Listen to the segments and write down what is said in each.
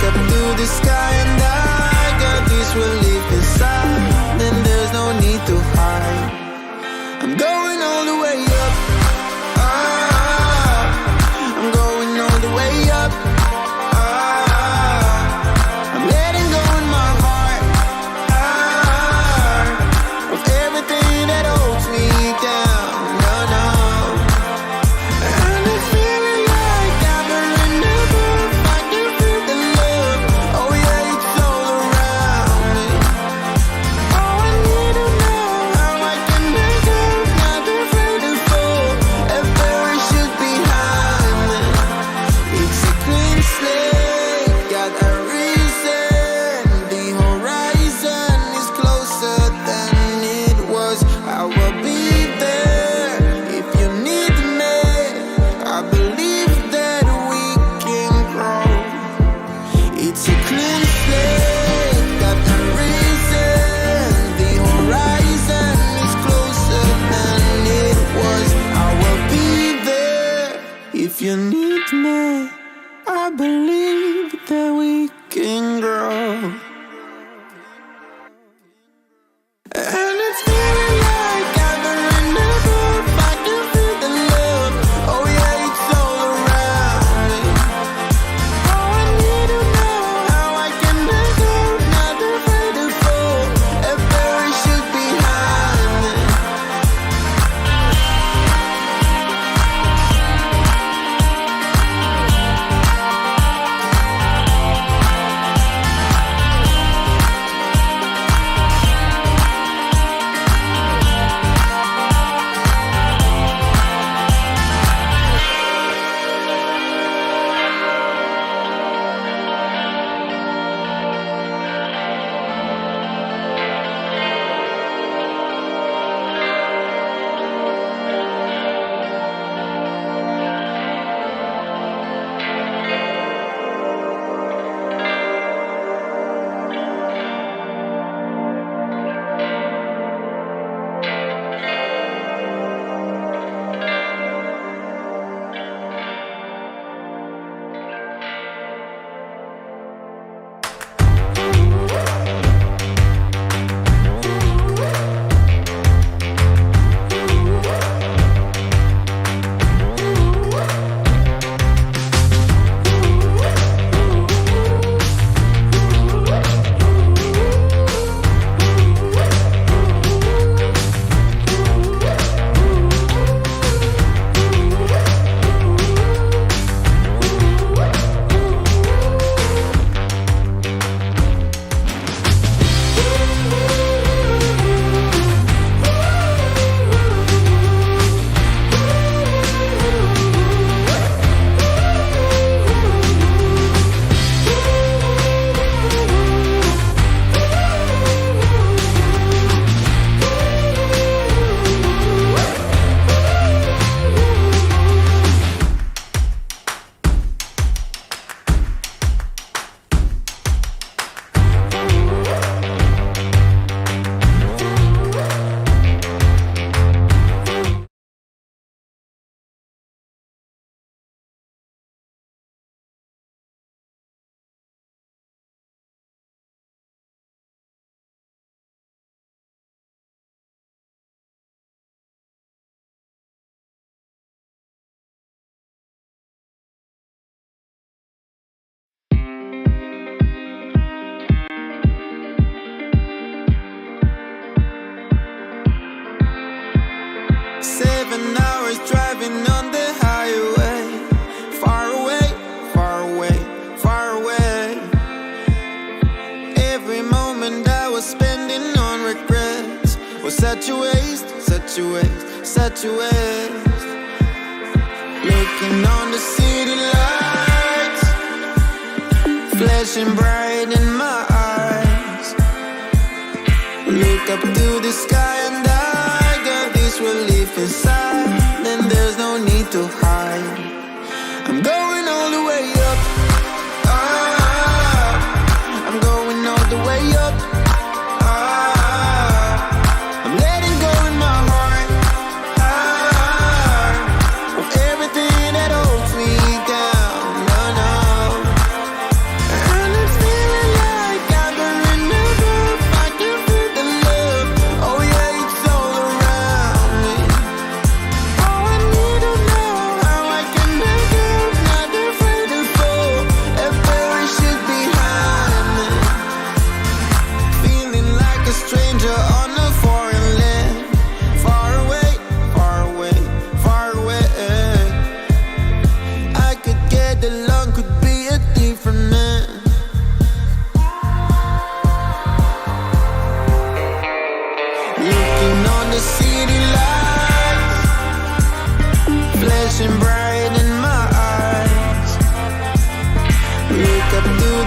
Look up to the sky and I got this relief inside. Then there's no need to hide. I'm going all the way up. I'm going all the way up. I'm letting go in my heart of everything that holds me down. No, no. And it's feeling like I'm in the book. I can feel the love. Oh yeah, it's all around me. Oh, I need to know how I can make up. Not afraid to fall. A parachute behind me. It's a clean slate. Got a reason. The horizon is closer than it was. I will be there if you need me. I believe that we can grow. It's a clean slate. Got a reason. The horizon is closer than it was. I will be there if you need me. I believe that we can grow. And it's feeling like I'm in the book. I can feel the love. Oh yeah, it's all around me. Oh, I need to know how I can make up. Not afraid to fall. A parachute behind me. such a waste, such a waste, such a waste. Looking on the city lights, flashing bright in my eyes. Look up to the sky and I got this relief inside. Then there's no need to hide. I'm going all the way up. I'm going all the way up. I'm letting go in my heart of everything that holds me down. No, no. And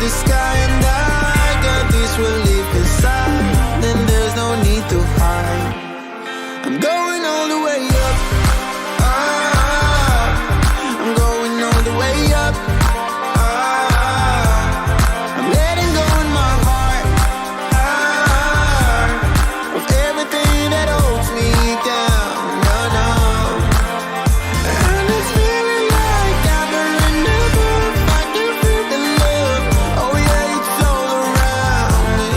the sky and I got this relief inside. Then there's no need to hide. I'm going all the way up. I'm going all the way up. I'm letting go in my heart of everything that holds me down. No, no. And it's feeling like I'm running above. I can feel the love. Oh yeah, it's all around me.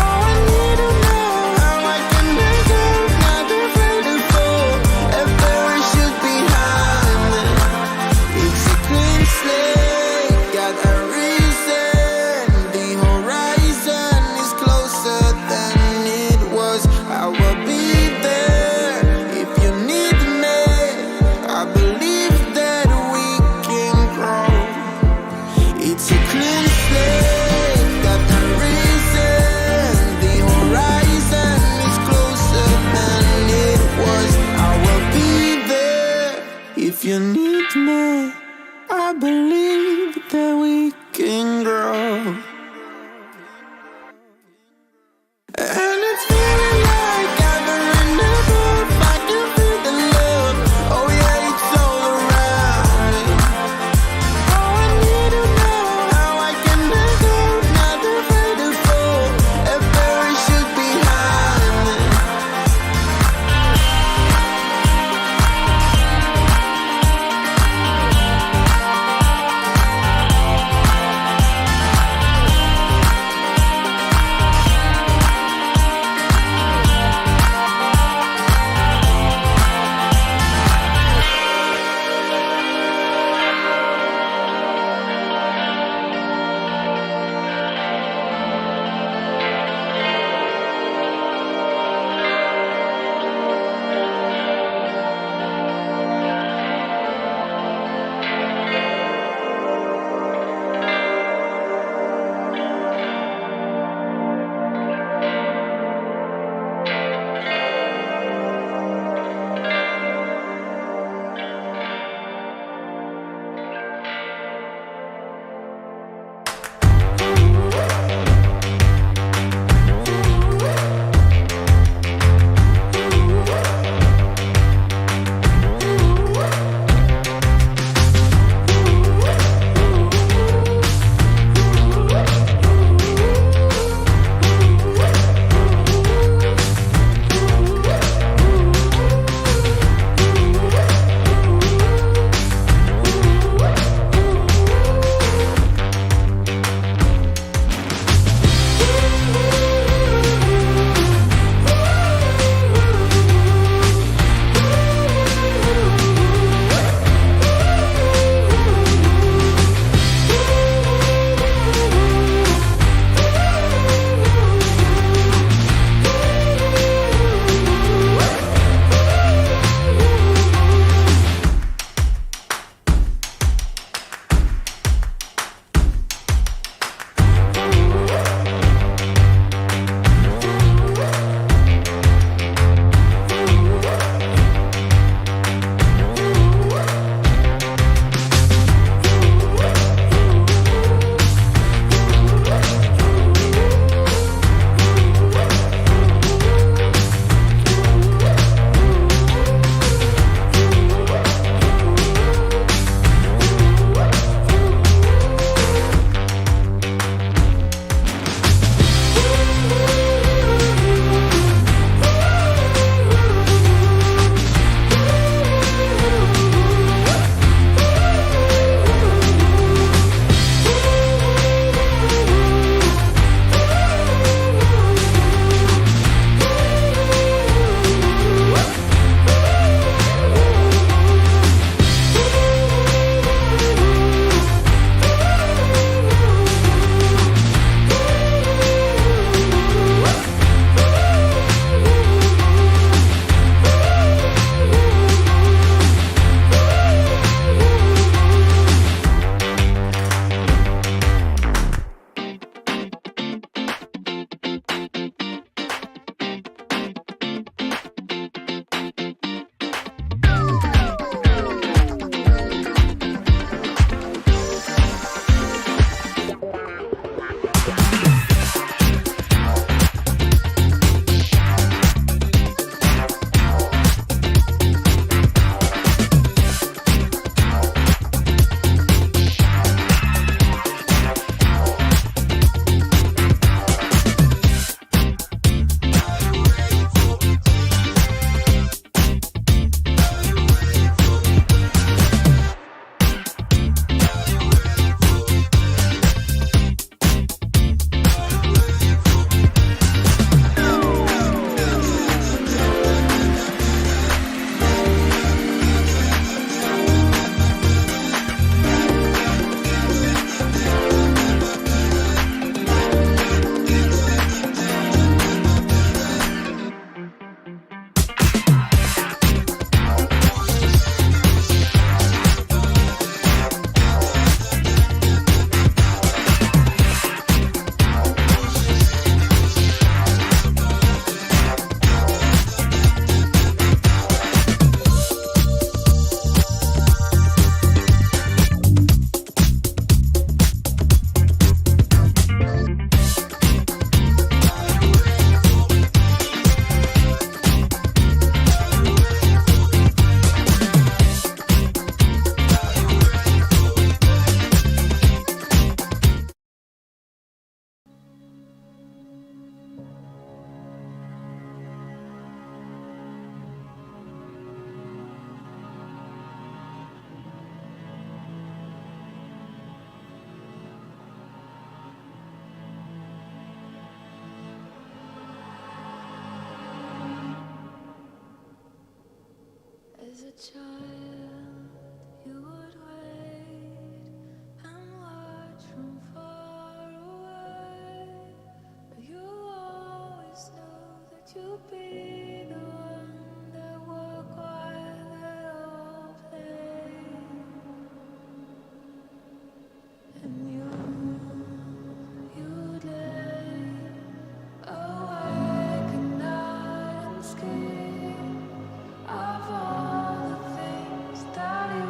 Oh, I need to know how I can make up, not afraid to fall. A parachute behind me. It's a clean slate, got a reason. The horizon is closer than it was. I will be there if you need me. I believe that we can grow. It's a clean slate, got a reason. The horizon is closer than it was. I will be there if you need me. I believe that we can grow. And it's feeling like I'm running above. I can feel the love. Oh yeah, it's all around me. Oh, I need to know how I can make up, not afraid to fall. A parachute behind me. child, you would wait and watch from far away. But you always knew that you'd be the one that would quiet that old flame. And you'd lay awake at night and scared of all the things that you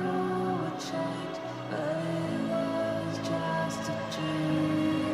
would change, but it was just a dream.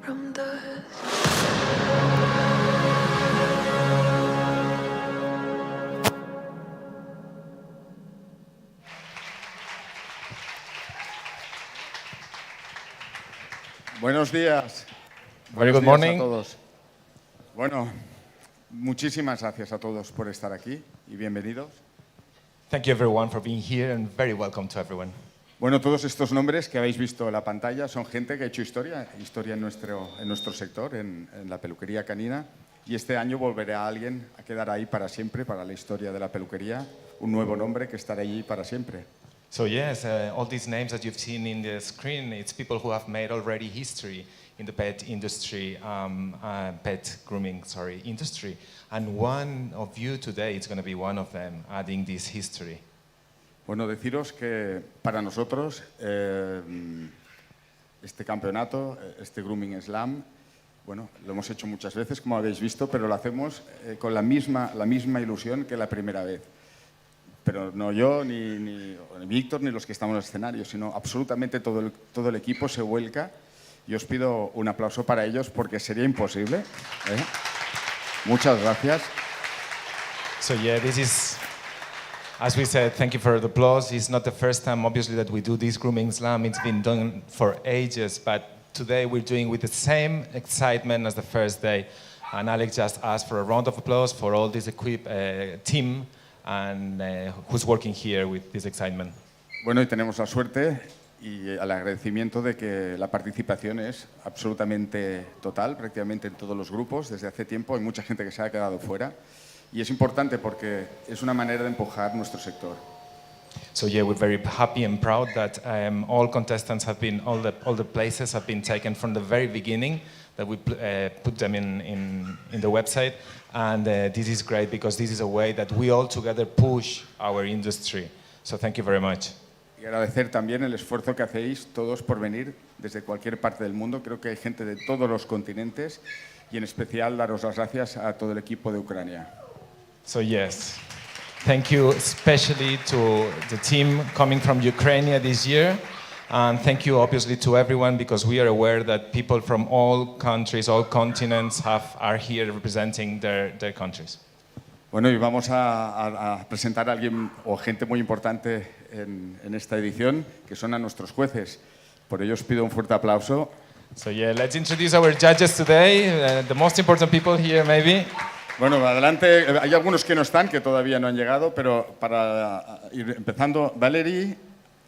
From dust. Buenos días. Very Buenos good días morning. a todos. Bueno, muchísimas gracias a todos por estar aquí y bienvenidos. Thank you everyone for being here and very welcome to everyone. Bueno, todos estos nombres que habéis visto en la pantalla son gente que ha hecho historia en nuestro sector, en la peluquería canina. Y este año volverá alguien a quedar ahí para siempre, para la historia de la peluquería, un nuevo nombre que estará allí para siempre. So yes, all these names that you've seen in the screen, it's people who have made already history in the pet industry, pet grooming, industry. And one of you today is going to be one of them, adding this history. Bueno, deciros que para nosotros este campeonato, este Grooming Slam, bueno, lo hemos hecho muchas veces, como habéis visto, pero lo hacemos con la misma ilusión que la primera vez. Pero no yo, ni Víctor, ni los que estamos en el escenario, sino absolutamente todo el equipo se vuelca. Y os pido un aplauso para ellos porque sería imposible. Muchas gracias. So yeah, this is, as we said, thank you for the applause. It's not the first time, obviously, that we do this Grooming Slam. It's been done for ages, but today we're doing with the same excitement as the first day. And Alex just asked for a round of applause for all this team and who's working here with this excitement. Bueno, y tenemos la suerte y el agradecimiento de que la participación es absolutamente total, prácticamente en todos los grupos. Desde hace tiempo hay mucha gente que se ha quedado fuera. Y es importante porque es una manera de empujar nuestro sector. So yeah, we're very happy and proud that all contestants have been, all the places have been taken from the very beginning, that we put them in the website. And this is great because this is a way that we all together push our industry. So thank you very much. Y agradecer también el esfuerzo que hacéis todos por venir desde cualquier parte del mundo. Creo que hay gente de todos los continentes y en especial daros las gracias a todo el equipo de Ucrania. So yes, thank you especially to the team coming from Ukraine this year. And thank you obviously to everyone because we are aware that people from all countries, all continents are here representing their countries. Bueno, y vamos a presentar a alguien o gente muy importante en esta edición, que son a nuestros jueces. Por ello os pido un fuerte aplauso. So yeah, let's introduce our judges today, the most important people here maybe. Bueno, adelante. Hay algunos que no están, que todavía no han llegado, pero para ir empezando, Valerie,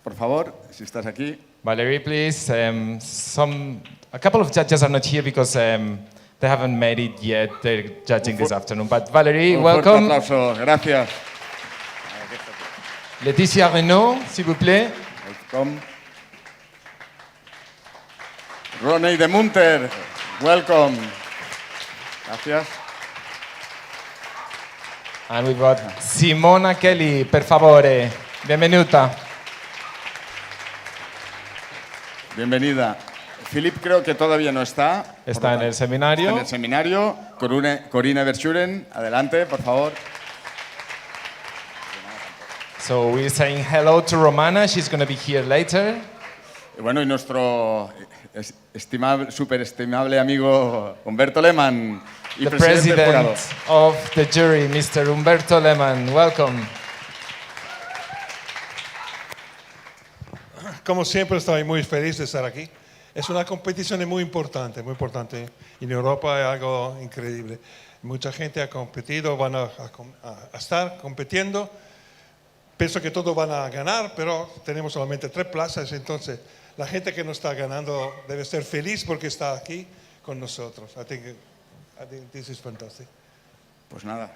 por favor, si estás aquí. Valerie, please. A couple of judges are not here because they haven't made it yet. They're judging this afternoon. But Valerie, Un fuerte welcome. aplauso, gracias. Laetitia Renaud, s'il vous plaît. Welcome. Ronnie de Munter, welcome. Gracias. And we've got Simona Kelly, per favore. Benvenuta. Bienvenida. Philip creo que todavía no está. Está en el seminario. Está en el seminario. Corina Verschuren, adelante, por favor. So we're saying hello to Romana. She's going to be here later. Y bueno, y nuestro súper estimable amigo Humberto Lehmann, y The presidente del jurado. president of the jury, Mr. Humberto Lehmann. Welcome. Como siempre, estoy muy feliz de estar aquí. Es una competición muy importante, muy importante. En Europa es algo increíble. Mucha gente ha competido, van a estar compitiendo. Pienso que todos van a ganar, pero tenemos solamente 3 plazas, entonces la gente que no está ganando debe ser feliz porque está aquí con nosotros. I think this is fantastic. Pues nada.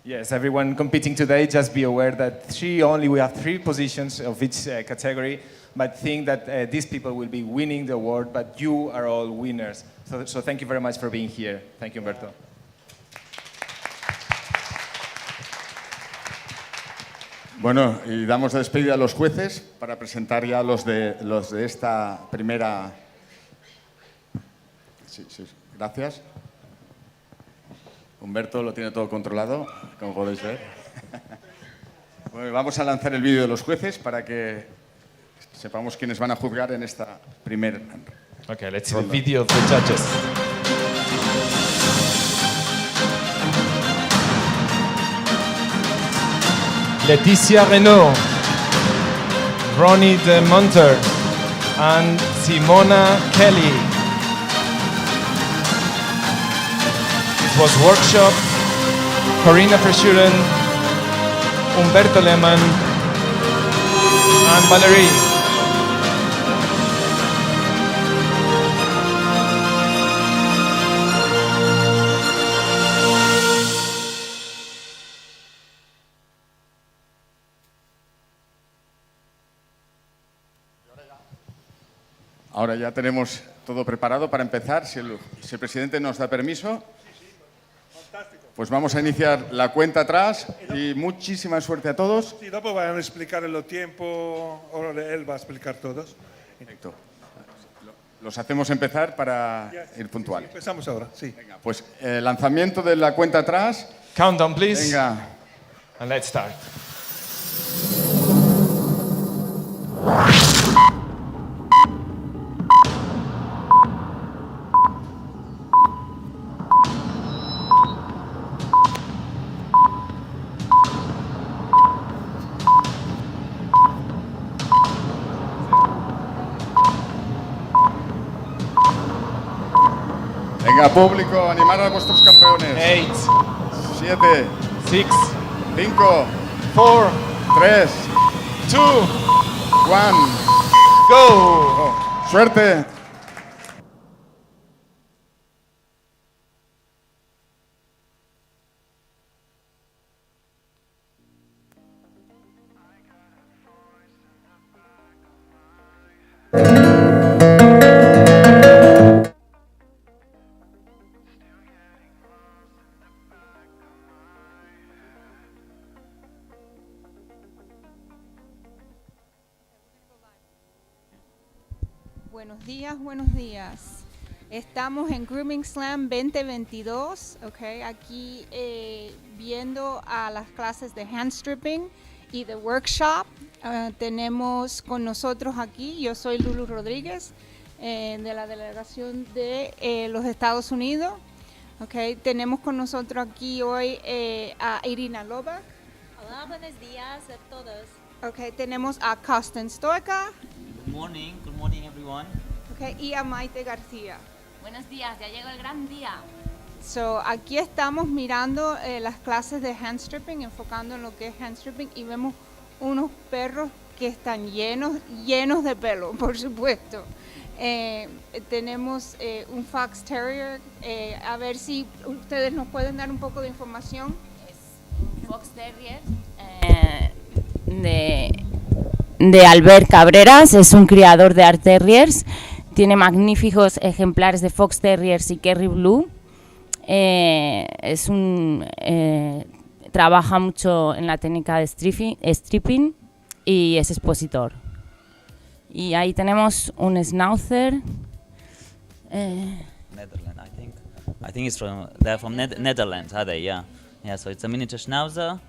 Yes, everyone competing today, just be aware that we have 3 positions of each category, but think that these people will be winning the award, but you are all winners. So thank you very much for being here. Thank you, Humberto. Bueno, y damos la despedida a los jueces para presentar ya los de esta primera. Sí, gracias. Humberto lo tiene todo controlado, como podéis ver. Bueno, vamos a lanzar el vídeo de los jueces para que sepamos quiénes van a juzgar en esta primera. Okay, let's see the video of the judges. Laetitia Renaud, Ronnie de Munter, and Simona Kelly. This was workshop. Corina Verschuren, Humberto Lehmann, and Valerie. Ahora ya tenemos todo preparado para empezar. Si el presidente nos da permiso, pues vamos a iniciar la cuenta atrás y muchísima suerte a todos. Sí, después van a explicar el tiempo, ahora él va a explicar todos. Perfecto. Los hacemos empezar para ir puntuales. Sí, empezamos ahora, sí. Venga, pues lanzamiento de la cuenta atrás. Countdown, please. Venga. And let's start. Venga, público, animar a vuestros campeones. 8, 7, 6, 5, 4, 3, 2, 1. go! Suerte. Buenos días. Estamos en Grooming Slam 2022, okay, aquí viendo a las clases de HandStripping y de workshop. Tenemos con nosotros aquí, yo soy Lulu Rodríguez, de la delegación de los Estados Unidos. Okay, tenemos con nosotros aquí hoy a Irina Loba. Hola, buenos días a todos. Okay, tenemos a Carsten Stoica. Good morning everyone. Okay, y a Maite García. Buenos días, ya llegó el gran día. So, aquí estamos mirando las clases de handstripping, enfocando en lo que es handstripping, y vemos unos perros que están llenos de pelo, por supuesto. Tenemos un Fox Terrier, a ver si ustedes nos pueden dar un poco de información. Fox Terrier de Albert Cabreras, es un criador de Art Terriers, tiene magníficos ejemplares de Fox Terriers y Kerry Blue. Trabaja mucho en la técnica de stripping y es expositor. Y ahí tenemos un Schnauzer. Netherlands, I think it's they're from Netherlands, are they? Yeah. Yeah, so it's a miniature Schnauzer.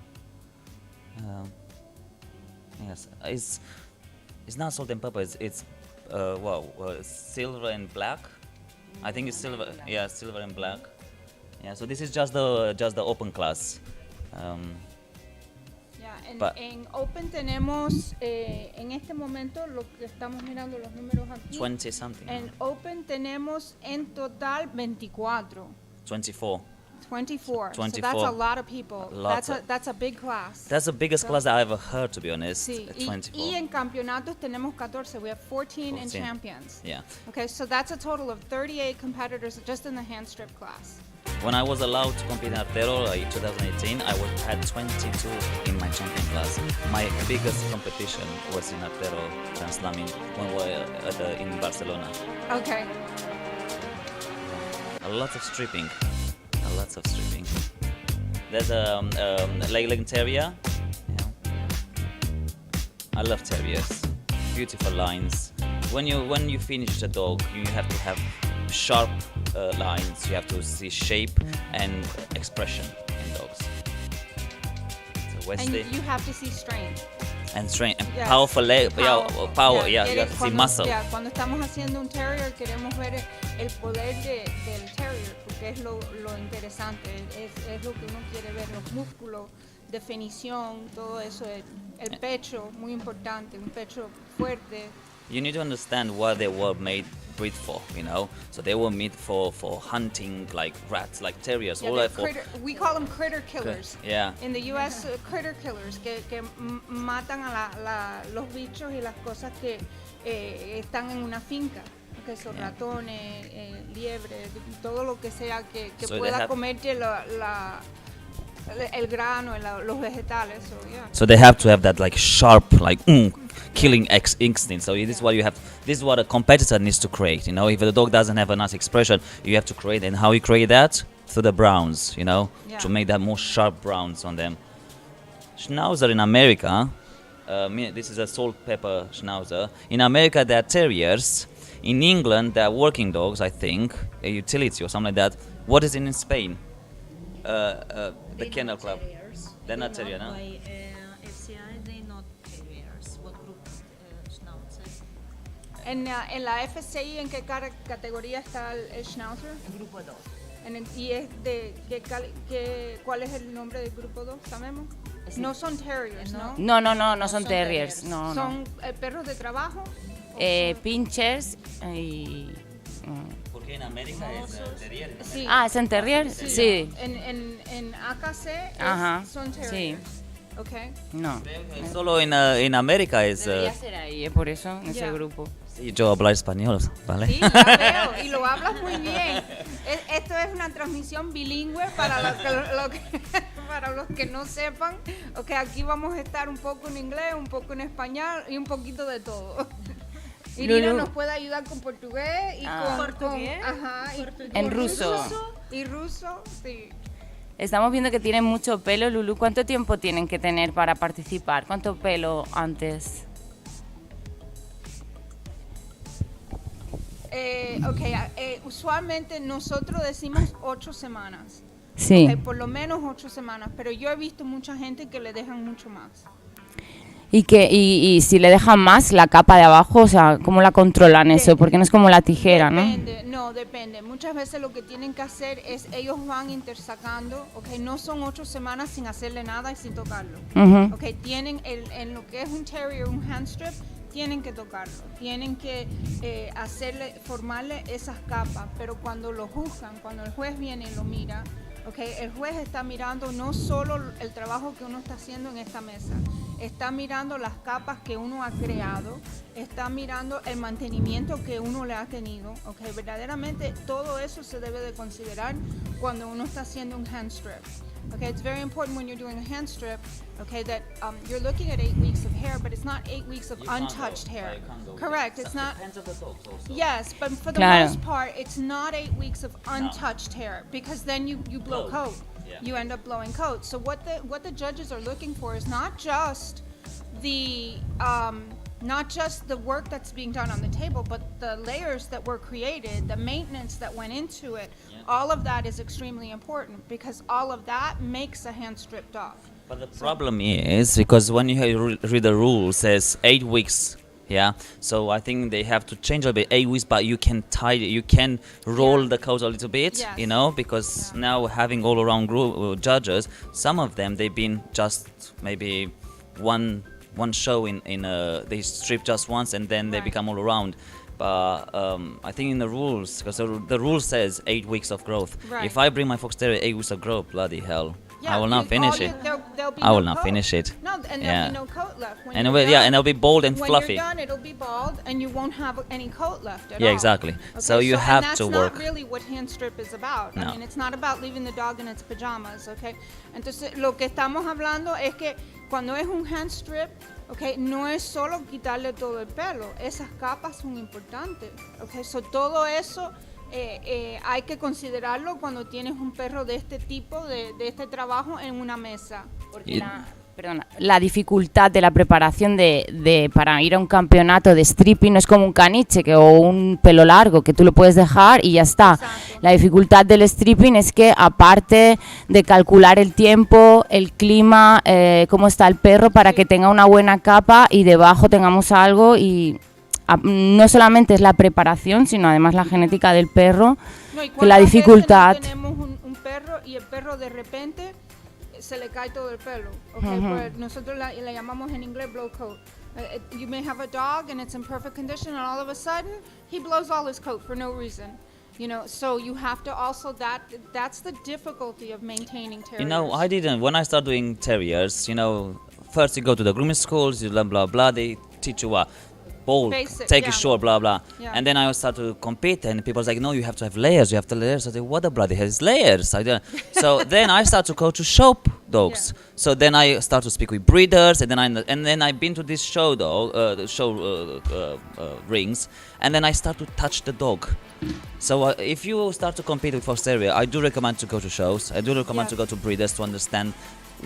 Yes, it's not salt and pepper. It's silver and black. I think it's silver. Yeah, silver and black. Yeah, so this is just the open class. En Open tenemos, en este momento, lo que estamos mirando los números aquí. 20 something. En Open tenemos en total 24. 24. 24. 24. So that's a lot of people. Lots That's a big class. That's the biggest class that I ever heard, to be honest. Sí, 24. y en campeonatos tenemos 14. We have 14 in 14. champions. Yeah. Okay, so that's a total of 38 competitors just in the hand strip class. When I was allowed to compete in Artero in 2018, I had 22 in my champion class. My biggest competition was in Artero Grand Slam when we were in Barcelona. Okay. A lot of stripping. There's a leg terrier. Yeah. I love terriers. Beautiful lines. When you finish the dog, you have to have sharp lines. You have to see shape and expression in dogs. So And you have to see strength. and strength and Yes. powerful leg. Power. Yeah, You have to see muscle. Cuando estamos haciendo un terrier queremos ver el poder del terrier, porque es lo interesante, es lo que uno quiere ver, los músculos, definición, todo eso, el pecho, muy importante, un pecho fuerte. You need to understand what they were breed for, you know. So they were made for hunting, like rats, like terriers. Yeah, all they're that for. we call them critter killers. Yeah. In the U.S., critter killers, que matan a los bichos y las cosas que están en una finca. Que son ratones, liebres, todo lo que sea que So they pueda have- comerte el grano, los vegetales. So, yeah. So they have to have that like sharp, like killing instinct. So this is what you have. This is what a competitor needs to create. You know, if the dog doesn't have a nice expression, you have to create. And how you create that? Through the browns. You know, Yeah. to make that more sharp browns on them. Schnauzer in America. This is a salt pepper Schnauzer. In America, they are terriers. In England, they are working dogs. I think a utility or something like that. What is it in Spain? The Kennel Club. They're not terrier, no? By FCI, they're not terriers. What group schnauzers? En la FCI, ¿en qué categoría está el Schnauzer? Grupo 2. ¿Y es de cuál es el nombre del grupo 2? ¿Sabemos? No son terriers, ¿no? No son terriers. No. ¿Son perros de trabajo? Pinchers y... Porque en América es terrier. Sí. ¿es en terrier? Sí. En AKC Ajá, son sí. terriers. Okay. No. Solo en América es. Debería ser ahí, por eso, en ese Ya. grupo. Sí, yo hablo español, ¿vale? Sí, ya veo, y lo hablas muy bien. Esto es una transmisión bilingüe para para los que no sepan. Okay, aquí vamos a estar un poco en inglés, un poco en español y un poquito de todo. Irina Lulu. nos puede ayudar con portugués y con ¿Portugués? Ajá, y En con ruso. Y ruso, sí. Estamos viendo que tienen mucho pelo, Lulu. ¿Cuánto tiempo tienen que tener para participar? ¿Cuánto pelo antes? Usualmente nosotros decimos 8 semanas. Sí. Okay, por lo menos 8 semanas, pero yo he visto mucha gente que le dejan mucho más. Y si le dejan más la capa de abajo, o sea, ¿cómo la controlan eso? Porque no es como la tijera, ¿no? Depende. Muchas veces lo que tienen que hacer es ellos van intersacando, okay, no son 8 semanas sin hacerle nada y sin tocarlo. Ujú. Okay, tienen en lo que es un terrier, un hand strip, tienen que tocarlo, tienen que formarle esas capas, pero cuando lo juzgan, cuando el juez viene y lo mira, okay, el juez está mirando no solo el trabajo que uno está haciendo en esta mesa, está mirando las capas que uno ha creado, está mirando el mantenimiento que uno le ha tenido, okay, verdaderamente todo eso se debe de considerar cuando uno está haciendo un hand strip. Okay, it's very important when you're doing a hand strip, okay, that you're looking at 8 weeks of hair, but it's not 8 weeks of untouched hair. Correct, it's not. Depends on the dogs also. Yes, but for the Claro. most part, it's not 8 weeks of untouched hair, because then you blow Blow. coat. Yeah. You end up blowing coat. So what the judges are looking for is not just the work that's being done on the table, but the layers that were created, the maintenance that went into it. Yeah. All of that is extremely important, because all of that makes a hand strip dog. But the problem is because when you read the rules, it says 8 weeks. Yeah, so I think they have to change a bit. 8 weeks, but you can you can roll Yeah. the coat a little bit, Yes. you know, because Yeah. now having all around judges, some of them they've been just maybe one show in they strip just once and then they Right. become all around. But I think in the rules, because the rule says 8 weeks of growth. Right. If I bring my fox terrier 8 weeks of growth, bloody hell, Yeah, I will not finish it. There'll be I will no not coat. finish it. No, and Yeah. there'll be no coat left. When And you're yeah, done- and it'll be bold and when fluffy. you're done, it'll be bald, and you won't have any coat left at Yeah, all. exactly. Okay, So you have and to that's work. not really what hand strip is about. I No. mean, it's not about leaving the dog in its pajamas, okay? Entonces, lo que estamos hablando es que cuando es un hand strip, okay, no es solo quitarle todo el pelo. Esas capas son importantes, okay? So todo eso hay que considerarlo cuando tienes un perro de este tipo, de este trabajo en una mesa. Porque la dificultad de la preparación para ir a un campeonato de stripping no es como un caniche o un pelo largo, que tú lo puedes dejar y ya está. Exacto. La dificultad del stripping es que, aparte de calcular el tiempo, el clima, cómo está el perro, para que tenga una buena capa y debajo tengamos algo, y no solamente es la preparación, sino además la genética del perro, No, ¿y que la cuántas veces dificultad... no tenemos un perro y el perro de repente se le cae todo el pelo? Okay, pues nosotros le llamamos en inglés blow coat. You may have a dog and it's in perfect condition, and all of a sudden he blows all his coat for no reason. You know, so you have to also that's the difficulty of maintaining terriers. You know, when I start doing terriers, you know, first you go to the grooming schools, you learn blah blah, they teach you what? Bold, Basic, take yeah. it short, blah blah. Yeah. And then I start to compete, and people's like, no, you have to have layers, you have to layers. I say, what the bloody hell is layers? So then I start to go to show dogs. Yeah. So then I start to speak with breeders, and then I've been to this show rings, and then I start to touch the dog. So if you start to compete with fox terrier, I do recommend to go to shows. I do recommend Yeah. to go to breeders to understand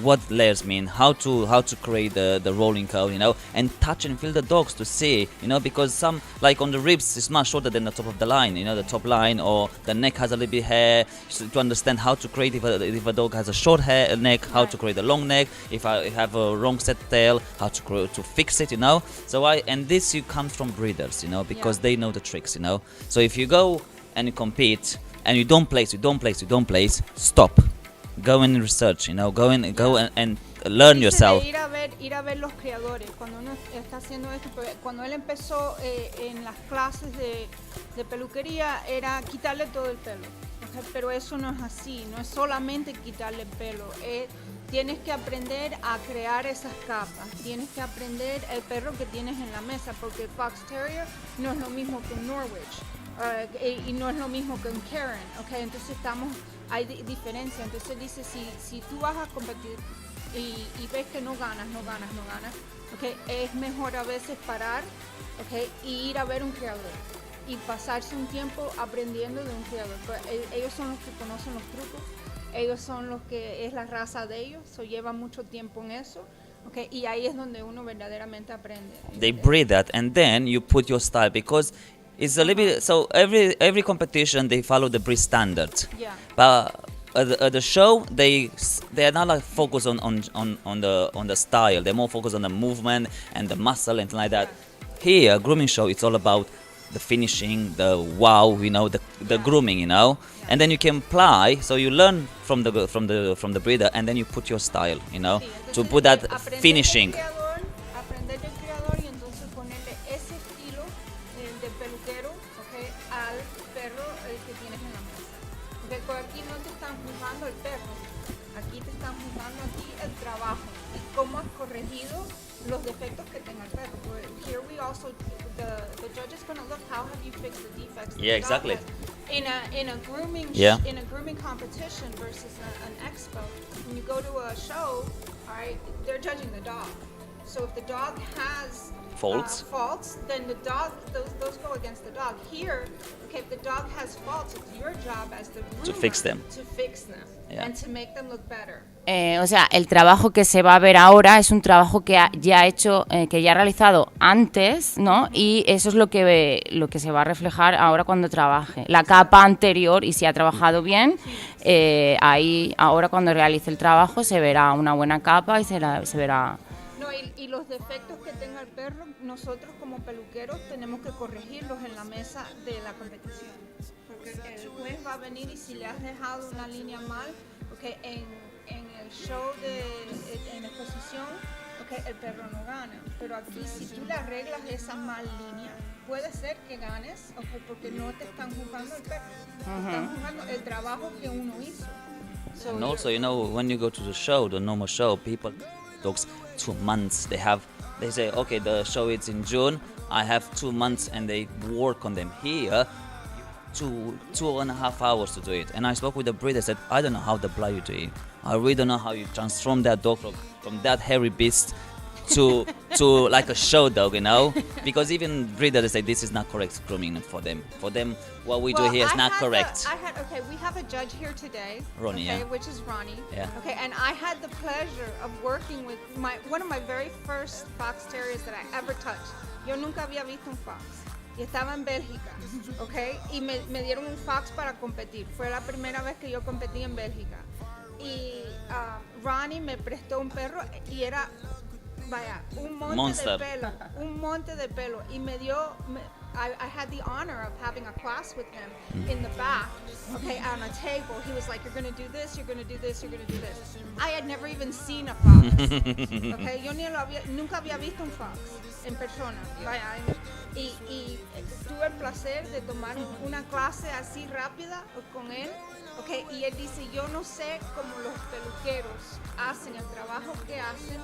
what layers mean, how to create the rolling coat, you know, and touch and feel the dogs to see, you know, because some, like on the ribs, it's much shorter than the top of the line, you know, the top line, or the neck has a little bit hair, so to understand how to create, if a dog has a short hair neck, how to create a long neck, if I have a wrong set tail, how to fix it, you know. So this you come from breeders, you know, because Yeah. they know the tricks, you know. So if you go and you compete and you don't place, stop. Go and research, you know, go and learn Dice yourself. de ir a ver los criadores. Cuando uno está haciendo esto, porque cuando él empezó en las clases de peluquería, era quitarle todo el pelo. Okay, pero eso no es así, no es solamente quitarle el pelo. Tienes que aprender a crear esas capas, tienes que aprender el perro que tienes en la mesa, porque el Fox Terrier no es lo mismo que un Norwich. Y no es lo mismo que un Karen, okay? Entonces hay diferencia. Entonces dice, si tú vas a competir y ves que no ganas, okay, es mejor a veces parar, okay, y ir a ver un criador y pasarse un tiempo aprendiendo de un criador. Ellos son los que conocen los trucos, ellos son los que es la raza de ellos, llevan mucho tiempo en eso. Okay, y ahí es donde uno verdaderamente aprende. They breed that, and then you put your style, because it's a little bit, so every competition they follow the breed standard. Yeah. But at the show they are not like focused on the style. They're more focused on the movement and the muscle and like that. Here, grooming show, it's all about the finishing, the wow, you know, the grooming, you know. And then you can apply, so you learn from the breeder, and then you put your style, you know, Sí, to entonces, put that aprender finishing. Aprender del criador y entonces ponerle del peluquero, okay, al perro que tienes en la mesa. Okay, por aquí no te están juzgando el perro, aquí te están juzgando aquí el trabajo y cómo has corregido los defectos que tenga el perro. Here we also, the judge is going to look how have you fixed the defects. Yeah, exactly. In a grooming in a grooming competition versus an expo, when you go to a show, all right, they're judging the dog. So if the dog has faults, then the dog, those go against the dog. Here, okay, if the dog has faults, it's your job as the groomer To fix them. Yeah. And to make them look better. O sea, el trabajo que se va a ver ahora es un trabajo que ya ha hecho, que ya ha realizado antes, ¿no? Y eso es lo que se va a reflejar ahora cuando trabaje. La capa anterior, y si ha trabajado bien, ahí ahora cuando realice el trabajo se verá una buena capa y se verá... No, y los defectos que tenga el perro, nosotros como peluqueros tenemos que corregirlos en la mesa de la competición. Porque el juez va a venir y si le has dejado una línea mal, okay, en el show en exposición, okay, el perro no gana. Pero aquí si tú le arreglas esa mal línea, puede ser que ganes, okay, porque no te están juzgando el perro, están juzgando el trabajo que uno hizo. So And also, you know, when you go to the show, the normal show, people dogs 2 months. They say, okay, the show is in June. I have 2 months, and they work on them. Here, 2.5 hours to do it. And I spoke with the breeder. Said, I don't know how the blood you do it. I really don't know how you transform that dog from that hairy beast to like a show dog, you know? Because even breeders say this is not correct grooming for them. For them, what we do here is not correct. We have a judge here today, Ronnie, okay, yeah. which is Ronnie. Yeah. Okay, and I had the pleasure of working with one of my very first fox terriers that I ever touched. Yo nunca había visto un fox. Y estaba en Bélgica, okay, y me dieron un fox para competir. Fue la primera vez que yo competí en Bélgica. Y Ronnie me prestó un perro y era, vaya, un monte de pelo. Y me dio, I had the honor of having a class with him in the back, okay, on a table. He was like, you're going to do this, you're going to do this, you're going to do this. I had never even seen a fox, okay. Yo nunca había visto un fox en persona, vaya. Y tuve el placer de tomar una clase así rápida con él. Okay, y él dice, yo no sé cómo los peluqueros hacen el trabajo que hacen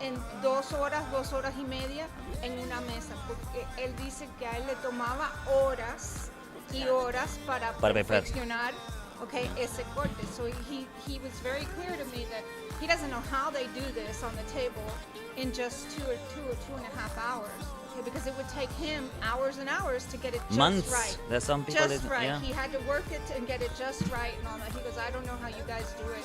en 2 horas y media en una mesa, porque él dice que a él le tomaba horas y horas para perfeccionar, okay, ese corte. So he was very clear to me that he doesn't know how they do this on the table in just 2 or 2.5 hours. Because it would take him hours and hours to get it just Months. right. There's some people just that, right. yeah. He had to work it and get it just right and all that. He goes, I don't know how you guys do it.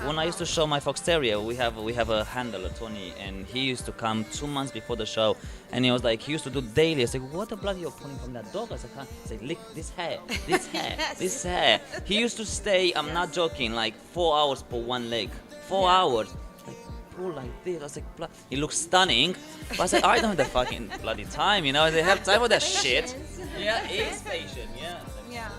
When I used to show my fox terrier, we have a handler, Tony, and he used to come 2 months before the show, and he was like, he used to do daily. I said, what the blood you're pulling from that dog? I said, lick this hair, this hair, this hair. He used to stay, I'm not joking, like 4 hours for one leg. 4 hours. Pull like this. I was like, he looks stunning. But I said, I don't have the fucking bloody time, you know. They have time for that shit. Yeah, he's patient, yeah. Yeah.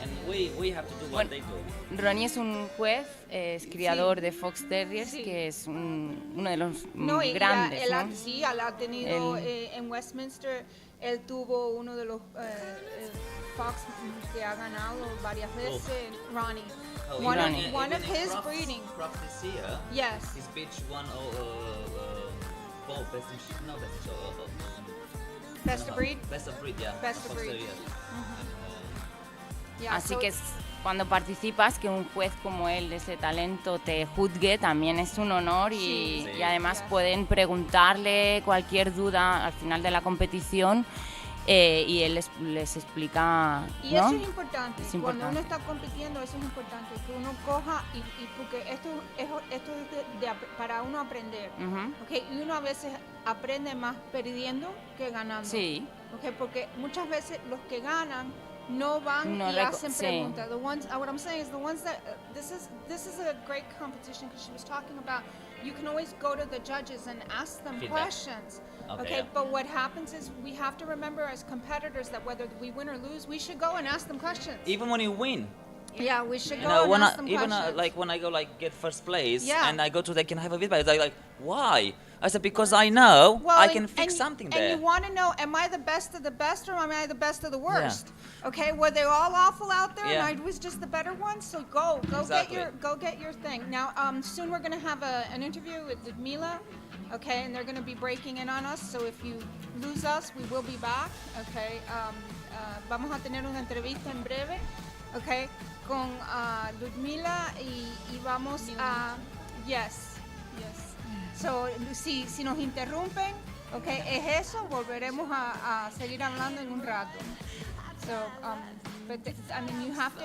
And we have to do what they do. Ronnie es un juez, es criador de Fox Terriers, que es uno de los grandes. Él ha tenido en Westminster, él tuvo uno de los Fox que ha ganado varias veces, Ronnie. One of his breeding. Crops this year. Yes. His bitch won Best of breed. Best of breed, yeah. Best of breed. Yeah, Así que cuando participas, que un juez como él, de ese talento, te juzgue, también es un honor y además pueden preguntarle cualquier duda al final de la competición y él les explica, y ¿no? eso es importante. Cuando uno está compitiendo, eso es importante, que uno coja y porque esto es para uno aprender, okay? Y uno a veces aprende más perdiendo que ganando, okay? Porque muchas veces los que ganan no van y hacen preguntas. The ones, what I'm saying is the ones that this is a great competition because she was talking about you can always go to the judges and ask them questions. Okay, but what happens is we have to remember as competitors that whether we win or lose, we should go and ask them questions. Even when you win. Yeah, we should You go know, and when ask I them even questions. like when I go like get first place Yeah. and I go to they can have a feedback. They're like, why? I said because I know I can fix something and there. you want to know, am I the best of the best or am I the best of the worst? Okay, were they all awful out there Yeah. and I was just the better one? So go Exactly. get your thing. Now, soon we're gonna have an interview with Ludmila, okay, and they're gonna be breaking in on us. So if you lose us, we will be back, okay. Vamos a tener una entrevista en breve, okay, con Ludmila y vamos a yes. So, si nos interrumpen, okay, es eso, volveremos a seguir hablando en un rato. So, but I mean, you have to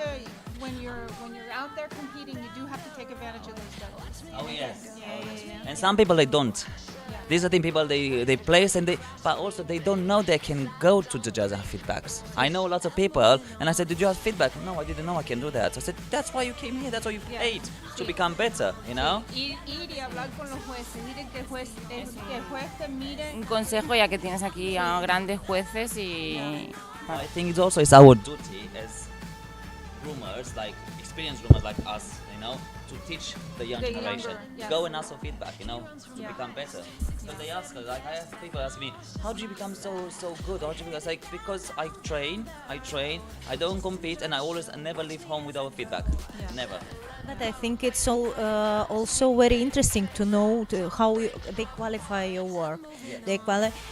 when you're out there competing, you do have to take advantage of those judges. Oh yes. Yeah. And some people they don't. These are the people they place and but also they don't know they can go to the judge and have feedbacks. I know lots of people and I said, did you have feedback? No, I didn't know I can do that. I said, that's why you came here. That's why you paid to become better. You know. Ir y hablar con los jueces, ir que el juez te mire. Un consejo, ya que tienes aquí a grandes jueces y... I think it's also our duty as groomers, like experienced groomers like us, you know, to teach the young The generation. younger, yes. Go and ask for feedback, you know, to Yeah. become better. So they ask us, like I have people ask me, how do you become so good? How do you become? Like because I train, I don't compete, and I never leave home without feedback. Never. But I think it's also very interesting to know how they qualify your work. They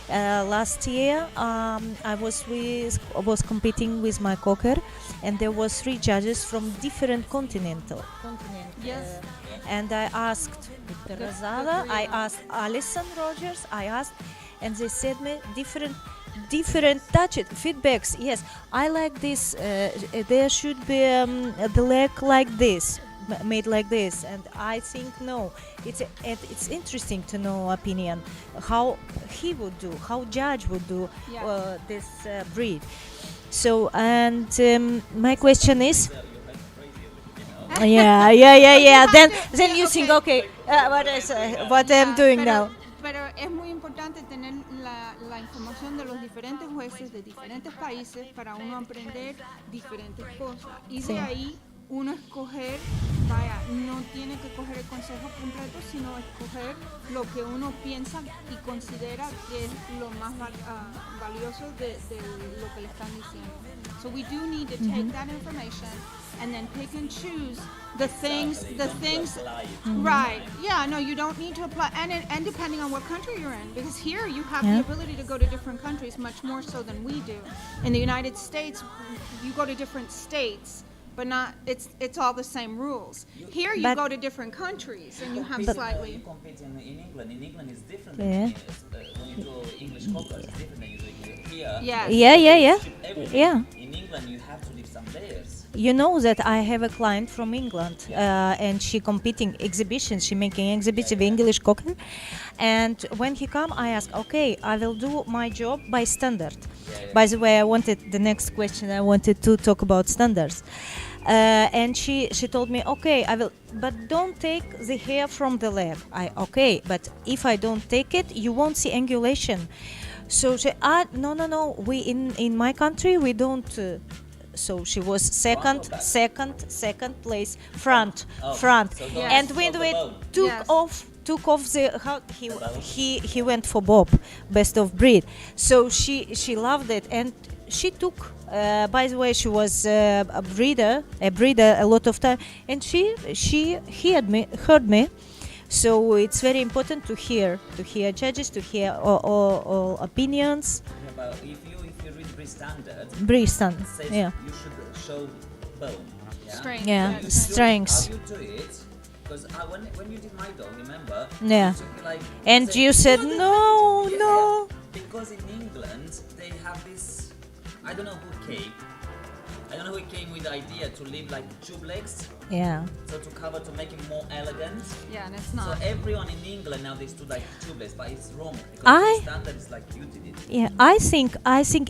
last year, I was competing with my cocker, and there was 3 judges from different continent. Yes. And I asked Victor Rosada, I asked Alison Rogers, and they said me different feedbacks. Yes, I like this. There should be the leg like this, made like this, and I think no. It's interesting to know opinion how he would do, how judge would do this breed. So and my question is. Yeah. Then you think, okay, what I'm doing now. Pero es muy importante tener la información de los diferentes jueces de diferentes países para uno aprender diferentes cosas. Y de ahí uno escoger, no tiene que coger el consejo completo, sino escoger lo que uno piensa y considera que es lo más valioso de lo que le están diciendo. So we do need to take that information and then pick and choose the things, right? Yeah, no, you don't need to apply, and depending on what country you're in, because here you have the ability to go to different countries much more so than we do. In the United States, you go to different states, but not it's all the same rules. Here you go to different countries and you have slightly. You compete in England. In England is different than when you do English cockers. It's different than you do here. Yeah. In England, you have to leave some layers. You know that I have a client from England, and she competing exhibitions. She making exhibition of English cocker, and when he come, I ask, okay, I will do my job by standard. By the way, the next question I wanted to talk about standards, and she told me, okay, I will, but don't take the hair from the leg. Okay, but if I don't take it, you won't see angulation. So she, no, we in my country we don't. So she was second place, front, and when we took off the he went for Bob, best of breed. So she loved it, and she took. By the way, she was a breeder a lot of time, and she heard me. So it's very important to hear judges, to hear all opinions. But if you read Breed standard, says yeah. you should show bone. Strength. Yeah, So strengths. how you do it? Because when you did my dog, remember? Yeah. You took, like, And you said no. Because in England they have this. I don't know who came with the idea to leave like tube legs. Yeah. So to make it more elegant. Yeah, and it's So not. everyone in England now they stood like tube legs, but it's wrong because I- the standard is like you did it. Yeah, I think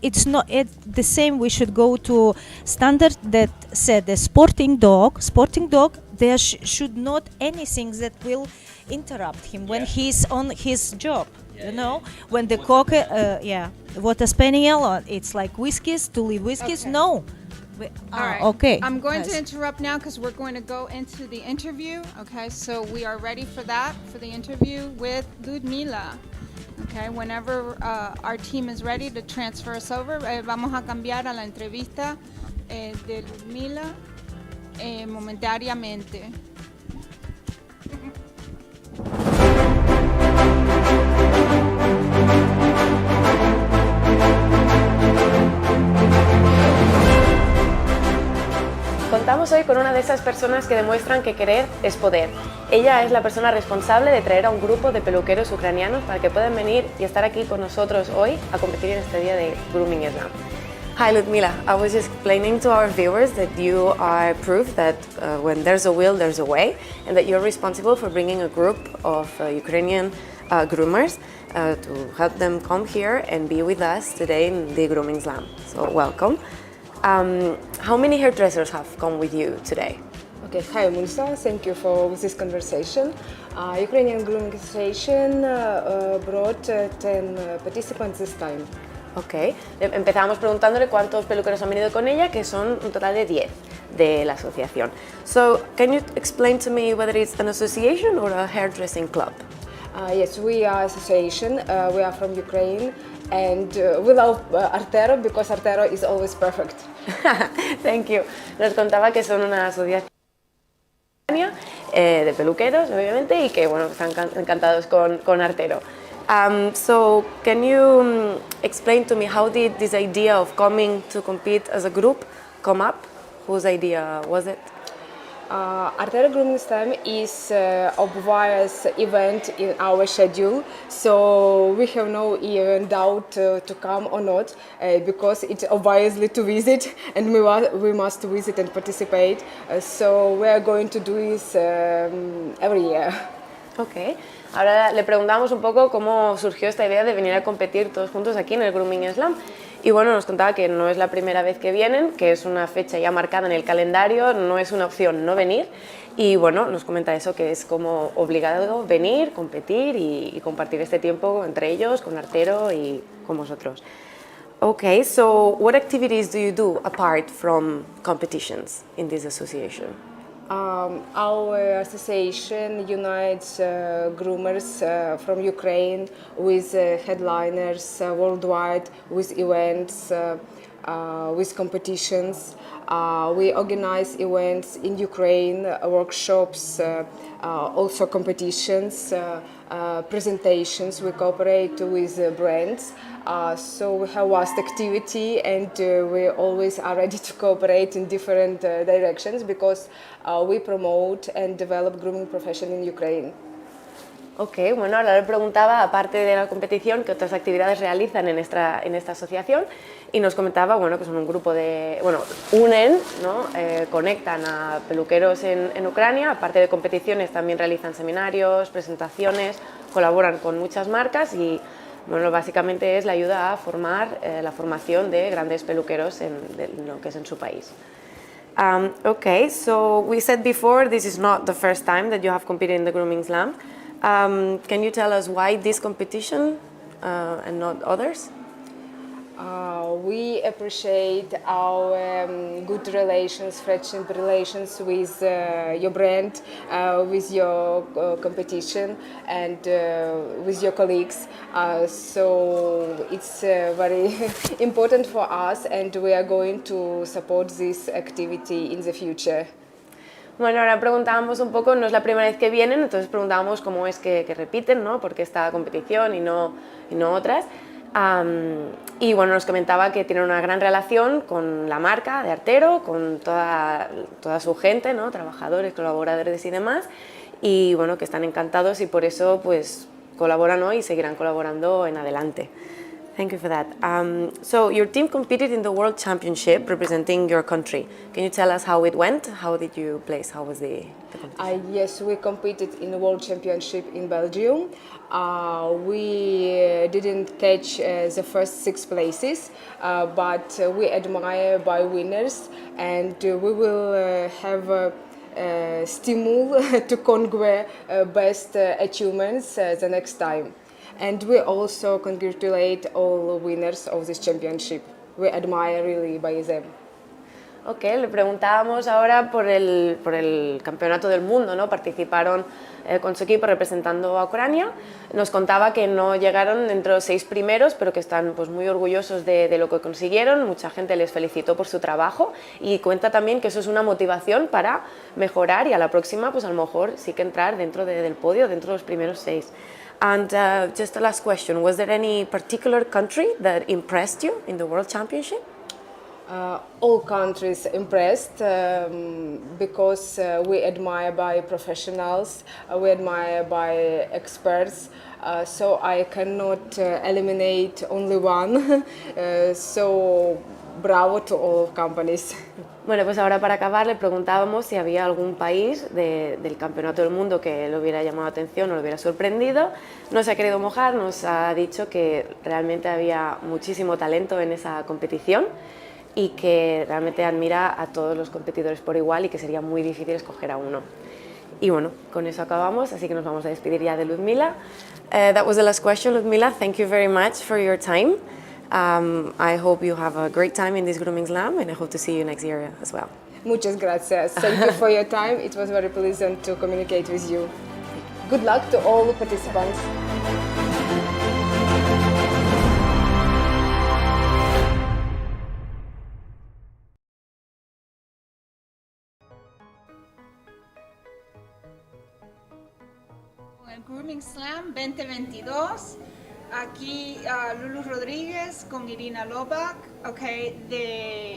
it's not the same. We should go to standard that said the sporting dog. There should not anything that will interrupt him when he's on his job. You know, when the cocker, water spaniel, it's like whiskies to leave whiskies. Okay. No, All right. Okay. I'm going to Yes. interrupt now because we're going to go into the interview. Okay, so we are ready for that, for the interview with Ludmila. Okay, whenever our team is ready to transfer us over, vamos a cambiar a la entrevista de Ludmila momentáneamente. Contamos hoy con una de esas personas que demuestran que querer es poder. Ella es la persona responsable de traer a un grupo de peluqueros ucranianos para que puedan venir y estar aquí con nosotros hoy a competir en este día de Grooming Slam. Hi Ludmila, I was just explaining to our viewers that you are proof that when there's a will, there's a way, and that you're responsible for bringing a group of Ukrainian groomers to help them come here and be with us today in the Grooming Slam. So welcome. How many hairdressers have come with you today? Okay, hi Melissa, thank you for this conversation. Ukrainian Grooming Association brought 10 participants this time. Ok, empezamos preguntándole cuántos peluqueros han venido con ella, que son un total de 10 de la asociación. So, can you explain to me whether it's an association or a hairdressing club? Yes, we are association, we are from Ukraine, and we love Artero because Artero is always perfect. Thank you. Nos contaba que son una asociación de peluqueros, obviamente, y que bueno, están encantados con Artero. So, can you explain to me how did this idea of coming to compete as a group come up? Whose idea was it? Artero Grooming Slam is obvious event in our schedule, so we have no even doubt to come or not because it's obviously to visit and we must visit and participate. So we are going to do this every year. Ok, ahora le preguntamos un poco cómo surgió esta idea de venir a competir todos juntos aquí en el Grooming Slam. Y bueno, nos contaba que no es la primera vez que vienen, que es una fecha ya marcada en el calendario, no es una opción no venir. Y bueno, nos comenta eso, que es como obligado venir, competir y compartir este tiempo entre ellos, con Artero y con vosotros. Okay, so what activities do you do apart from competitions in this association? Our association unites groomers from Ukraine with headliners worldwide, with events, with competitions. We organize events in Ukraine, workshops, also competitions, presentations. We cooperate with brands. So we have vast activity and we always are ready to cooperate in different directions because we promote and develop grooming profession in Ukraine. Ok, bueno, ahora le preguntaba, aparte de la competición, qué otras actividades realizan en esta asociación y nos comentaba, bueno, que son un grupo de, bueno, unen, ¿no? Conectan a peluqueros en Ucrania, aparte de competiciones también realizan seminarios, presentaciones, colaboran con muchas marcas y, bueno, básicamente es la ayuda a formar, la formación de grandes peluqueros en lo que es en su país. Okay, so we said before this is not the first time that you have competed in the Grooming Slam. Can you tell us why this competition and not others? We appreciate our good relations, friendship relations with your brand, with your competition and with your colleagues. So it's very important for us and we are going to support this activity in the future. Bueno, ahora preguntábamos un poco, no es la primera vez que vienen, entonces preguntábamos cómo es que repiten, ¿no? ¿Por qué esta competición y no otras? Y bueno, nos comentaba que tiene una gran relación con la marca de Artero, con toda su gente, ¿no? Trabajadores, colaboradores y demás, y bueno, que están encantados y por eso pues colaboran hoy y seguirán colaborando en adelante. Thank you for that. So your team competed in the World Championship representing your country. Can you tell us how it went? How did you place? How was the competition? Yes, we competed in the World Championship in Belgium. We didn't catch the first 6 places, but we admire by winners and we will have a stimul to conquer best achievements the next time. And we also congratulate all winners of this championship. We admire really by them. Ok, le preguntábamos ahora por el campeonato del mundo, ¿no? Participaron con su equipo representando a Ucrania. Nos contaba que no llegaron entre los 6 primeros, pero que están pues, muy orgullosos de lo que consiguieron. Mucha gente les felicitó por su trabajo y cuenta también que eso es una motivación para mejorar y a la próxima, pues a lo mejor sí que entrar dentro del podio, dentro de los primeros 6. And just a last question, was there any particular country that impressed you in the World Championship? All countries impressed because we admire by professionals, we admire by experts, so I cannot eliminate only one. So bravo to all companies. Bueno, pues ahora para acabar le preguntábamos si había algún país del Campeonato del Mundo que le hubiera llamado la atención o le hubiera sorprendido. No se ha querido mojar, nos ha dicho que realmente había muchísimo talento en esa competición y que realmente admira a todos los competidores por igual y que sería muy difícil escoger a uno. Y bueno, con eso acabamos, así que nos vamos a despedir ya de Ludmila. That was the last question, Ludmila. Thank you very much for your time. I hope you have a great time in this Grooming Slam and I hope to see you next year as well. Muchas gracias. Thank you for your time. It was very pleasant to communicate with you. Good luck to all the participants. El Grooming Slam 2022, aquí Lulu Rodríguez con Irina Lobak,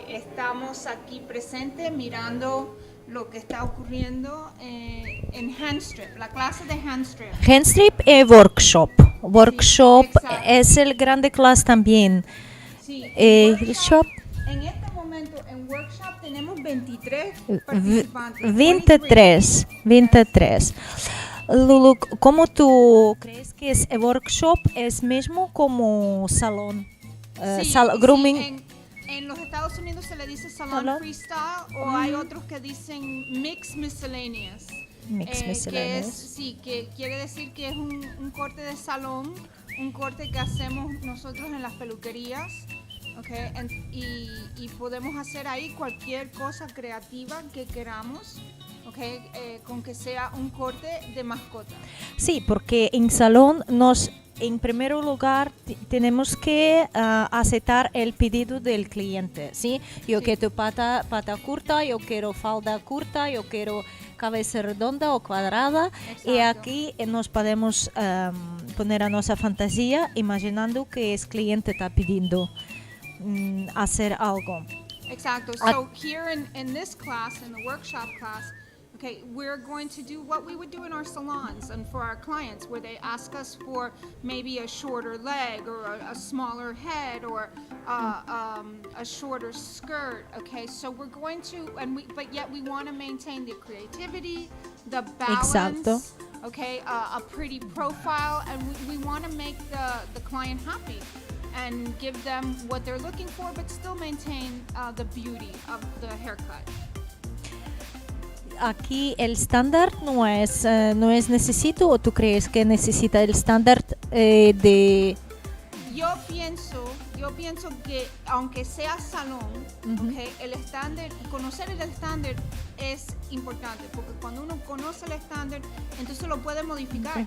estamos aquí presentes mirando lo que está ocurriendo en HandStrip, la clase de HandStrip. HandStrip es workshop. Workshop Sí, es el grande clase también. Sí, Shop. En este momento en workshop tenemos 23 participantes. 23. Lulu, ¿cómo tú crees que es el workshop? ¿Es mismo como salón? Grooming. Sí, en los Estados Unidos se le dice salón freestyle o hay otros que dicen mix miscellaneous. Miscellaneous. Que quiere decir que es un corte de salón, un corte que hacemos nosotros en las peluquerías. Y podemos hacer ahí cualquier cosa creativa que queramos. Con que sea un corte de mascota. Sí, porque en salón en primer lugar tenemos que aceptar el pedido del cliente, ¿sí? Yo quiero pata corta, yo quiero falda corta, yo quiero cabeza redonda o cuadrada. Exacto. Y aquí nos podemos poner a nuestra fantasía imaginando que el cliente está pidiendo hacer algo. Exacto. So here in this class, in the workshop class, we're going to do what we would do in our salons and for our clients, where they ask us for maybe a shorter leg or a smaller head or a shorter skirt. So we're going to, but yet we want to maintain the creativity, the balance. Exacto. A pretty profile, and we want to make the client happy and give them what they're looking for, but still maintain the beauty of the haircut. Aquí el estándar no es necesito, o tú crees que necesita el estándar de... Yo pienso que aunque sea salón, el estándar, conocer el estándar es importante, porque cuando uno conoce el estándar, entonces lo puede modificar.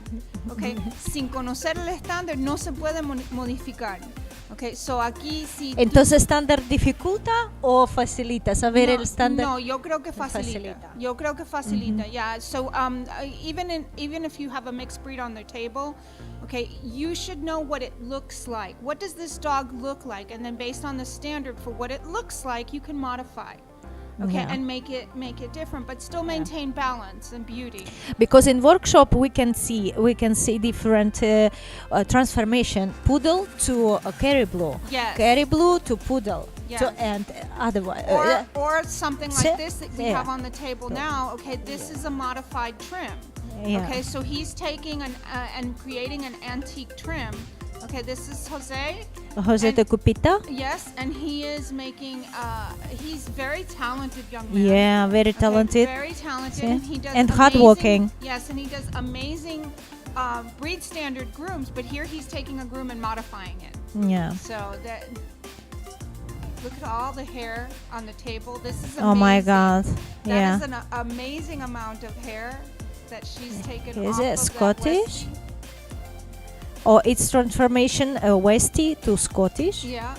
Sin conocer el estándar no se puede modificar. So aquí sí. Entonces, ¿estándar dificulta o facilita saber el estándar? No, yo creo que facilita. Yo creo que facilita. Yeah. So even if you have a mixed breed on the table, you should know what it looks like. What does this dog look like? And then based on the standard for what it looks like, you can modify. And make it different, but still maintain balance and beauty. Because in workshop we can see different transformation. Poodle to Kerry Blue. Yes. Kerry Blue to Poodle. Yes. And otherwise. Or something like this that we have on the table now. This is a modified trim. Yeah. So he's taking and creating an antique trim. This is Jose. Jose de Cupita. Yes, and he is making. He's very talented young man. Yeah, very talented. Very talented. Yeah. And he does and hardworking. Yes, and he does amazing breed standard grooms. But here he's taking a groom and modifying it. Yeah. So that. Look at all the hair on the table. This is amazing. Oh my God. That Yeah. is an amazing amount of hair that she's taken Is off it of Scottish? that Or its transformation Westie to Scottish? Westie. Yeah.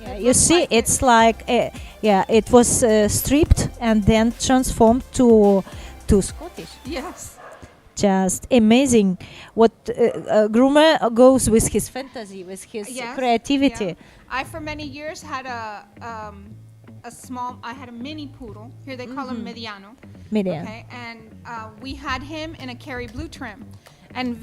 Yeah, It you looks see, like it's like it was stripped and then transformed to Scottish. Yes. Just amazing what groomer goes with his fantasy, with his Yes, creativity. yeah. I for many years had a mini poodle. Here they call him mediano. Mediano. Okay, and we had him in a Kerry blue trim. And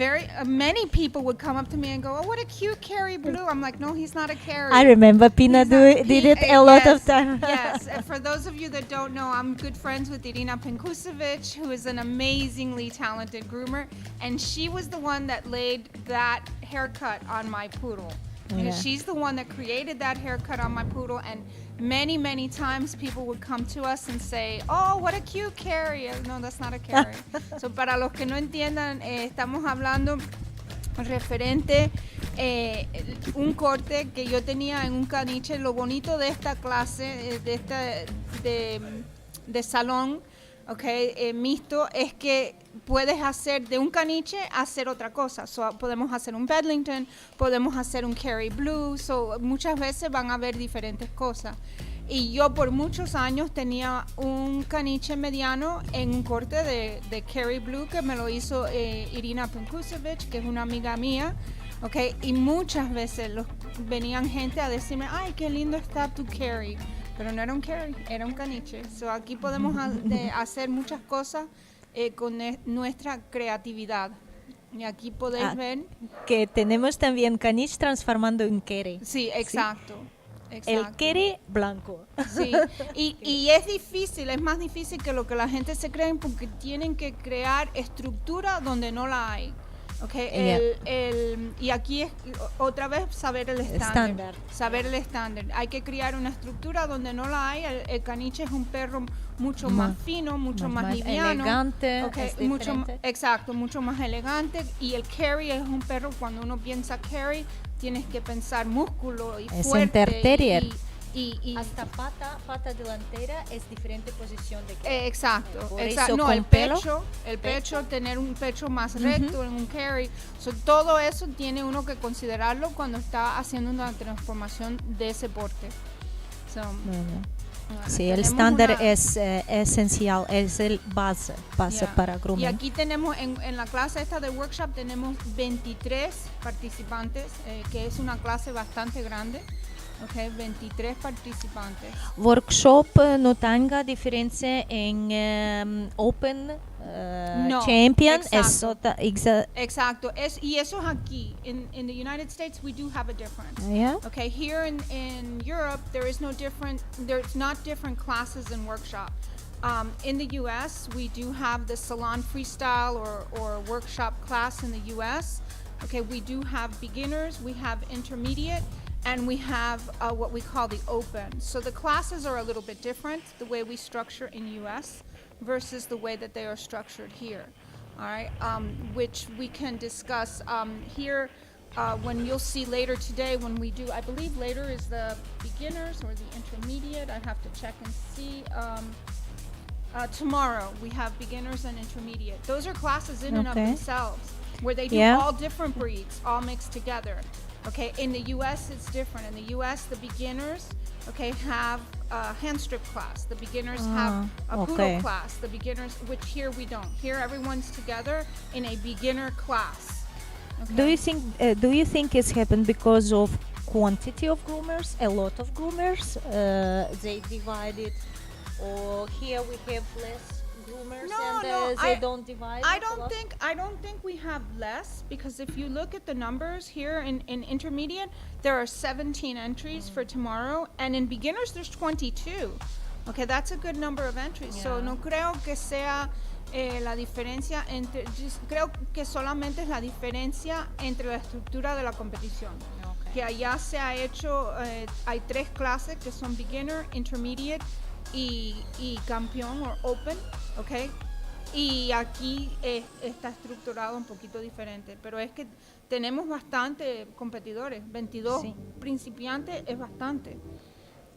many people would come up to me and go, "Oh, what a cute Kerry blue!" I'm like, "No, he's not a Kerry." I remember Pina did it a lot of time. Yes, and for those of you that don't know, I'm good friends with Irina Penkusevic, who is an amazingly talented groomer, and she was the one that laid that haircut on my poodle. Yeah. She's the one that created that haircut on my poodle, and many times people would come to us and say, "Oh, what a cute Kerry." No, that's not a Kerry. So para los que no entiendan, estamos hablando referente un corte que yo tenía en un caniche. Lo bonito de esta clase, de salón, okay, mixto, es que puedes hacer de un caniche hacer otra cosa. So, podemos hacer un Bedlington, podemos hacer un Kerry Blue. So, muchas veces van a haber diferentes cosas. Y yo por muchos años tenía un caniche mediano en un corte de Kerry Blue que me lo hizo Irina Penkusevic, que es una amiga mía. Okay, y muchas veces venían gente a decirme, "Ay, qué lindo está tu Kerry." Pero no era un Kerry, era un caniche. So, aquí podemos hacer muchas cosas con nuestra creatividad. Y aquí podéis ver. Que tenemos también caniche transformando en Kerry. Sí, exacto. El Kerry blanco. Sí, y es difícil, es más difícil que lo que la gente se cree porque tienen que crear estructura donde no la hay. Okay, y aquí es otra vez saber el estándar. Saber el estándar. Hay que crear una estructura donde no la hay. El caniche es un perro mucho más fino, mucho más liviano. Elegante. Okay, mucho más elegante. Y el Kerry es un perro, cuando uno piensa Kerry, tienes que pensar músculo y Es fuerte. un terrier. Y hasta pata delantera es diferente posición de Kerry. Exacto, Por exacto. eso No, con el pecho, tener un pecho más recto en un Kerry. So, todo eso tiene uno que considerarlo cuando está haciendo una transformación de ese porte. So, Sí, el estándar es esencial, es el base para grooming. Y aquí tenemos, en la clase esta de workshop, tenemos 23 participantes, que es una clase bastante grande. Okay, 23 participantes. Workshop no tenga diferencia en Open No, Champion. Exacto. Y eso es aquí. In the United States, we do have a difference. Yeah. Okay, here in Europe, there's not different classes and workshop. In the U.S., we do have the salon freestyle or workshop class in the U.S. Okay, we do have beginners, we have intermediate, and we have what we call the open. So the classes are a little bit different, the way we structure in U.S. versus the way that they are structured here. All right, which we can discuss here when you'll see later today when we do. I believe later is the beginners or the intermediate. I have to check and see. Tomorrow we have beginners and intermediate. Those are classes in and of themselves where they do all different breeds all mixed together. Okay, in the U.S. it's different. In the U.S. the beginners, have a hand strip class. The beginners have a poodle class. The beginners, which here we don't. Here everyone's together in a beginner class. Okay? Do you think it's happened because of quantity of groomers? A lot of groomers, they divided, or here we have less groomers they don't divide? I don't think we have less, because if you look at the numbers here in intermediate, there are 17 entries for tomorrow, and in beginners there's 22. Okay, that's a good number of entries. Yeah. So no creo que sea la diferencia entre, creo que solamente es la diferencia entre la estructura de la competición. Que allá se ha hecho, hay 3 clases que son beginner, intermediate y campeón o open, okay, y aquí está estructurado un poquito diferente, pero es que tenemos bastante competidores, 22 principiantes es bastante.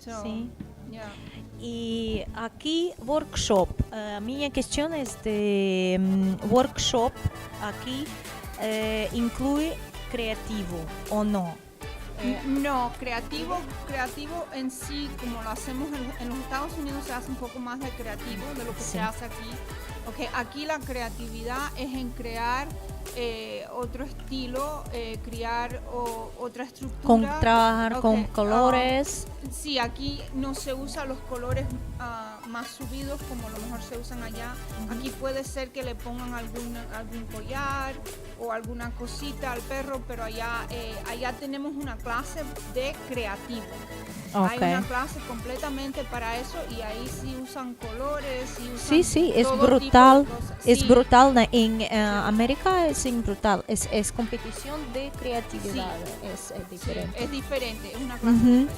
So, Sí. yeah. Y aquí workshop. Mi cuestión es de workshop. Aquí incluye creativo o no. No, creativo en sí, como lo hacemos en los Estados Unidos, se hace un poco más de creativo de lo que se hace aquí. Okay, aquí la creatividad es en crear otro estilo, crear otra estructura. Trabajar con colores. Sí, aquí no se usan los colores más subidos como a lo mejor se usan allá. Aquí puede ser que le pongan algún collar o alguna cosita al perro, pero allá tenemos una clase de creativo. Hay una clase completamente para eso y ahí sí usan colores. Sí, es todo brutal. tipo de cosas. Es Sí. brutal. En América es brutal. Es competición de creatividad. Es diferente. Sí, es diferente, es una clase diferente.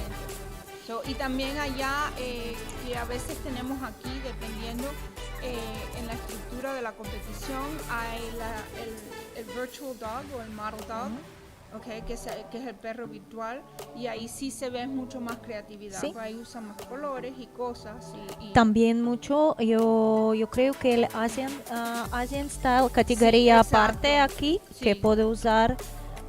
Y también allá, que a veces tenemos aquí, dependiendo en la estructura de la competición, hay el virtual dog o el model dog. Okay, que es el perro virtual, y ahí sí se ve mucho más creatividad. Sí. Ahí usan más colores y cosas. También mucho, yo creo que el Asian Style categoría Sí, exacto. aparte aquí, Sí. que puede usar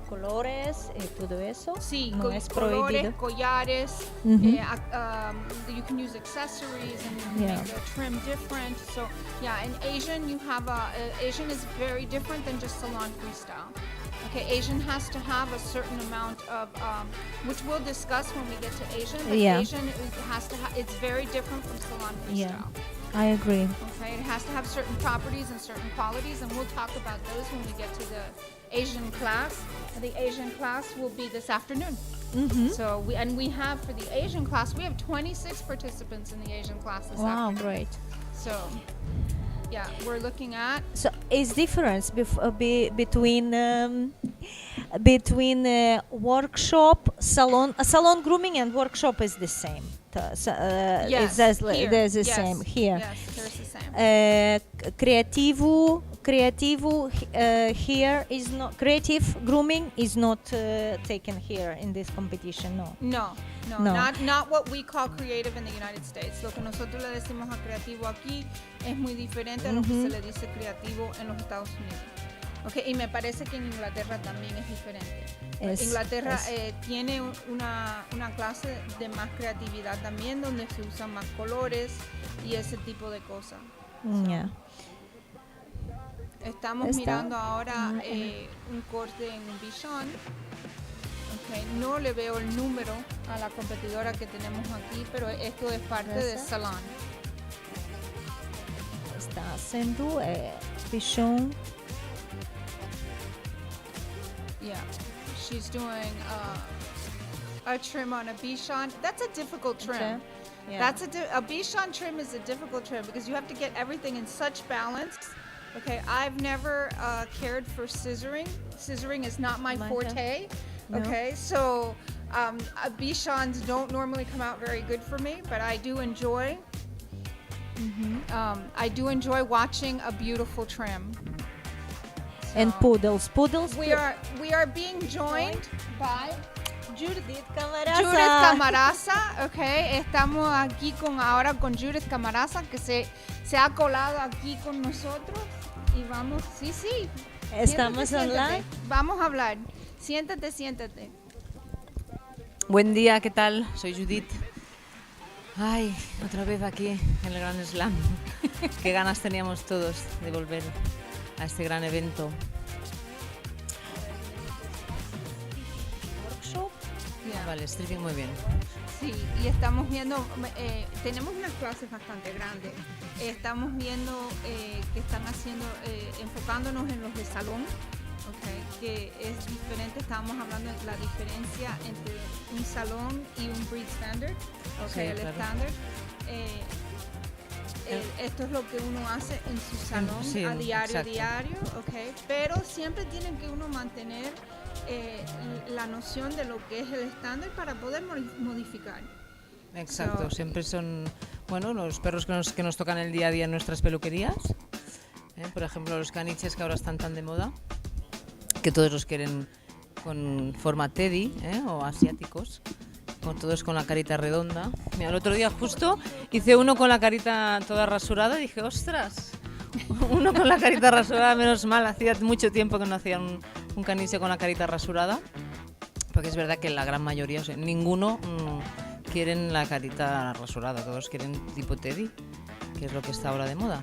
colores y todo eso. Sí, no es colores, prohibido. collares, Mhm. you can use accessories and you can make the trim different. So yeah, in Asian you have Asian is very different than just salon freestyle. Okay, Asian has to have a certain amount of, which we'll discuss when we get to Asian, but Asian it's very different from salon freestyle. I agree. Okay, it has to have certain properties and certain qualities, and we'll talk about those when we get to the Asian class. The Asian class will be this afternoon. So we have for the Asian class, we have 26 participants in the Asian class this Wow, afternoon. great. So yeah, we're looking at. So is difference between workshop, salon grooming and workshop is the same. Yes, there's here. the same here. Yes, there's the same. Creativo here is not creative grooming is not taken here in this competition. No. No, No. not what we call creative in the United States. Lo que nosotros le decimos a creativo aquí es muy diferente a lo que se le dice creativo en los Estados Unidos. Okay, y me parece que en Inglaterra también es diferente. Inglaterra tiene una clase de más creatividad también, donde se usan más colores y ese tipo de cosas. Yeah. Estamos mirando ahora un corte en un bichon. Okay, no le veo el número a la competidora que tenemos aquí, pero esto es parte del salón. Está haciendo bichon. Yeah, she's doing a trim on a bichon. That's a difficult trim. Okay. Yeah. That's a bichon trim is a difficult trim because you have to get everything in such balance. Okay, I've never cared for scissoring. Scissoring is not my forte. No. Okay, so bichons don't normally come out very good for me, but I do enjoy. I do enjoy watching a beautiful trim. And poodles. We are being joined by Judith Camaraza, okay. Estamos aquí ahora con Judith Camaraza, que se ha colado aquí con nosotros y vamos, sí. Estamos Siéntate. online. Vamos a hablar. Siéntate. Buen día, ¿qué tal? Soy Judith. Ay, otra vez aquí en el Gran Slam. Qué ganas teníamos todos de volver a este gran evento. Vale, stripping muy bien. Sí, y estamos viendo, tenemos unas clases bastante grandes. Estamos viendo que están haciendo, enfocándonos en los de salón, okay, que es diferente. Estábamos hablando de la diferencia entre un salón y un breed standard, okay, el estándar. Esto es lo que uno hace en su salón a diario, okay, pero siempre tiene que uno mantener la noción de lo que es el estándar para poder modificar. Exacto, siempre son los perros que nos tocan el día a día en nuestras peluquerías. Por ejemplo, los caniches que ahora están tan de moda, que todos los quieren con forma teddy o asiáticos. todos con la carita redonda. Mira, el otro día justo hice uno con la carita toda rasurada y dije, ostras, uno con la carita rasurada, menos mal, hacía mucho tiempo que no hacía un caniche con la carita rasurada, porque es verdad que la gran mayoría, o sea, ninguno quieren la carita rasurada, todos quieren tipo Teddy, que es lo que está ahora de moda.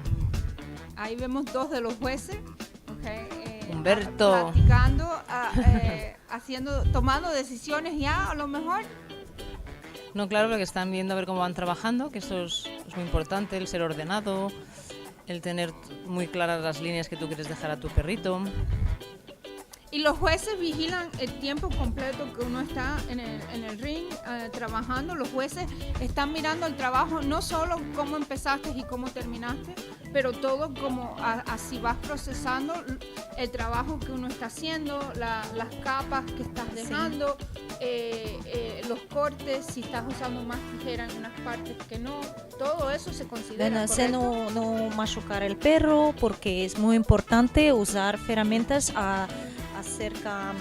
Ahí vemos dos de los jueces, Humberto. platicando, tomando decisiones ya, a lo mejor. No, claro, porque están viendo a ver cómo van trabajando, que eso es muy importante, el ser ordenado, el tener muy claras las líneas que tú quieres dejar a tu perrito. Y los jueces vigilan el tiempo completo que uno está en el ring trabajando. Los jueces están mirando el trabajo, no solo cómo empezaste y cómo terminaste, pero todo como así vas procesando el trabajo que uno está haciendo, las capas que estás dejando, los cortes, si estás usando más tijera en unas partes que no. Todo eso se considera correcto. No machucar el perro, porque es muy importante usar herramientas acerca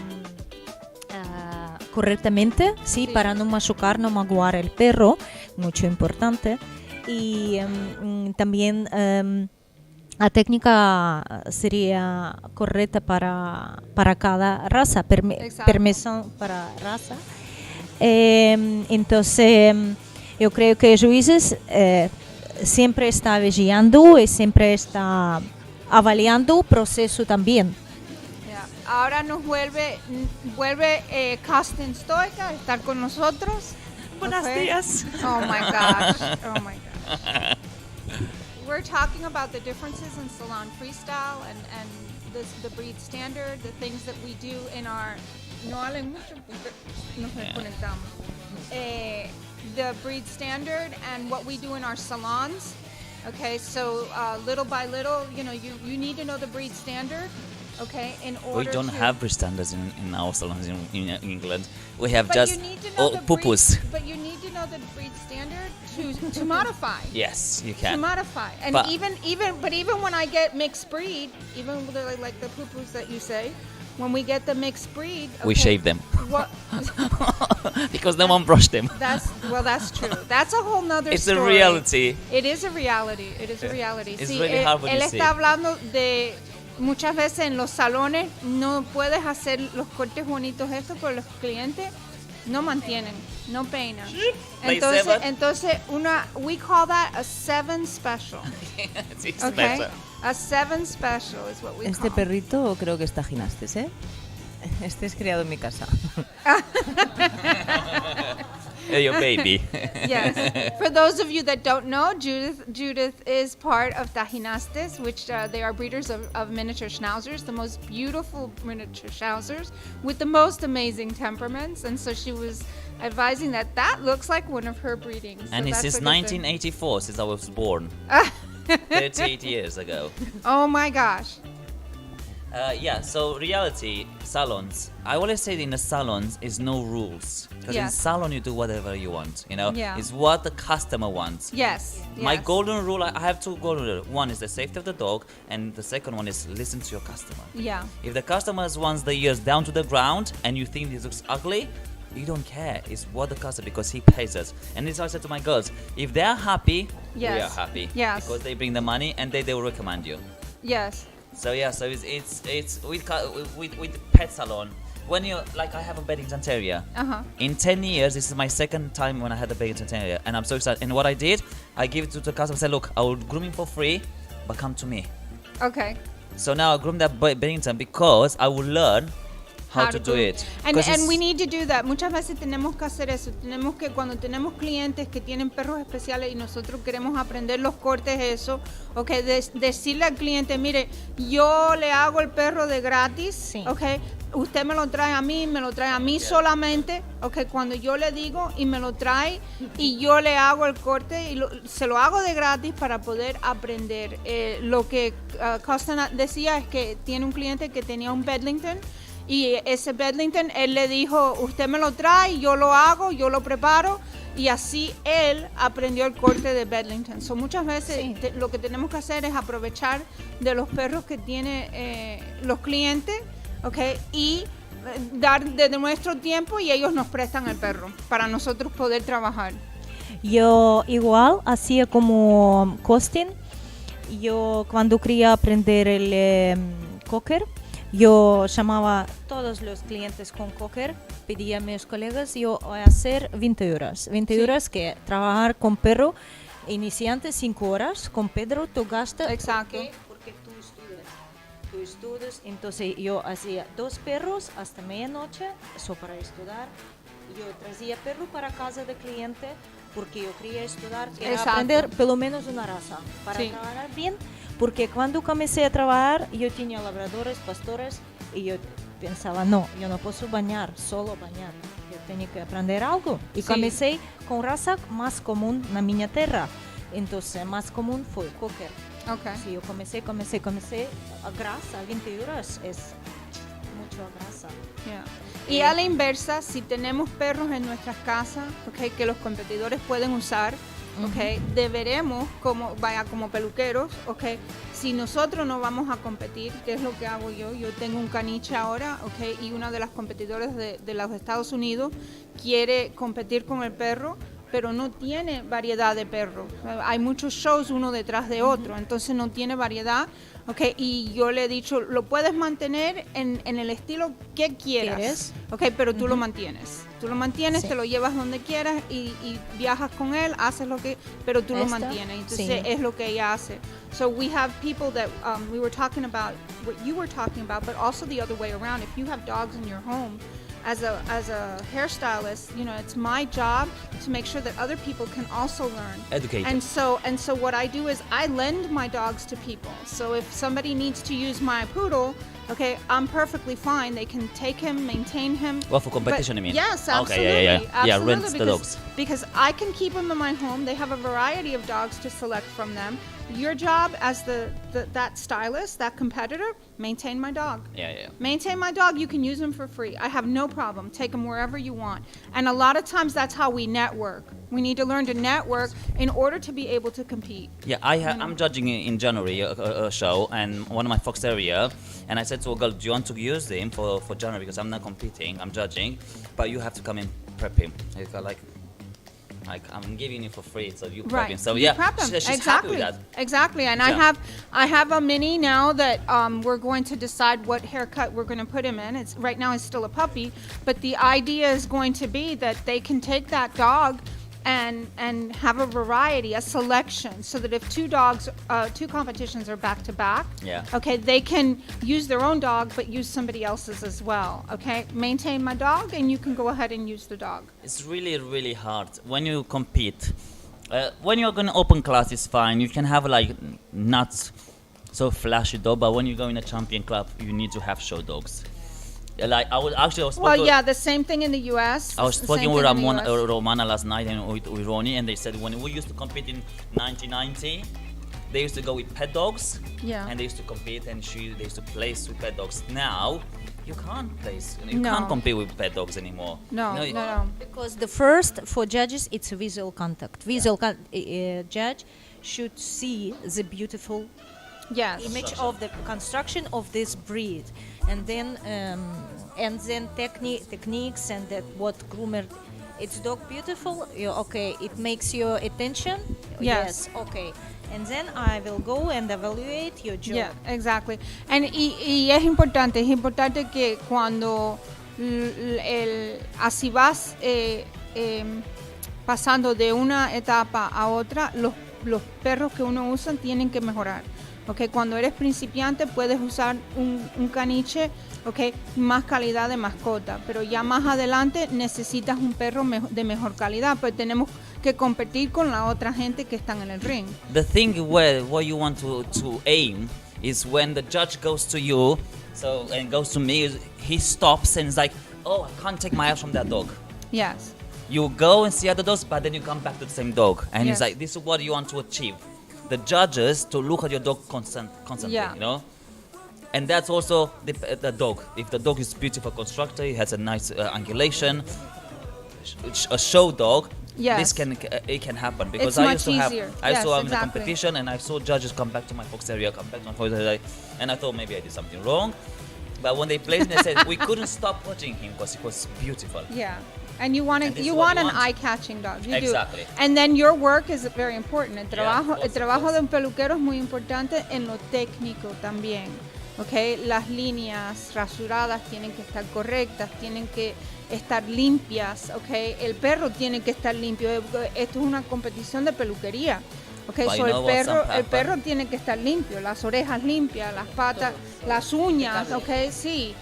correctamente, sí, para no machucar, no maguar el perro, mucho importante. Y también la técnica sería correcta para cada raza, permisión para raza. Entonces, yo creo que jueces siempre está vigilando y siempre está avaliando el proceso también. Ahora nos vuelve Carsten Stoica a estar con nosotros. Buenos días. Oh my gosh. Oh my gosh. We're talking about the differences in salon freestyle and the breed standard, the things that we do in our. No hablen mucho porque nos desconectamos. The breed standard and what we do in our salons. Okay, so little by little, you need to know the breed standard. Okay, in order we don't have breed standards in our salons in England. We have but just you need to know the pupus. But you need to know the breed standard to modify. Yes, you can. To modify, and But even when I get mixed breed, even like the pupus that you say, when we get the mixed breed, we shave them. What? Because no one brushed them. That's true. That's a whole nother It's story. a reality. It is a reality. It is a reality. It's Sí, really hard when él you see. está hablando de muchas veces en los salones no puedes hacer los cortes bonitos estos, pero los clientes no mantienen, no peinan. Entonces we call that a 7 special. Sí, Okay? better. A 7 special is what we Este call. perrito creo que está ginastes, ¿eh? Este es criado en mi casa. Your baby. Yes. For those of you that don't know, Judith is part of Tajinastes, which they are breeders of miniature schnauzers, the most beautiful miniature schnauzers with the most amazing temperaments. And so she was advising that looks like one of her breedings. And so it's that's since a good thing. 1984, since I was born. 38 years ago. Oh my gosh. So reality, salons. I always say in the salons is no rules. Because in Yes. salon you do whatever you want, Yeah. It's what the customer wants. Yes. My yes. golden rule, I have 2 golden rules. One is the safety of the dog, and the second one is listen to your customer. Yeah. If the customer wants the ears down to the ground and you think this looks ugly, you don't care. It's what the customer, because he pays us. And this is what I said to my girls. If they're happy, we Yes. are happy. Yes. Because they bring the money and they will recommend you. Yes. So it's with pet salon. When you like, I have a Bedington Terrier. In 10 years, this is my second time when I had a Bedington Terrier, and I'm so excited. And what I did, I give it to the customer. Said, look, I will groom him for free, but come to me. Okay. So now I groom that Bedington because I will learn how to do it. And we need to do that. Muchas veces tenemos que hacer eso. Tenemos que, cuando tenemos clientes que tienen perros especiales y nosotros queremos aprender los cortes, eso, okay, decirle al cliente, mire, yo le hago el perro de gratis, Sí. okay, usted me lo trae a mí solamente, okay, cuando yo le digo y me lo trae y yo le hago el corte y se lo hago de gratis para poder aprender. Lo que Carsten decía es que tiene un cliente que tenía un Bedlington. Y ese Bedlington, él le dijo, usted me lo trae, yo lo hago, yo lo preparo. Y así él aprendió el corte de Bedlington. So, muchas veces lo que tenemos que hacer es aprovechar de los perros que tienen los clientes, ¿okay? Y dar de nuestro tiempo y ellos nos prestan el perro para nosotros poder trabajar. Yo igual hacía como costing. Yo cuando quería aprender el cocker, yo llamaba a todos los clientes con cocker, pedía a mis colegas, yo voy a hacer 20 horas. 20 horas que trabajar con perro iniciante 5 horas, con Pedro tú gastas. Exacto. Porque tú estudias, entonces yo hacía 2 perros hasta medianoche, eso para estudiar. Yo traía perro para casa de cliente porque yo quería estudiar, quería aprender pelo menos una raza para trabajar bien, porque cuando comencé a trabajar yo tenía labradores, pastores y yo pensaba, no, yo no puedo solo bañar, yo tenía que aprender algo y comencé con raza más común en mi tierra, entonces más común fue cocker. Okay. Sí, yo comencé a grasa, 20 horas es mucho grasa. Yeah. Y a la inversa, si tenemos perros en nuestras casas, okay, que los competidores pueden usar, okay, deberemos, como peluqueros, okay, si nosotros no vamos a competir, ¿qué es lo que hago yo? Yo tengo un caniche ahora, okay, y una de las competidoras de los Estados Unidos quiere competir con el perro, pero no tiene variedad de perros. Hay muchos shows uno detrás de otro, entonces no tiene variedad. Okay, y yo le he dicho, lo puedes mantener en el estilo que quieras, okay, pero tú lo mantienes. Tú lo mantienes, te lo llevas donde quieras y viajas con él, haces lo que, pero tú lo mantienes. Entonces es lo que ella hace. So we have people that we were talking about, what you were talking about, but also the other way around. If you have dogs in your home, as a hairstylist, you know, it's my job to make sure that other people can also learn. Educate. And so what I do is I lend my dogs to people. So if somebody needs to use my poodle, okay, I'm perfectly fine. They can take him, maintain him. Well, for competition, you mean? Yes, absolutely. Okay, yeah. Absolutely, Rent the dogs. Because I can keep them in my home. They have a variety of dogs to select from them. Your job as that stylist, that competitor, maintain my dog. Yeah. Maintain my dog. You can use him for free. I have no problem. Take him wherever you want. And a lot of times that's how we network. We need to learn to network in order to be able to compete. Yeah, I'm judging in January a show, and one of my fox terrier, and I said to a girl, do you want to use him for January, because I'm not competing, I'm judging, but you have to come and prep him. Like I'm giving you for free, so you prep him. So you prep him. She's exactly. happy with that. Exactly, and I have a mini now that we're going to decide what haircut we're going to put him in. It's right now he's still a puppy, but the idea is going to be that they can take that dog and have a variety, a selection, so that if two competitions are back to back, okay, they can use their own dog but use somebody else's as well. Okay, maintain my dog and you can go ahead and use the dog. It's really, really hard when you compete. When you're going to open class, it's fine. You can have like not so flashy dog, but when you go in a champion club, you need to have show dogs. Like I was the same thing in the U.S. I was speaking with Romana last night and with Ronnie, and they said when we used to compete in 1990, they used to go with pet dogs, and they used to compete, and they used to place with pet dogs. Now you can't place, can't compete with pet dogs anymore. No. Because the first for judges, it's a visual contact. Judge should see the beautiful image of the construction of this breed, and then techniques and that what groomer. It's dog beautiful. Okay, it makes your attention. Yes. Okay. And then I will go and evaluate your job. Yeah, exactly. And es importante que cuando así vas pasando de una etapa a otra, los perros que uno usa tienen que mejorar. Okay, cuando eres principiante puedes usar un caniche, okay, más calidad de mascota, pero ya más adelante necesitas un perro de mejor calidad, pues tenemos que competir con la otra gente que están en el ring. The thing where you want to aim is when the judge goes to you, and goes to me, he stops and is like, oh, I can't take my eyes from that dog. Yes. You go and see other dogs, but then you come back to the same dog, and he's like, this is what you want to achieve. The judges to look at your dog constantly, you know, and that's also the dog. If the dog is beautiful constructed, it has a nice angulation, a show dog. This can happen because it's I used to have exactly. a competition and I saw judges come back to my fox area, and I thought maybe I did something wrong. But when they placed him, they said we couldn't stop watching him because he was beautiful. Yeah. And you want And this you is what want you an want. eye-catching dog. You Exactly. do. And then your work is very important. El trabajo, of el trabajo course. de un peluquero es muy importante en lo técnico también. Okay, las líneas rasuradas tienen que estar correctas, tienen que estar limpias, okay. El perro tiene que estar limpio. Esto es una competición de peluquería. Okay, But so you know what, some el papa- perro tiene que estar limpio, las orejas limpias, las patas, las uñas, okay, sí.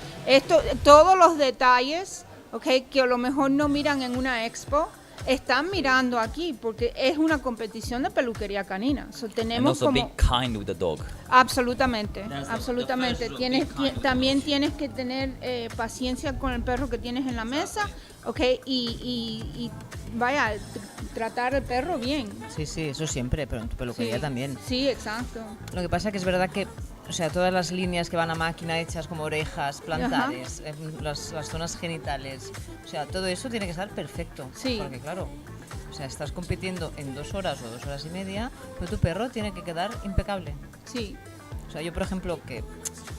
Todos los detalles, okay, que a lo mejor no miran en una expo, están mirando aquí porque es una competición de peluquería canina. So, And tenemos also be como kind with the dog. absolutamente, That's the absolutamente. first rule, be kind. También tienes que tener paciencia con el perro que tienes en la mesa, okay, y vaya, tratar al perro bien. Sí, sí, eso siempre, pero en tu peluquería Sí, también. Sí, exacto. Lo que pasa que es verdad que, o sea, todas las líneas que van a máquina hechas como orejas, plantares, las zonas genitales, o sea, todo eso tiene que estar perfecto. Sí. Porque claro, o sea, estás compitiendo en 2 horas o 2 horas y media, pero tu perro tiene que quedar impecable. Sí. O sea, yo por ejemplo, que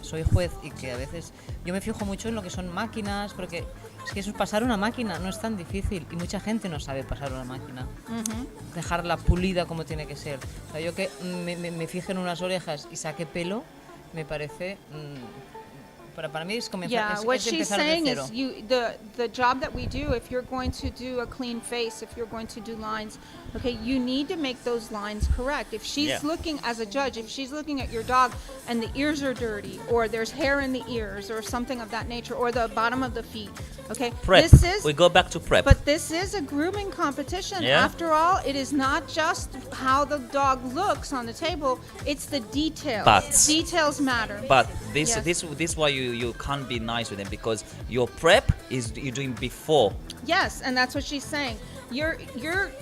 soy juez y que a veces yo me fijo mucho en lo que son máquinas, porque es que eso, pasar una máquina no es tan difícil y mucha gente no sabe pasar una máquina. Dejarla pulida como tiene que ser. O sea, yo que me fije en unas orejas y saque pelo, me parece... para mí es comenzar, Yeah, what es she's empezar de saying cero. is the job that we do, if you're going to do a clean face, if you're going to do lines, okay, you need to make those lines correct. If she's looking as a judge, if she's looking at your dog and the ears are dirty, or there's hair in the ears, or something of that nature, or the bottom of the feet, okay, Prep. We go back to prep. But this is a grooming competition. Yeah. After all, it is not just how the dog looks on the table; it's the details. But- Details matter. But this Yes. this why you can't be nice with them, because your prep is you're doing before. Yes, and that's what she's saying. You're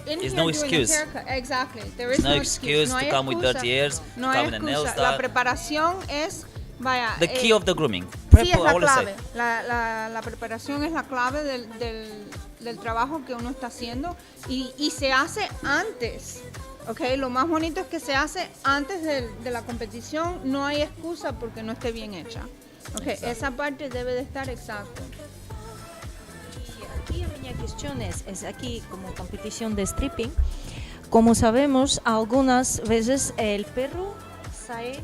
in There's here no doing excuse. a haircut. Exactly. There There's is no no excuse No to hay come with excusa. dirty ears, to No come hay with the nails excusa. La done. preparación es, vaya. The key of the grooming. Sí, Prep, es I la always say. clave. La preparación es la clave del trabajo que uno está haciendo y se hace antes. Okay, lo más bonito es que se hace antes de la competición. No hay excusa porque no esté bien hecha. Okay, esa parte debe de estar exacto. Aquí mi cuestión es aquí como competición de stripping. Como sabemos, algunas veces el perro sale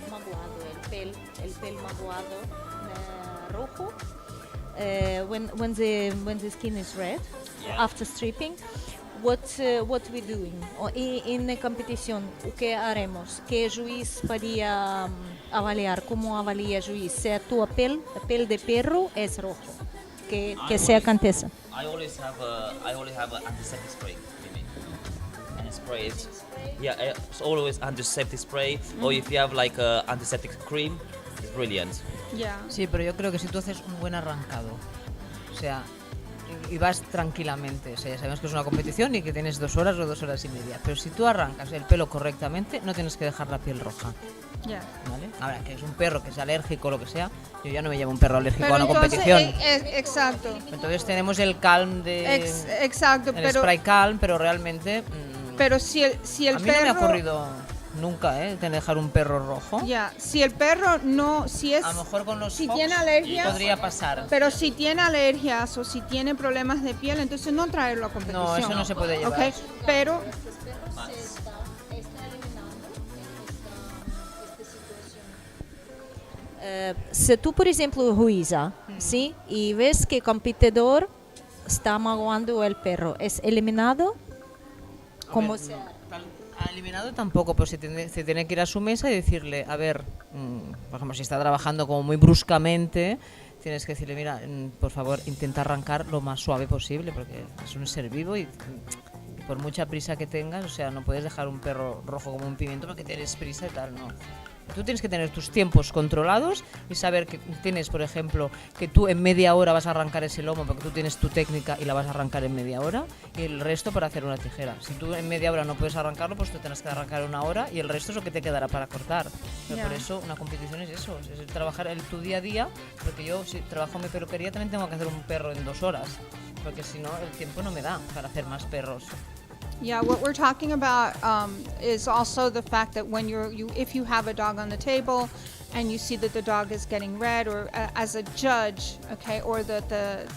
maguado, el pel maguado rojo. When the skin is red after stripping, what we doing en la competición? ¿Qué haremos? ¿Qué juez podría avaliar? ¿Cómo avalia juez? Si tu pel de perro es rojo, que se acontece. I always have a antiseptic spray with me, and spray it. Yeah, it's always antiseptic spray, or if you have like a antiseptic cream, it's brilliant. Yeah. Sí, pero yo creo que si tú haces un buen arrancado, o sea, y vas tranquilamente, o sea, ya sabemos que es una competición y que tienes 2 horas o 2 horas y media, pero si tú arrancas el pelo correctamente, no tienes que dejar la piel roja, Yeah. ¿vale? Ahora, que es un perro que es alérgico o lo que sea, yo ya no me llevo un perro alérgico Pero a una entonces, competición. exacto. Entonces tenemos el calm Exacto, el pero spray calm, pero realmente pero si el a mí perro no me ha ocurrido nunca, dejar un perro rojo. ya, si el perro no, si es A lo mejor con los si fox tiene alergias, podría pasar. pero si tiene alergias o si tiene problemas de piel, entonces no traerlo a competición. No, eso no se puede llevar. ¿Ok? Pero Se tú, por ejemplo, jueza, ¿sí? Y ves que el competidor está maguando el perro, ¿es eliminado? Como sea. Eliminado tampoco, pues se tiene que ir a su mesa y decirle, a ver, por ejemplo, si está trabajando como muy bruscamente, tienes que decirle, mira, por favor, intenta arrancar lo más suave posible, porque es un ser vivo y por mucha prisa que tengas, o sea, no puedes dejar un perro rojo como un pimiento porque tienes prisa y tal, no. Tú tienes que tener tus tiempos controlados y saber que tienes, por ejemplo, que tú en media hora vas a arrancar ese lomo porque tú tienes tu técnica y la vas a arrancar en media hora y el resto para hacer una tijera. Si tú en media hora no puedes arrancarlo, pues tú tendrás que arrancar 1 hora y el resto es lo que te quedará para cortar. Pero por eso una competición es eso, es trabajar tu día a día, porque yo si trabajo en mi peluquería también tengo que hacer un perro en 2 horas, porque si no el tiempo no me da para hacer más perros. yeah, what we're talking about is also the fact that when if you have a dog on the table and you see that the dog is getting red, or as a judge, okay, or the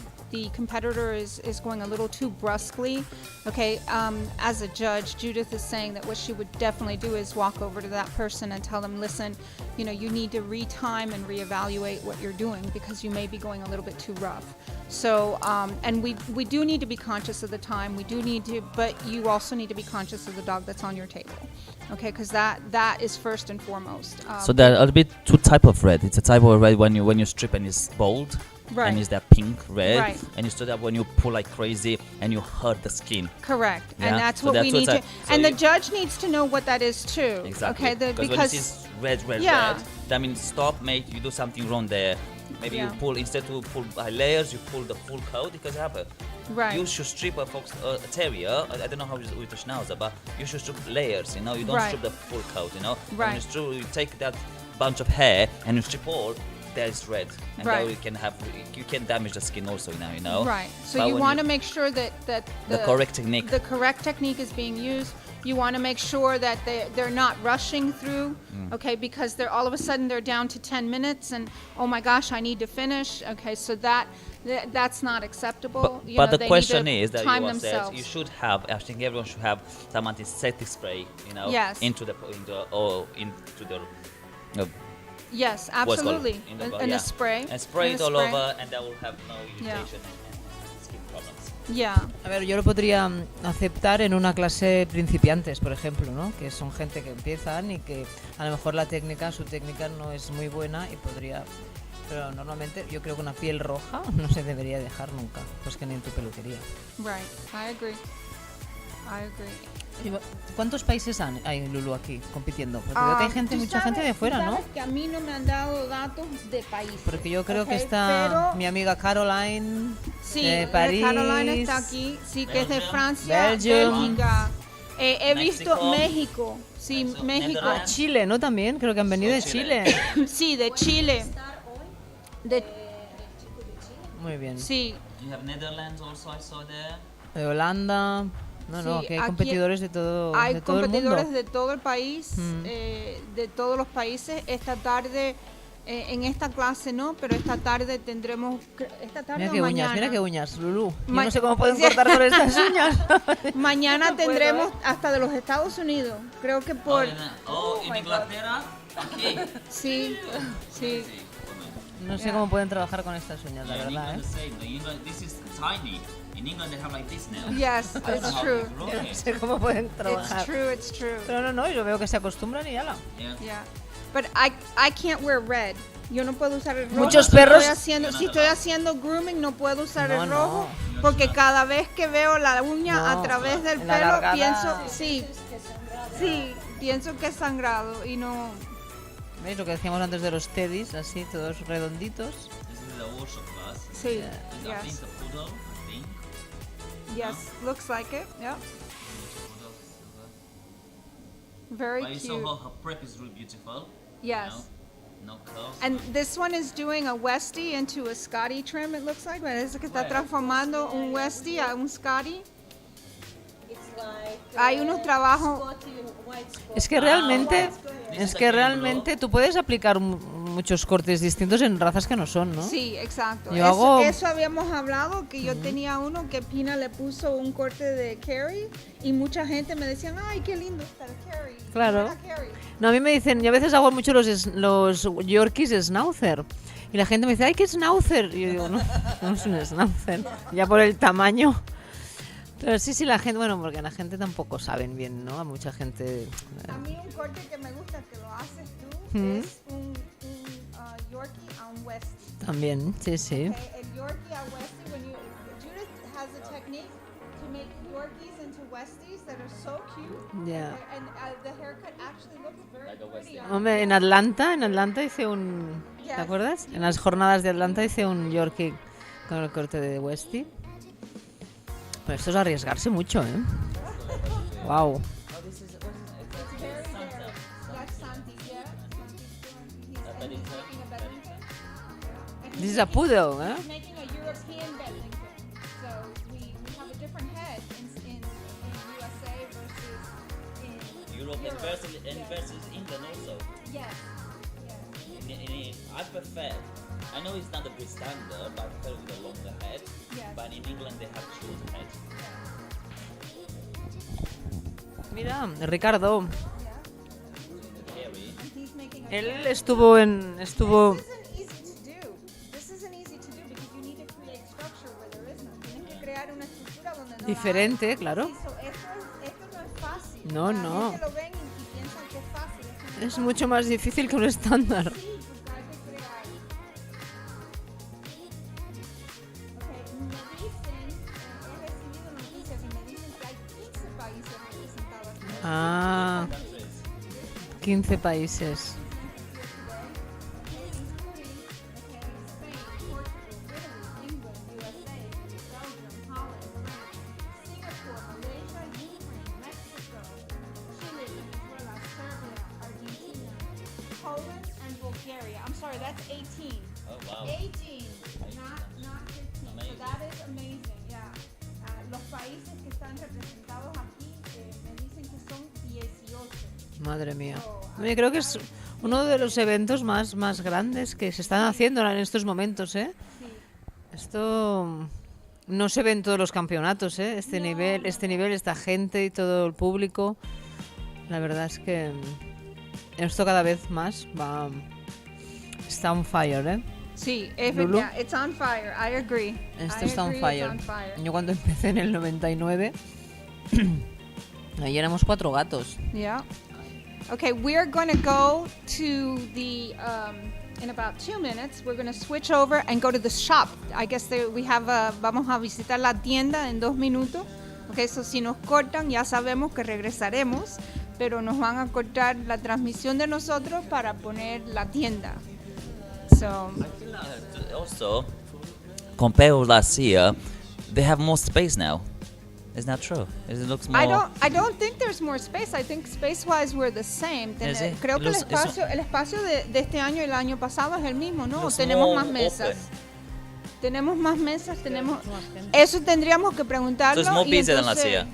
competitor is going a little too brusquely, okay, as a judge, Judith is saying that what she would definitely do is walk over to that person and tell them, listen, you know, you need to retime and reevaluate what you're doing because you may be going a little bit too rough. So, and we do need to be conscious of the time, we do need to, but you also need to be conscious of the dog that's on your table, okay, because that is first and foremost. So there are a bit two type of red. It's a type of red when you strip and it's bold. Right. And it's that pink red, right. And you stood up when you pull like crazy and you hurt the skin. Correct, yeah? and that's so what that's we need to. So and the judge needs to know what that is too. Exactly. Okay, because when it is red, yeah. red, that means stop, mate. You do something wrong there. Maybe Yeah. you pull instead to pull by layers, you pull the full coat because happen. Right. You should strip a terrier. I don't know how it is with the schnauzer, but you should strip layers. You know, you don't Right. strip the full coat. You know, Right. When you take that bunch of hair and you strip all. There is red, and Right. there you can damage the skin also now, you know. Right. So But you when want to make sure that the correct technique. The correct technique is being used. You want to make sure that they're not rushing through, okay, because they're all of a sudden they're down to 10 minutes and oh my gosh, I need to finish. Okay, so that's not acceptable. But the they question need to is that time you said themselves. you should have. I think everyone should have some antiseptic spray, you know, Yes. into the. Yes, what's called? absolutely. In the And yeah. a spray. And spray And it a all spray. over, and that will have no Yeah. irritation and skin problems. Yeah. A ver, yo lo podría aceptar en una clase principiantes, por ejemplo, ¿no? Que son gente que empiezan y que a lo mejor su técnica no es muy buena y podría... Pero normalmente yo creo que una piel roja no se debería dejar nunca, pues que ni en tu peluquería. Right. I agree. ¿Cuántos países hay, Lulu, aquí compitiendo? Porque veo que hay gente, mucha gente de fuera, ¿no? Que a mí no me han dado datos de países. Porque yo creo que Ok, está pero- mi amiga Caroline Sí, de París. Caroline está aquí, sí, que es de Francia, Belgium. Bélgica. He visto México. México, sí, México. Netherlands. Chile, ¿no? También, creo que han venido de Chile. Sí, de Chile. Muy bien. Sí, You have Netherlands also, I saw there. De Holanda. No, Sí, que hay aquí competidores de todo, hay de todo el competidores mundo. de todo el país, Mm. de todos los países. Esta tarde, en esta clase no, pero esta tarde tendremos, esta tarde Mira o qué mañana. uñas, mira qué uñas, Lulu. Yo Ma- no sé cómo pueden Sí. cortar con estas uñas. Mañana No puedo, tendremos ¿eh? hasta de los Estados Unidos. Creo que por... in Inglaterra, aquí. Sí, sí. No sé cómo pueden trabajar con estas uñas, la Yeah, in verdad, England the same. In England, this is tiny. In England they have like this now. Yes, I don't know it's how true. they grow No it. sé cómo pueden trabajar. It's true. Pero no, yo veo que se acostumbran y ala. Yeah. Yeah. But I can't wear red. Yo no puedo usar el rojo. Muchos Si perros- si estoy haciendo grooming, no puedo usar No, el no. rojo. Porque cada vez que veo la uña No, a través del en la pelo, largada. pienso, pienso que es sangrado y no. ¿Veis lo que decíamos antes de los teddys? Así, todos redonditos. This is the workshop class. Sí, And I think yes, the poodle, I think. yes, looks like it. Yeah, very But you saw cute. her prep is really beautiful. Yes. No curls. And this one is doing a Westie into a Scotty trim, it looks like. Parece que está transformando un Westie a un Scotty. Hay unos trabajos. Es que realmente tú puedes aplicar muchos cortes distintos en razas que no son, ¿no? Sí, exacto. Yo hago- Eso habíamos hablado, que yo tenía uno que Pina le puso un corte de Carrie y mucha gente me decían, ay, qué lindo está el Carrie. Claro. Era Carrie. No, a mí me dicen, yo a veces hago mucho los Yorkies Schnauzer. Y la gente me dice, ay, ¿qué Schnauzer? Y yo digo, no, no es un Schnauzer. Ya por el tamaño. Pero sí, la gente, bueno, porque la gente tampoco saben bien, ¿no? A mucha gente... A mí un corte que me gusta que lo haces tú es un Yorkie a un Westie. También, sí. Okay, el Yorkie a Westie, Judith has a technique to make Yorkies into Westies that are so cute. Ya. Okay, and the haircut actually looks very pretty. Hombre, en Atlanta hice un... Yes. ¿Te acuerdas? En las jornadas de Atlanta hice un Yorkie con el corte de Westie. Pero esto es arriesgarse mucho, ¿eh? Wow. This is a poodle, ¿eh? He's making a European Bedlington. So we have a different head in USA versus in Europe and versus England also. Yes. In I prefer. I know it's not a good standard, but I prefer with a longer head. Yes. But in England they have short head. Mira, Ricardo. Hairy. Él estuvo en... This isn't easy to do. This isn't easy to do because you need to create structure where there is none. Tienes que crear una estructura donde no la hay. Diferente, claro. Sí, esto no es fácil. No, La no. gente lo ven y piensan que es fácil. Esto no Es mucho más difícil que un estándar. Sí, porque hay que crear. Ok, me dicen, he recibido noticias y me dicen que hay 15 países representados. Ah, 15 países. I'm sorry, that's 18. Oh wow. 18, not 15. So that is amazing, yeah. Los países que están representados aquí me dicen que son 18. Madre mía. Yo creo que es uno de los eventos más grandes que se están haciendo en estos momentos, ¿eh? Sí. Esto no se ve en todos los campeonatos, ¿eh? Este nivel, esta gente y todo el público. La verdad es que esto cada vez más va... Está on fire, ¿eh? Sí, Lulu. yeah, it's on fire. I agree. Esto I está on agree, fire. it's on fire. Yo cuando empecé en el 99, ahí éramos 4 gatos. Yeah. Okay, we're going to go to the, in about 2 minutes, we're going to switch over and go to the shop. I guess we have vamos a visitar la tienda en 2 minutos. Okay, so si nos cortan ya sabemos que regresaremos, pero nos van a cortar la transmisión de nosotros para poner la tienda. So, Also, compared with last year, they have more space now. Isn't that true? It looks more. I don't think there's more space. I think space-wise we're the same. Creo que el espacio de este año y el año pasado es el mismo, ¿no? Tenemos más mesas. Tenemos más mesas, tenemos... Eso tendríamos que preguntarlo. So it's more y busy than last year.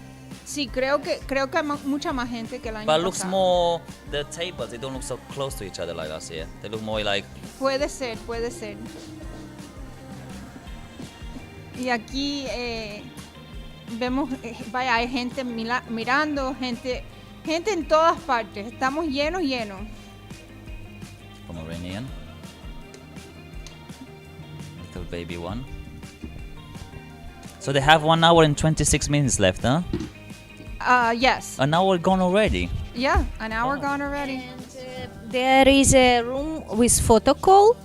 Sí, creo que hay mucha más gente que el año But pasado. it looks more, the tables, they don't look so close to each other like last year. They look more like... Puede ser. Y aquí vemos, vaya, hay gente mirando, gente en todas partes. Estamos llenos. Pomeranian. Little baby one. So they have 1 hour and 26 minutes left, huh? Yes. An hour gone already. Yeah, an hour gone already. There is a room with photo call.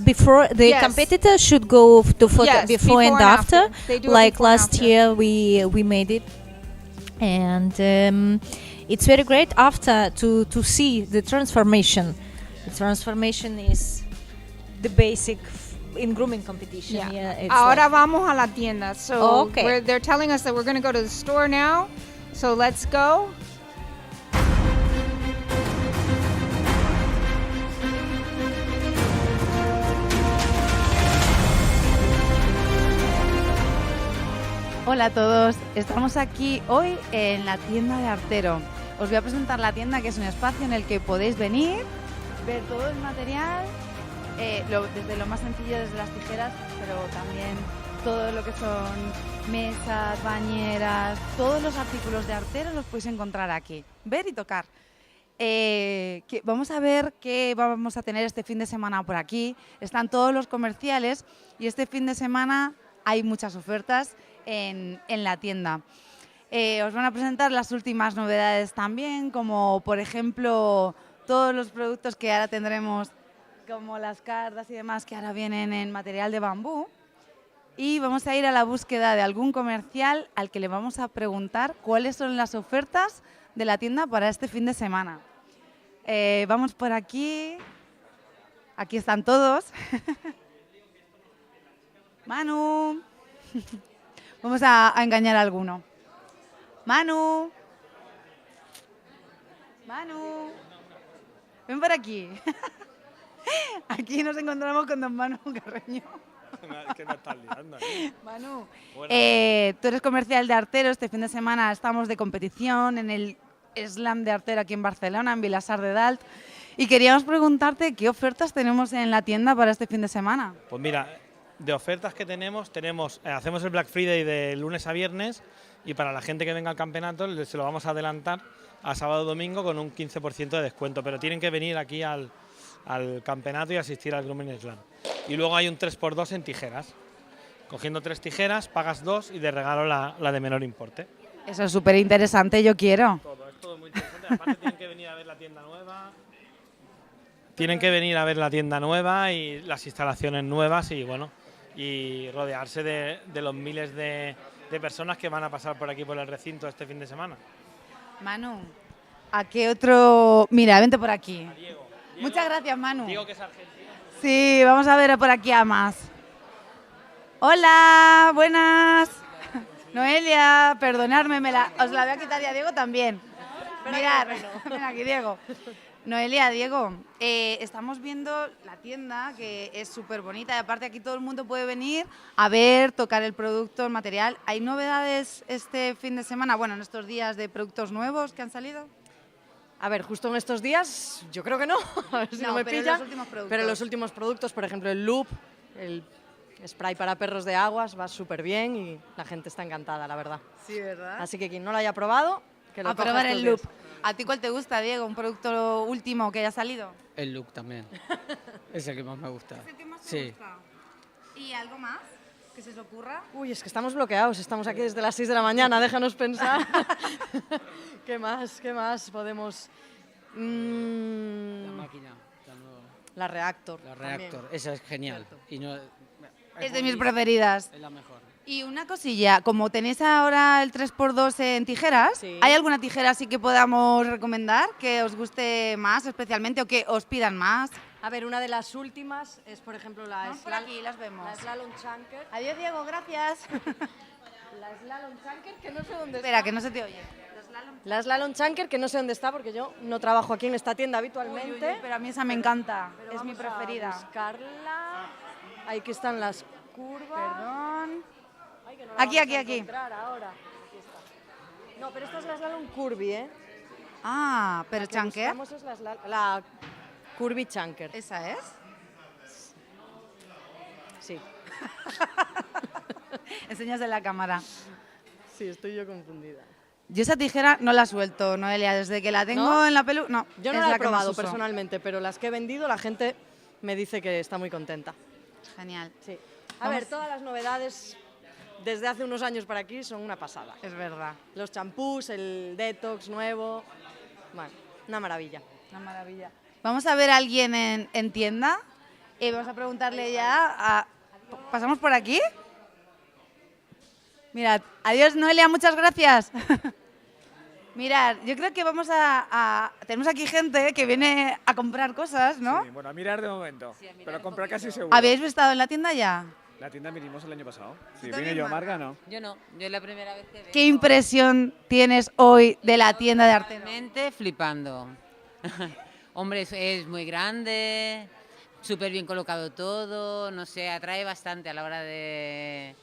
Before the Yes. competitors should go to photo Yes, before and after. They do it Like before and last after. year, we made it, and it's very great after to see the transformation. The transformation is the basic in grooming competition. Yeah. Yeah, it's Ahora vamos a la tienda. So Okay. they're telling us that we're going to go to the store now. So let's go. Hola a todos, estamos aquí hoy en la tienda de Artero. Os voy a presentar la tienda, que es un espacio en el que podéis venir, ver todo el material, desde lo más sencillo, desde las tijeras, pero también todo lo que son mesas, bañeras, todos los artículos de Artero los podéis encontrar aquí, ver y tocar. Vamos a ver qué vamos a tener este fin de semana por aquí. Están todos los comerciales y este fin de semana hay muchas ofertas en la tienda. Os van a presentar las últimas novedades también, como por ejemplo todos los productos que ahora tendremos, como las cardas y demás, que ahora vienen en material de bambú. Y vamos a ir a la búsqueda de algún comercial al que le vamos a preguntar cuáles son las ofertas de la tienda para este fin de semana. Vamos por aquí. Aquí están todos. Manu. Vamos a engañar a alguno. Manu. Manu. Ven por aquí. Aquí nos encontramos con don Manu Carreño. Que me estás liando, Manu, Bueno. tú eres comercial de Artero. Este fin de semana estamos de competición en el Slam de Artero aquí en Barcelona, en Vilassar de Dalt. Y queríamos preguntarte qué ofertas tenemos en la tienda para este fin de semana. Pues mira, de ofertas que tenemos, hacemos el Black Friday de lunes a viernes y para la gente que venga al campeonato se lo vamos a adelantar a sábado y domingo con un 15% de descuento, pero tienen que venir aquí al campeonato y asistir al Grooming Slam. Y luego hay un 3x2 en tijeras. Cogiendo 3 tijeras, pagas 2 y de regalo la de menor importe. Eso es súper interesante, yo quiero. Es todo muy interesante. Aparte tienen que venir a ver la tienda nueva. Tienen que venir a ver la tienda nueva y las instalaciones nuevas y bueno, y rodearse de los miles de personas que van a pasar por aquí por el recinto este fin de semana. Manu, ¿a qué otro...? Mira, vente por aquí. Diego. Muchas gracias, Manu. Diego, que es argentino. Sí, vamos a ver por aquí a más. Hola, buenas. Noelia, perdonadme, os la voy a quitar y a Diego también. Mirad, ven aquí, Diego. Noelia, Diego, estamos viendo la tienda que es súper bonita y aparte aquí todo el mundo puede venir a ver, tocar el producto, el material. ¿Hay novedades este fin de semana, bueno, en estos días de productos nuevos que han salido? A ver, justo en estos días, yo creo que no, a ver si no me pero pilla, los últimos productos. pero los últimos productos, por ejemplo el loop, el spray para perros de aguas, va súper bien y la gente está encantada, la verdad. Sí, ¿verdad? Así que quien no lo haya probado, que lo A coja probar estos el loop. días. ¿A ti cuál te gusta, Diego? ¿Un producto último que haya salido? El look también. Es el que más me gusta. ¿Es el que más te Sí. gusta? ¿Y algo más que se os ocurra? Uy, es que estamos bloqueados, estamos aquí desde las 6 de la mañana, déjanos pensar. ¿Qué más podemos...? La máquina. La nueva. La Reactor. La también. Reactor. Esa es genial. Y no, Es de mis preferidas. Es la mejor. Y una cosilla, como tenéis ahora el 3x2 en tijeras, Sí. ¿hay alguna tijera así que podamos recomendar que os guste más especialmente o que os pidan más? A ver, una de las últimas es, por ejemplo, la Vamos por aquí, las vemos. La Slalom Chunker. Adiós, Diego, gracias. La Slalom Chunker, que no sé dónde Espera, está. que no se te oye. La Slalom Chunker, que no sé dónde está porque yo no trabajo aquí en esta tienda habitualmente. Uy, uy, uy, pero a mí esa me encanta, Pero es mi vamos a preferida. buscarla. Aquí están las curvas. Perdón. Ay, que no la Aquí, vamos aquí, a aquí. encontrar ahora. Aquí está. No, pero esta es la Slalom Curvy, ¿eh? Ah, pero La que Chunker. buscamos es la Curvy Chunker. ¿Esa es? Sí. Enseñas en la cámara. Sí, estoy yo confundida. Yo esa tijera no la suelto, Noelia, desde que la tengo ¿No? en la pelu... No, Yo no es la he que más probado uso. personalmente, pero las que he vendido la gente me dice que está muy contenta. Genial. Sí. A ver, todas las novedades desde hace unos años para aquí son una pasada. Es verdad. Los champús, el detox nuevo, bueno, una maravilla. Una maravilla. Vamos a ver a alguien en tienda y vamos a preguntarle ya. ¿Pasamos por aquí? Mirad, adiós Noelia, muchas gracias. Mirad, yo creo que vamos tenemos aquí gente que viene a comprar cosas, ¿no? Sí, bueno, a mirar de momento, pero a comprar casi seguro. ¿Habéis estado en la tienda ya? La tienda vinimos el año pasado. Sí, también, vine yo, Marga? Marga, ¿no? Yo no, yo es la primera vez que vengo. ¿Qué impresión tienes hoy de la tienda de Artero? Realmente flipando. Hombre, es muy grande, súper bien colocado todo, no sé, atrae bastante a la hora de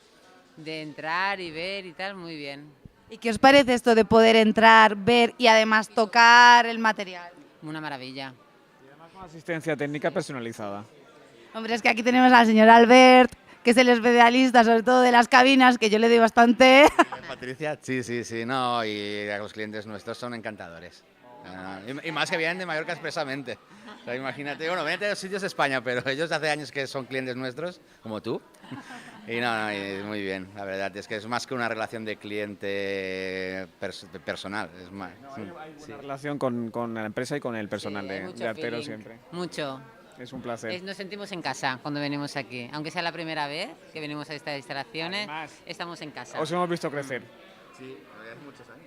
entrar y ver y tal, muy bien. ¿Y qué os parece esto de poder entrar, ver y además tocar el material? Una maravilla. Y además con asistencia técnica personalizada. Hombre, es que aquí tenemos al señor Albert, que es el especialista sobre todo de las cabinas, que yo le doy bastante. Patricia, sí, no, y los clientes nuestros son encantadores. Y más que vienen de Mallorca expresamente. O sea, imagínate, bueno, vienen de los sitios de España, pero ellos hace años que son clientes nuestros, como tú. Y no, y muy bien, la verdad, es que es más que una relación de cliente personal. Es más, No, hay buena relación con la empresa y con el personal hay de mucho Artero feeling. siempre. Mucho. Es un placer. Nos sentimos en casa cuando venimos aquí. Aunque sea la primera vez que venimos a estas instalaciones, estamos en casa. Os hemos visto crecer. Sí, hace muchos años.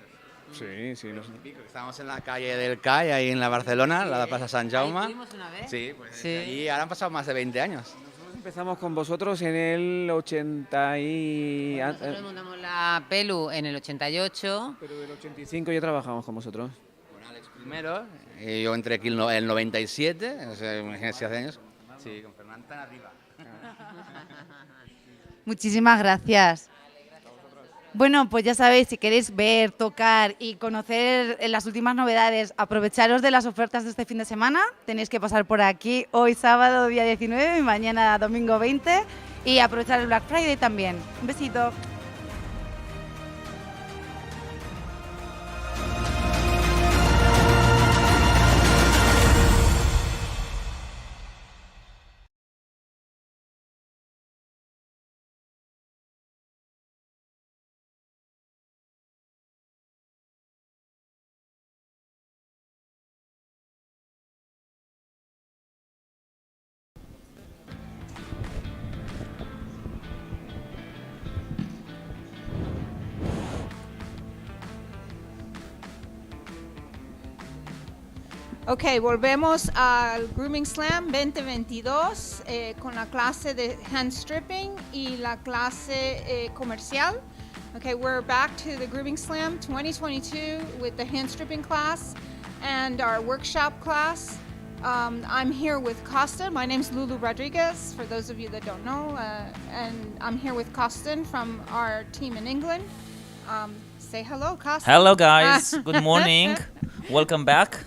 Sí. Estábamos en la calle del CAI, ahí en la Barcelona, la Plaza Sant Jaume. Ahí fuimos una vez. Sí, pues Sí. y ahora han pasado más de 20 años. Empezamos con vosotros en el 80 y... Nosotros montamos la Pelu en el 88. Pero del 85 ya trabajamos con vosotros. Con Alex primero, y yo entré aquí en el 97, o sea, imagínense hace años. Sí, con Fernando tan arriba. Muchísimas gracias. Bueno, pues ya sabéis, si queréis ver, tocar y conocer las últimas novedades, aprovecharos de las ofertas de este fin de semana. Tenéis que pasar por aquí hoy sábado, día 19, y mañana domingo 20, y aprovechar el Black Friday también. Un besito. Ok, volvemos al Grooming Slam 2022 con la clase de HandStripping y la clase comercial. Okay, we're back to the Grooming Slam 2022 with the HandStripping class and our workshop class. I'm here with Costin. My name's Lulu Rodriguez, for those of you that don't know. And I'm here with Costin from our team in England. Say hello, Costin. Hello, guys. Good morning. Welcome back.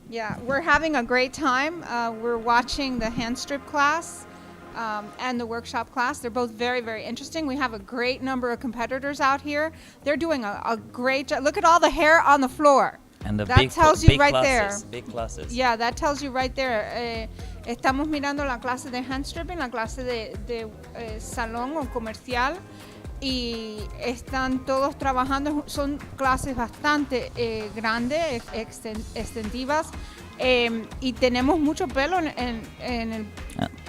Yeah, we're having a great time. We're watching the hand strip class and the workshop class. They're both very, very interesting. We have a great number of competitors out here. They're doing a great job. Look at all the hair on the floor. And the That tells you big right classes, there. Big classes. Yeah, that tells you right there. Estamos mirando la clase de hand stripping, la clase de salón o comercial. Y están todos trabajando, son clases bastante grandes, extensivas, y tenemos mucho pelo en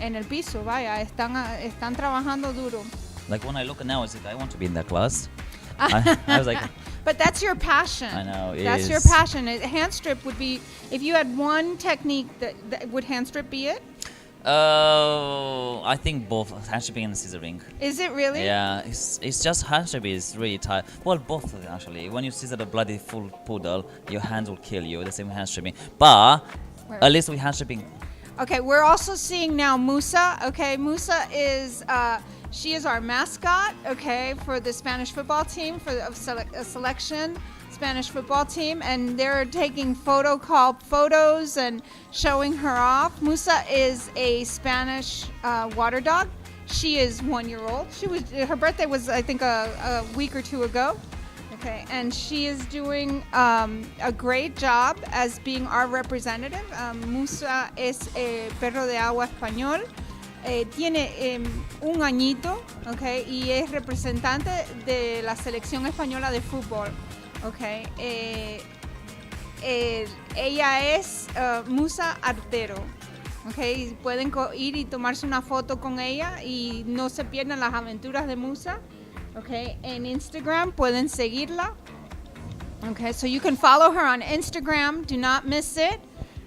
el piso, vaya, están trabajando duro. Like when I look now, I want to be in that class. I was like, but that's your passion. I know, it That's is. your passion. Hand strip would be, if you had one technique, that would hand strip be it? I think both hand stripping and scissoring. Is it really? Yeah, it's just hand stripping is really tight. Well, both of them actually. When you scissor a bloody full poodle, your hands will kill you. The same hand stripping, but at least with hand stripping. Okay, we're also seeing now Musa. Okay, Musa is she is our mascot. Okay, for the Spanish football team for a selection Spanish football team, and they're taking photos and showing her off. Musa is a Spanish water dog. She is 1 year old. Her birthday was, I think, a week or two ago. Okay, and she is doing a great job as being our representative. Musa es perro de agua español. Tiene un añito, okay, y es representante de la selección española de fútbol. Okay, ella es Musa Artero. Okay, pueden ir y tomarse una foto con ella y no se pierdan las aventuras de Musa. Okay, en Instagram pueden seguirla. Okay, so you can follow her on Instagram. Do not miss it.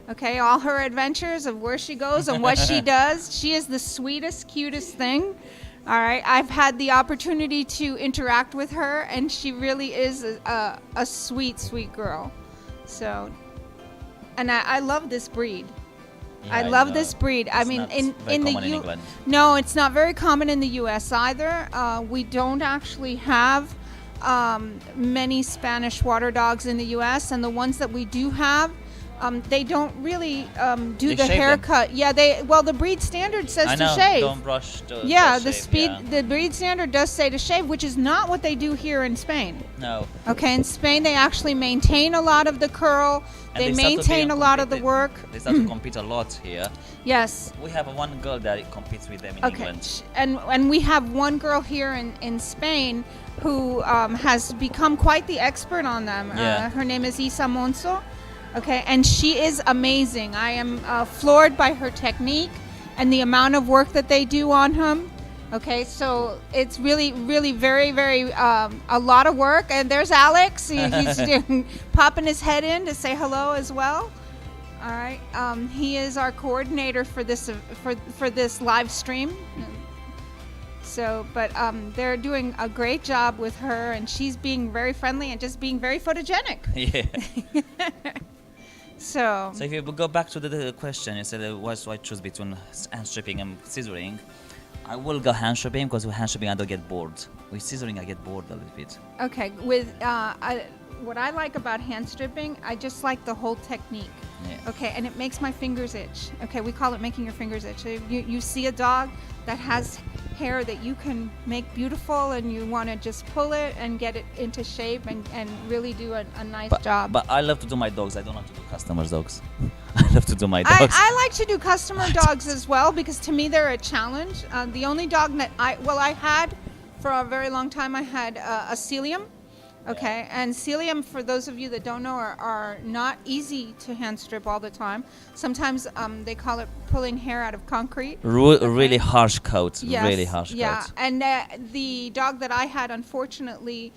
Okay, all her adventures of where she goes and what she does. She is the sweetest, cutest thing. All right, I've had the opportunity to interact with her, and she really is a sweet, sweet girl. So, and I love this breed. Yeah, I love this breed. I mean, in the England. No, it's not very common in the U.S. either. We don't actually have many Spanish water dogs in the U.S., and the ones that we do have, they don't really do They the shave haircut. them. Yeah, the breed standard says I know, to shave. don't brush. Yeah, just shave, the breed standard does say to shave, which is not what they do here in Spain. No. Okay, in Spain they actually maintain a lot of the curl. And They start to maintain be a lot of the competitive. work. They start to compete a lot here. Yes. We have one girl that competes with them in Okay, England. and we have one girl here in Spain who has become quite the expert on them. Yeah. Her name is Isa Monzo. Okay, and she is amazing. I am floored by her technique and the amount of work that they do on him. Okay, so it's really, really very, very a lot of work. And there's Alex. He's popping his head in to say hello as well. All right, he is our coordinator for this for this live stream. So, but they're doing a great job with her, and she's being very friendly and just being very photogenic. Yeah. So if you go back to the question, you said why do I choose between hand stripping and scissoring? I will go hand-stripping because with hand-stripping I don't get bored. With scissoring I get bored a little bit. Okay, what I like about hand stripping, I just like the whole technique. Yeah. Okay, and it makes my fingers itch. Okay, we call it making your fingers itch. You see a dog that has hair that you can make beautiful and you want to just pull it and get it into shape and really do a nice job. But I love to do my dogs. I don't like to do customers' dogs. I love to do my dogs. I like to do customer dogs as well because to me they're a challenge. The only dog that I had for a very long time, I had a Celium. Okay, and Celium, for those of you that don't know, are not easy to hand strip all the time. Sometimes they call it pulling hair out of concrete. Really harsh coat. Yes, Really harsh yeah. coat. And the dog that I had, unfortunately,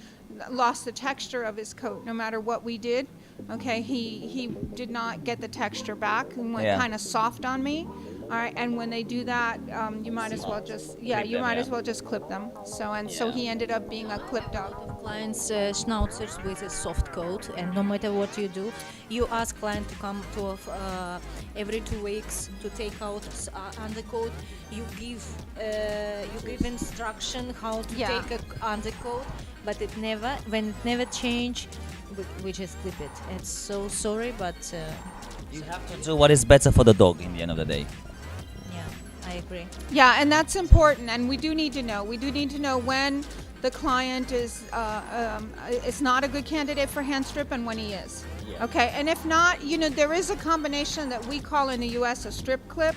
lost the texture of his coat no matter what we did. Okay, he did not get the texture back and went kind of soft on me. All right, and when they do that, you might as well just as well just clip them. So he ended up being a clip dog. Clients schnauzers with a soft coat, and no matter what you do, you ask client to come to every 2 weeks to take out undercoat. You give instruction how to take a undercoat, but when it never change, we just clip it. It's so sorry, but You have to do what is better for the dog in the end of the day. I agree. Yeah, and that's important, and we do need to know. We do need to know when the client is not a good candidate for hand strip and when he is. Yeah. Okay, and if not, there is a combination that we call in the U.S. a strip clip.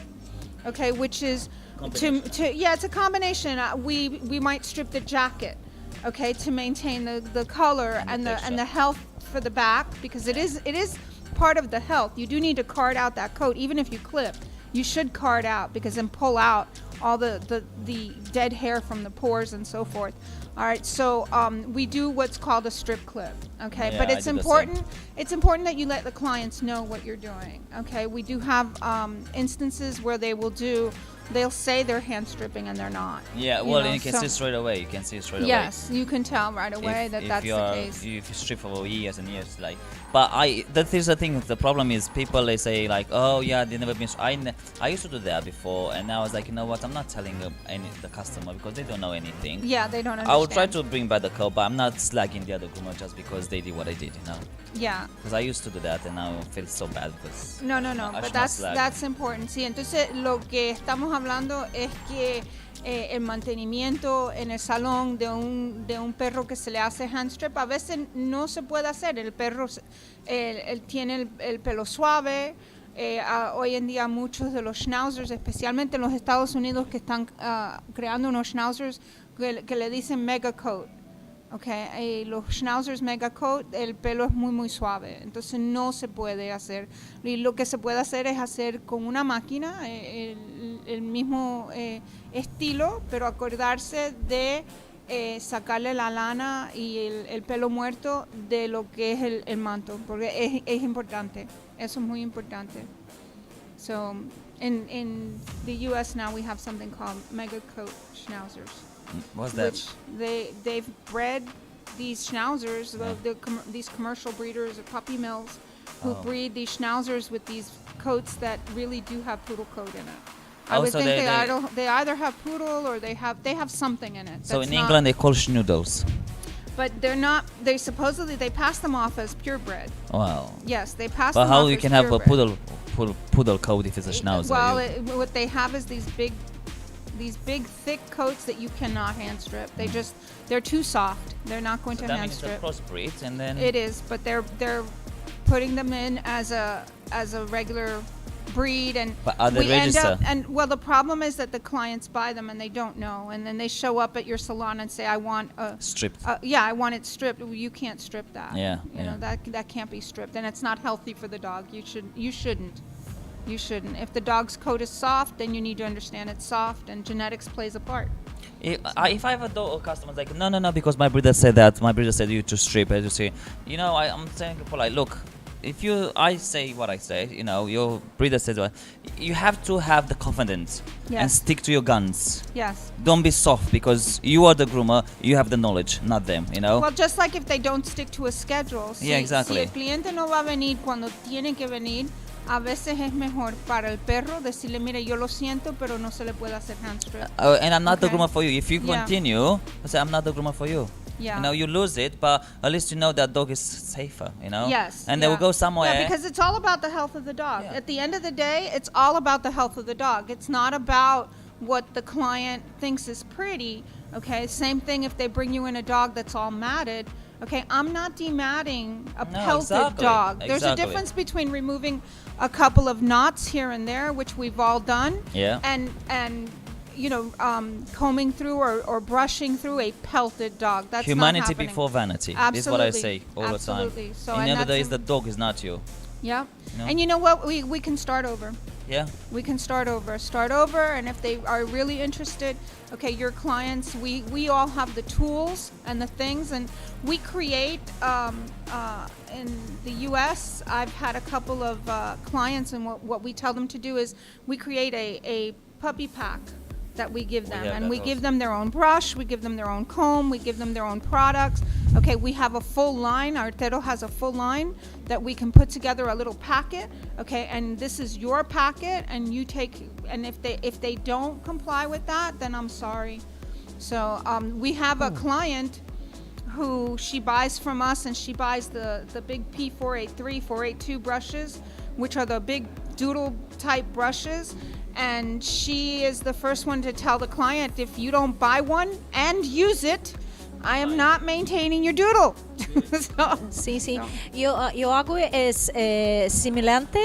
Okay, which is it's a combination. We might strip the jacket. Okay, to maintain the color and the health for the back, because it is part of the health. You do need to card out that coat, even if you clip. You should card out and pull out all the dead hair from the pores and so forth. All right, so we do what's called a strip clip. Okay, Yeah, but it's important. It's important that you let the clients know what you're doing. Okay, we do have instances where they'll say they're hand stripping and they're not. Yeah, well, you can see straight away. You can see straight away. Yes, you can tell right away that's the case. If you strip for years and years, but that is the thing. The problem is people, they say like, oh yeah, they never been. I used to do that before, and now I was like, you know what? I'm not telling the customer because they don't know anything. Yeah, they don't understand. I will try to bring back the coat, but I'm not slagging the other groomer just because they did what I did, Yeah. Because I used to do that, and now I feel so bad because. No, but that's important. Sí, entonces lo que estamos hablando es que el mantenimiento en el salón de un perro que se le hace hand strip a veces no se puede hacer. El perro él tiene el pelo suave. Hoy en día muchos de los schnauzers, especialmente en los Estados Unidos, que están creando unos schnauzers que le dicen mega coat. Okay, los schnauzers mega coat, el pelo es muy muy suave, entonces no se puede hacer. Y lo que se puede hacer es hacer con una máquina el mismo estilo, pero acordarse de sacarle la lana y el pelo muerto de lo que es el manto, porque es importante. Eso es muy importante. So in the U.S. now we have something called mega coat schnauzers. What's that? Which they've bred these schnauzers, these commercial breeders or puppy mills, who breed these schnauzers with these coats that really do have poodle coat in it. I would think they either have poodle or they have something in it. So in England they call schnoodles. But they're not. They supposedly pass them off as purebred. Wow. Yes, they pass them off as purebred. But how you can have a poodle coat if it's a schnauzer? Well, what they have is these big thick coats that you cannot hand strip. They're too soft. They're not going to hand strip. That means it's a crossbreed, and then it is, but they're putting them in as a regular breed, and but are they we end registered? up. And well, the problem is that the clients buy them and they don't know, and then they show up at your salon and say, "I want a stripped." I want it stripped. Well, you can't strip that. Yeah, you know that can't be stripped, and it's not healthy for the dog. You shouldn't. If the dog's coat is soft, then you need to understand it's soft, and genetics plays a part. If I have a dog or customer like, no, because my breeder said that, my breeder said you to strip, as you say, I'm saying polite, look, I say what I say, your breeder says what, you have to have the confidence and stick to your guns. Yes. Don't be soft because you are the groomer, you have the knowledge, not them, Well, just like if they don't stick to a schedule. Yeah, exactly. Si el cliente no va a venir cuando tiene que venir, a veces es mejor para el perro decirle, mire, yo lo siento, pero no se le puede hacer hand strip. And I'm not the Okay. groomer for you. If you Yeah. continue, I say I'm not the groomer for you. Yeah. You know, you lose it, but at least you know that dog is safer, you know? Yes. And they will go somewhere. Yeah, because it's all about the health of the dog. At the end of the day, it's all about the health of the dog. It's not about what the client thinks is pretty. Okay, same thing if they bring you in a dog that's all matted. Okay, I'm not dematting a No, pelted exactly, dog. There's a exactly. difference between removing a couple of knots here and there, which we've all done, Yeah. and you know, combing through or brushing through a pelted dog. That's Humanity not happening. before vanity. Absolutely. This is what I say all Absolutely. the time. So, In and the end of the day, that's the dog is not you. Yeah. No? And you know what? We can start over. Yeah? We can start over. Start over, and if they are really interested, okay, your clients, we all have the tools and the things, and we create, in the U.S., I've had a couple of clients, and what we tell them to do is we create a puppy pack that we give them, have and that we also. give them their own brush, we give them their own comb, we give them their own products. Okay, we have a full line. Artero has a full line that we can put together a little packet. Okay, and this is your packet, and you take. And if they don't comply with that, then I'm sorry. So we have a client who she buys from us, and she buys the big P483, 482 brushes, which are the big doodle type brushes. And she is the first one to tell the client, if you don't buy one and use it, I am not maintaining your doodle. Sim, sim. Eu hago es semelhante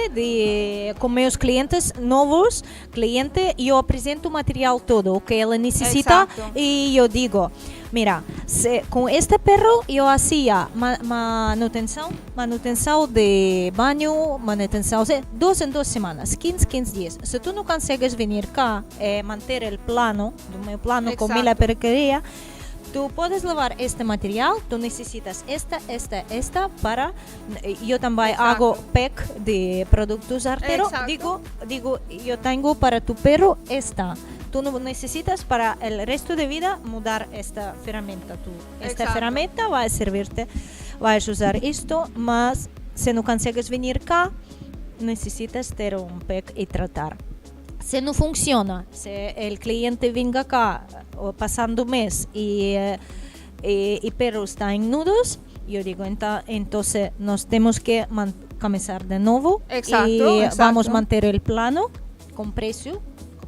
com meus clientes novos. Cliente, eu apresento o material todo, o que ela necessita. Exacto. E eu digo, mira, com este perro eu hacía manutenção de banho, manutenção de 2 em 2 semanas, 15 dias. Se tu não consegues vir cá e manter o plano, do meu plano com Exacto. minha peluqueria, tú puedes llevar este material, tú necesitas esta para... Yo también hago pack de productos Artero. Exacto. Digo, yo tengo para tu perro esta. Tú no necesitas para el resto de vida mudar esta herramienta. Esta Exacto. herramienta va a servirte, vas a usar esto, mas si no consigues venir acá, necesitas tener un pack y tratar. Si no funciona, si el cliente venga acá pasando un mes y perro está en nudos, yo digo, entonces nos tenemos que comenzar de nuevo. Exacto, y exacto. vamos a mantener el plano con precio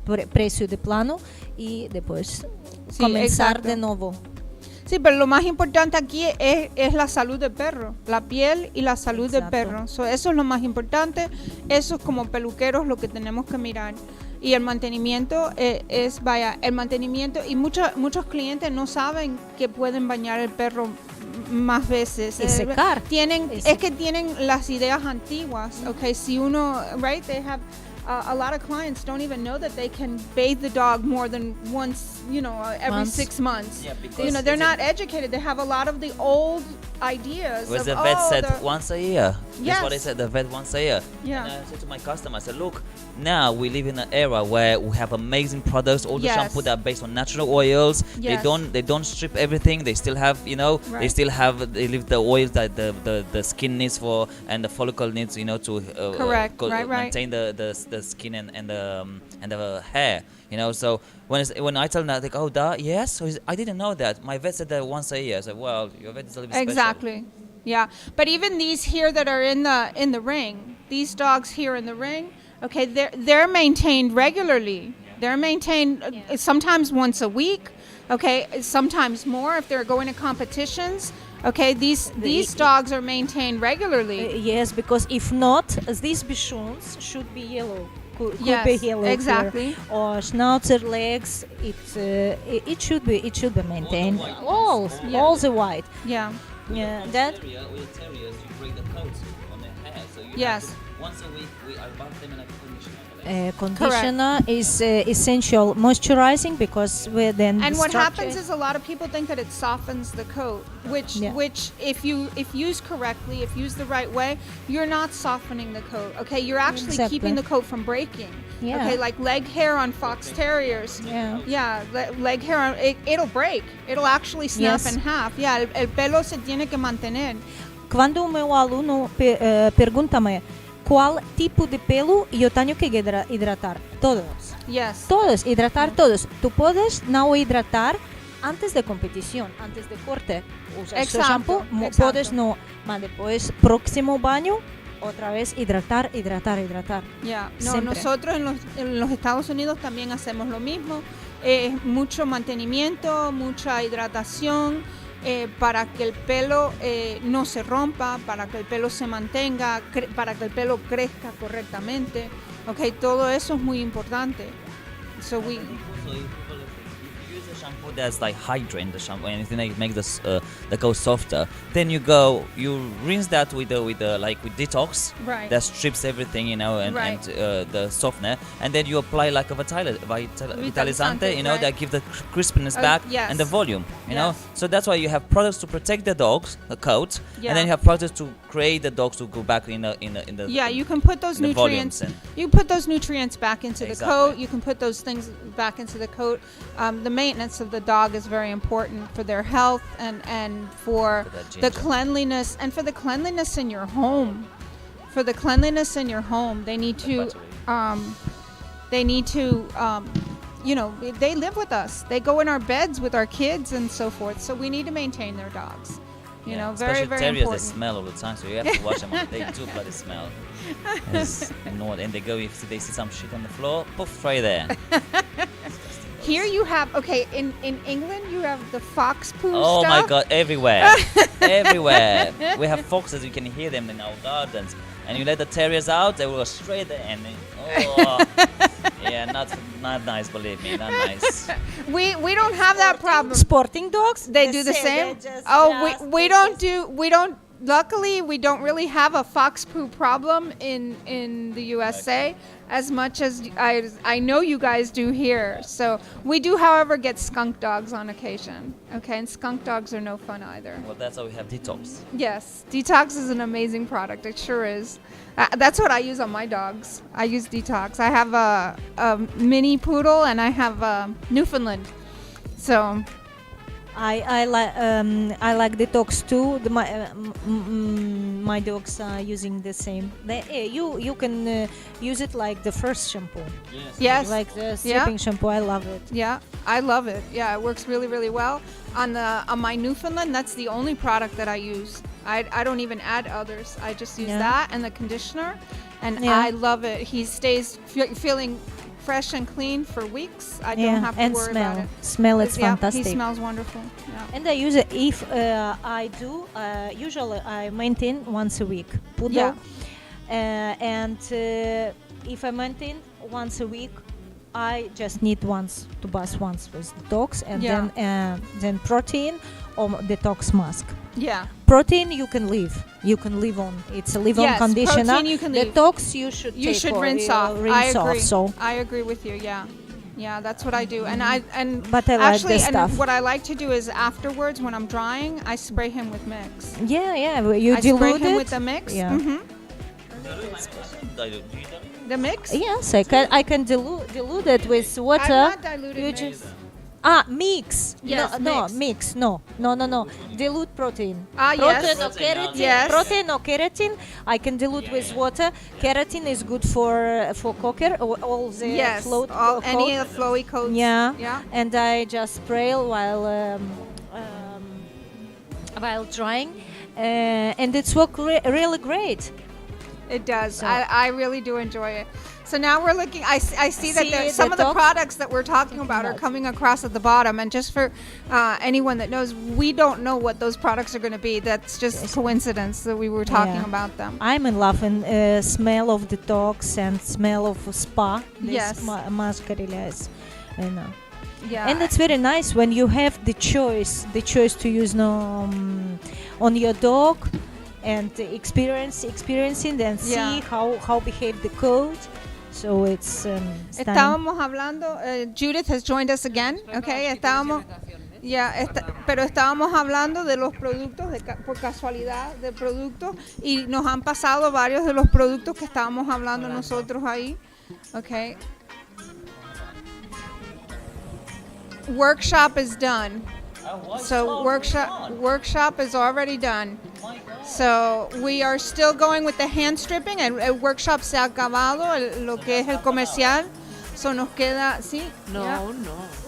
de plano y después Sí, comenzar exacto. de nuevo. Sí, pero lo más importante aquí es la salud del perro, la piel y la salud del perro. So, eso es lo más importante. Eso es como peluqueros lo que tenemos que mirar. Y el mantenimiento el mantenimiento, y muchos clientes no saben que pueden bañar el perro más veces. Y secar. Es que tienen las ideas antiguas. Okay, si uno, right, they have a lot of clients don't even know that they can bathe the dog more than once, every Months. 6 months. Yeah, because They're it's not educated. They have a lot of the old ideas. Whereas of, the vet said the- once a year. Yes. That's what I said, the vet once a year. Yeah. And I said to my customer, I said, look, now we live in an era where we have amazing products. All the Yes. shampoo that are based on natural oils. Yes. They don't strip everything. They still have, they Right. still have, they leave the oils that the skin needs for, and the follicle needs, to Correct. Right. maintain the skin and the hair. So when I tell them that, they go, oh, yes? So I didn't know that. My vet said that once a year. I said, well, your vet is a little bit special. Exactly. Yeah. But even these here that are in the ring, these dogs here in the ring, okay, they're maintained regularly. They're maintained sometimes once a week. Okay, sometimes more if they're going to competitions. Okay, these dogs are maintained regularly. Yes, because if not, these bichons should be yellow. Could Yes, be yellow exactly. here. Or schnauzer legs. It should be maintained. All the white. Yeah. Yeah, that. With the terriers, you break the coats on their hair. So you Yes. have to, once a week, I bath them in a conditioner. Conditioner is essential moisturizing because then And the what structure- happens is a lot of people think that it softens the coat, which if used correctly, if used the right way, you're not softening the coat. Okay, you're actually Exactly. keeping the coat from breaking. Yeah. Okay, like leg hair on fox terriers. Yeah. Leg hair it'll break. It'll actually snap Yes. in half. Yeah, el pelo se tiene que mantener. Quando o meu aluno pergunta-me cuál tipo de pelo yo tengo que hidratar. Todos. Yes. Todos, hidratar todos. Tú puedes no hidratar antes de competición, antes de corte. Usas su shampoo, puedes no. Mas después, próximo baño, otra vez hidratar. Ya, no, Siempre. nosotros en los Estados Unidos también hacemos lo mismo. Mucho mantenimiento, mucha hidratación para que el pelo no se rompa, para que el pelo se mantenga, para que el pelo crezca correctamente. Okay, todo eso es muy importante. So we. Shampoo that's like hydrate the shampoo, anything that make the coat softer. Then you rinse that with detox. Right. That strips everything, and the softener, and then you apply like a vitalizante, right. that give the crispness back yes. and the volume, you know. Yes. So that's why you have products to protect the dog's coat, Yeah. and then you have products to create the dogs to go back in the. Yeah, you can put those nutrients. You put those nutrients back into the coat. You can put those things back into the coat. The maintenance of the dog is very important for their health and for the cleanliness and for the cleanliness in your home. For the cleanliness in your home, they need to. They live with us. They go in our beds with our kids and so forth. So we need to maintain their dogs. You know, very, very terriers, important. they smell all the time, so you have to watch them. They do bloody smell. And they go, if they see some shit on the floor, poof, right there. Here you have, in England you have the fox poo Oh stuff. my God, everywhere. Everywhere. We have foxes, you can hear them in our gardens. And you let the terriers out, they will go straight there and yeah, not nice, believe me, not nice. We don't have that problem. Sporting dogs, they do the same. Luckily, we don't really have a fox poo problem in the USA as much as I know you guys do here. So we do, however, get skunk dogs on occasion. Okay, and skunk dogs are no fun either. Well, that's why we have Detox. Yes, Detox is an amazing product. It sure is. That's what I use on my dogs. I use Detox. I have a mini poodle and I have a Newfoundland. So. I like Detox too. My dogs are using the same. You can use it like the first shampoo. Yes. Like the stripping shampoo. I love it. Yeah, I love it. Yeah, it works really, really well. On my Newfoundland, that's the only product that I use. I don't even add others. I just use that and the conditioner, and I love it. He stays feeling fresh and clean for weeks. I don't have to worry about it. Smell it's fantastic. He smells wonderful. Yeah. And I use it if I do. Usually I maintain once a week. Poodle. And if I maintain once a week, I just need to bath once with detox, and then protein or detox mask. Yeah. Protein you can leave on. It's a leave-on conditioner. Protein you can leave. Detox you should rinse off. Rinse I agree. off. So I agree with you. Yeah, that's what I do. But I like this stuff. And what I like to do is afterwards when I'm drying, I spray him with mix. Yeah. You I dilute spray him it with the mix. Yeah. Mm-hmm. The mix? Yes, I can dilute it with water. I'm not diluted mix. Mix. Yes, mix. No. Dilute protein. Yes. Protein or keratin. Yes. Protein or keratin. I can dilute with water. Keratin is good for cocker. All the any flowy coats. Yeah. And I just spray while drying, and it's work really great. It does. I really do enjoy it. So now we're looking. I see that some of the products that we're talking about are coming across at the bottom. And just for anyone that knows, we don't know what those products are going to be. That's just coincidence that we were talking about them. I'm in love and smell of detox and smell of spa. Yes. Mascarilla is, Yeah. And it's very nice when you have the choice to use on your dog and experiencing and see how behave the coat. So it's estábamos hablando, Judith has joined us again, okay, pero estábamos hablando de los productos, por casualidad de productos, y nos han pasado varios de los productos que estábamos hablando nosotros ahí, okay. Workshop is done. So workshop is already done. So we are still going with the hand stripping. El workshop se ha acabado, lo que es el comercial. So nos queda, ¿sí? No, Yeah. no.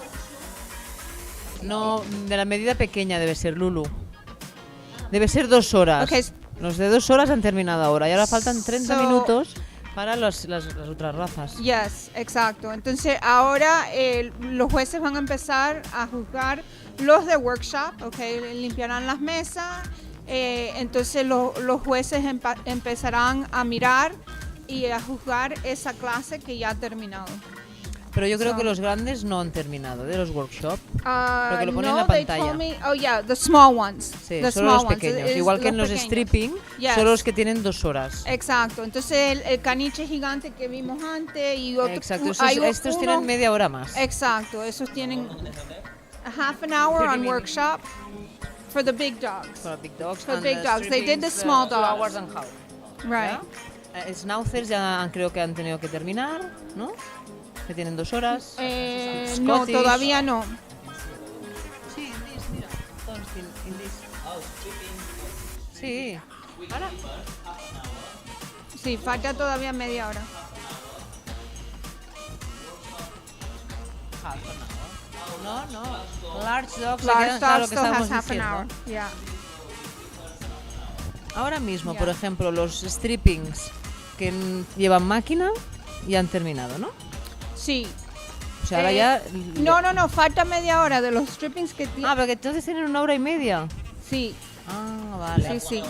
No, de la medida pequeña debe ser, Lulu. Debe ser 2 horas. Okay. Los de 2 horas han terminado ahora y ahora faltan 30 So- minutos para las otras razas. Yes, exacto. Entonces ahora los jueces van a empezar a juzgar los de workshop, okay, limpiarán las mesas. Entonces los jueces empezarán a mirar y a juzgar esa clase que ya ha terminado. Pero yo creo So- que los grandes no han terminado de los workshops. Porque lo ponen en No, la they pantalla. told me, oh yeah, the small ones. Sí, the solo small los ones. pequeños. Es Igual que en los pequeños. stripping, Yes. solo los que tienen 2 horas. Exacto. Entonces el caniche gigante que vimos antes y otros. Exacto, hay estos uno- tienen media hora más. Exacto, esos tienen a half an hour on workshop for the big dogs. For big dogs. For and big dogs. They did the strippings, small 2 hours dogs. and half. Right. Schnauzers ya creo que han tenido que terminar, ¿no? Que tienen 2 horas. No, Scottish. todavía no. Sí, in this, mira. In this. Sí. Ahora. Sí, falta todavía media hora. Half an hour. No. Large dogs. se Large quedan, claro, dogs que still has estábamos half an diciendo. hour. Yeah. Ahora mismo, Ya. por ejemplo, los strippings que llevan máquina ya han terminado, ¿no? Sí. O sea, ahora ya. No, falta media hora de los strippings que tienen. Ah, pero que entonces tienen 1 hora y media. Sí. Ah, vale. Sí.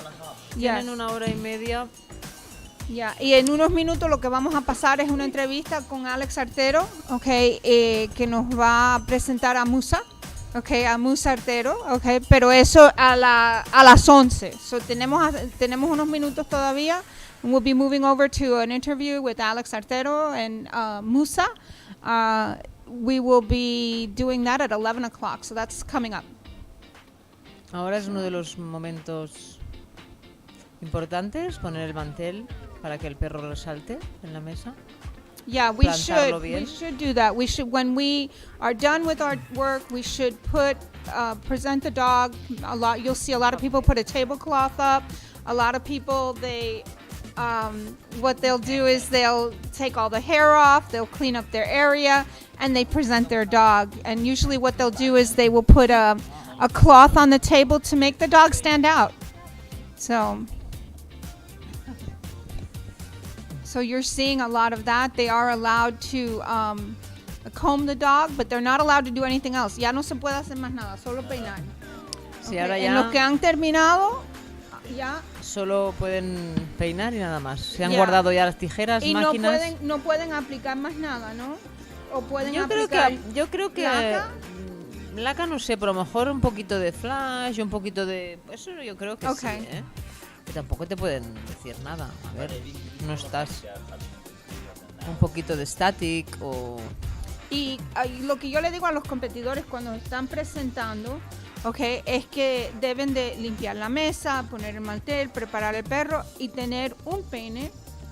Tienen Yes. 1 hora y media. Ya, y en unos minutos lo que vamos a pasar es una entrevista con Alex Artero, okay, que nos va a presentar a Musa, okay, a Musa Artero, okay, pero eso a las 11. So tenemos unos minutos todavía. And we'll be moving over to an interview with Alex Artero and Musa. We will be doing that at 11 o'clock, so that's coming up. Ahora es uno de los momentos importantes, poner el mantel para que el perro resalte en la mesa. Yeah, we Plantarlo should bien. do that. We should, when we are done with our work, we should present the dog. You'll see a lot of people put a tablecloth up. A lot of people, what they'll do is they'll take all the hair off, they'll clean up their area, and they present their dog. And usually what they'll do is they will put a cloth on the table to make the dog stand out. So you're seeing a lot of that. They are allowed to comb the dog, but they're not allowed to do anything else. Ya no se puede hacer más nada, solo peinar. Sí, Okay, ahora en ya los que han terminado, ya. solo pueden peinar y nada más. Se han Ya. guardado ya las tijeras, Y máquinas. no pueden aplicar más nada, ¿no? O pueden Yo creo aplicar. que laca. laca no sé, pero a lo mejor un poquito de flash, un poquito de. Eso yo creo que sí, Okay. ¿eh? Que tampoco te pueden decir nada. A ver, no estás. Un poquito de static o. Y lo que yo le digo a los competidores cuando están presentando, okay, es que deben de limpiar la mesa, poner el mantel, preparar el perro y tener un peine,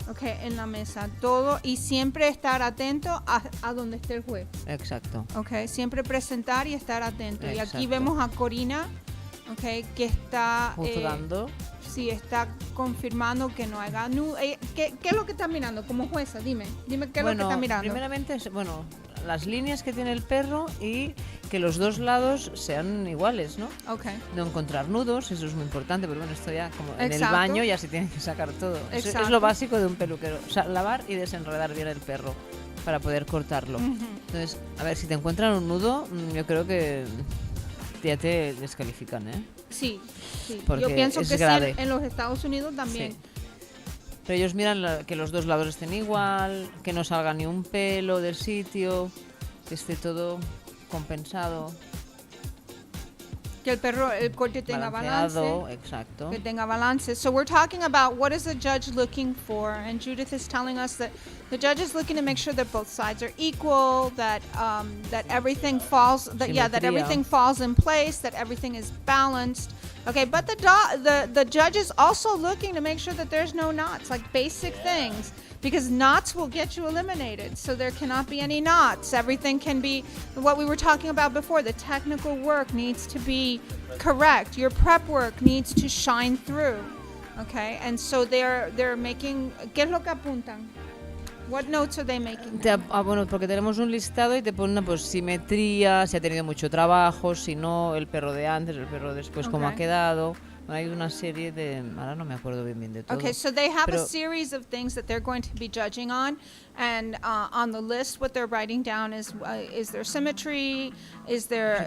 okay, en la mesa, todo, y siempre estar atento a donde esté el juez. Exacto. Okay, siempre presentar y estar atento. Y aquí Exacto. vemos a Corina, okay, que está Juzgando. sí, está confirmando que no haga nudo. ¿Qué es lo que está mirando como jueza? Dime qué es lo que está mirando. Primeramente, las líneas que tiene el perro y que los dos lados sean iguales, ¿no? Okay. No encontrar nudos, eso es muy importante, pero bueno, esto ya como en el Exacto. baño ya se tiene que sacar todo. Eso es Exacto. lo básico de un peluquero, o sea, lavar y desenredar bien el perro para poder cortarlo. Ujú. Entonces, a ver, si te encuentran un nudo, yo creo que ya te descalifican, ¿eh? Sí. Porque Yo pienso es que grave. sí, en los Estados Unidos también. Sí. Pero ellos miran que los dos lados estén igual, que no salga ni un pelo del sitio, que esté todo compensado. Que el perro, el corte tenga Balanceado, balance. exacto. Que tenga balance. So we're talking about what is the judge looking for, and Judith is telling us that the judge is looking to make sure that both sides are equal, that everything falls, that Simetría. everything falls in place, that everything is balanced. Okay, but the judge is also looking to make sure that there's no knots, like basic things, because knots will get you eliminated. So there cannot be any knots. Everything can be what we were talking about before. The technical work needs to be correct. Your prep work needs to shine through. Okay, and so they're making. ¿Qué es lo que apuntan? What notes are they making? Bueno, porque tenemos un listado y te pone pues simetría, si ha tenido mucho trabajo, si no, el perro de antes, el perro después, cómo ha quedado. Bueno, hay una serie de... Ahora no me acuerdo bien de todo. Okay, so they have a series of things that they're going to be judging on, and on the list, what they're writing down is there symmetry, is there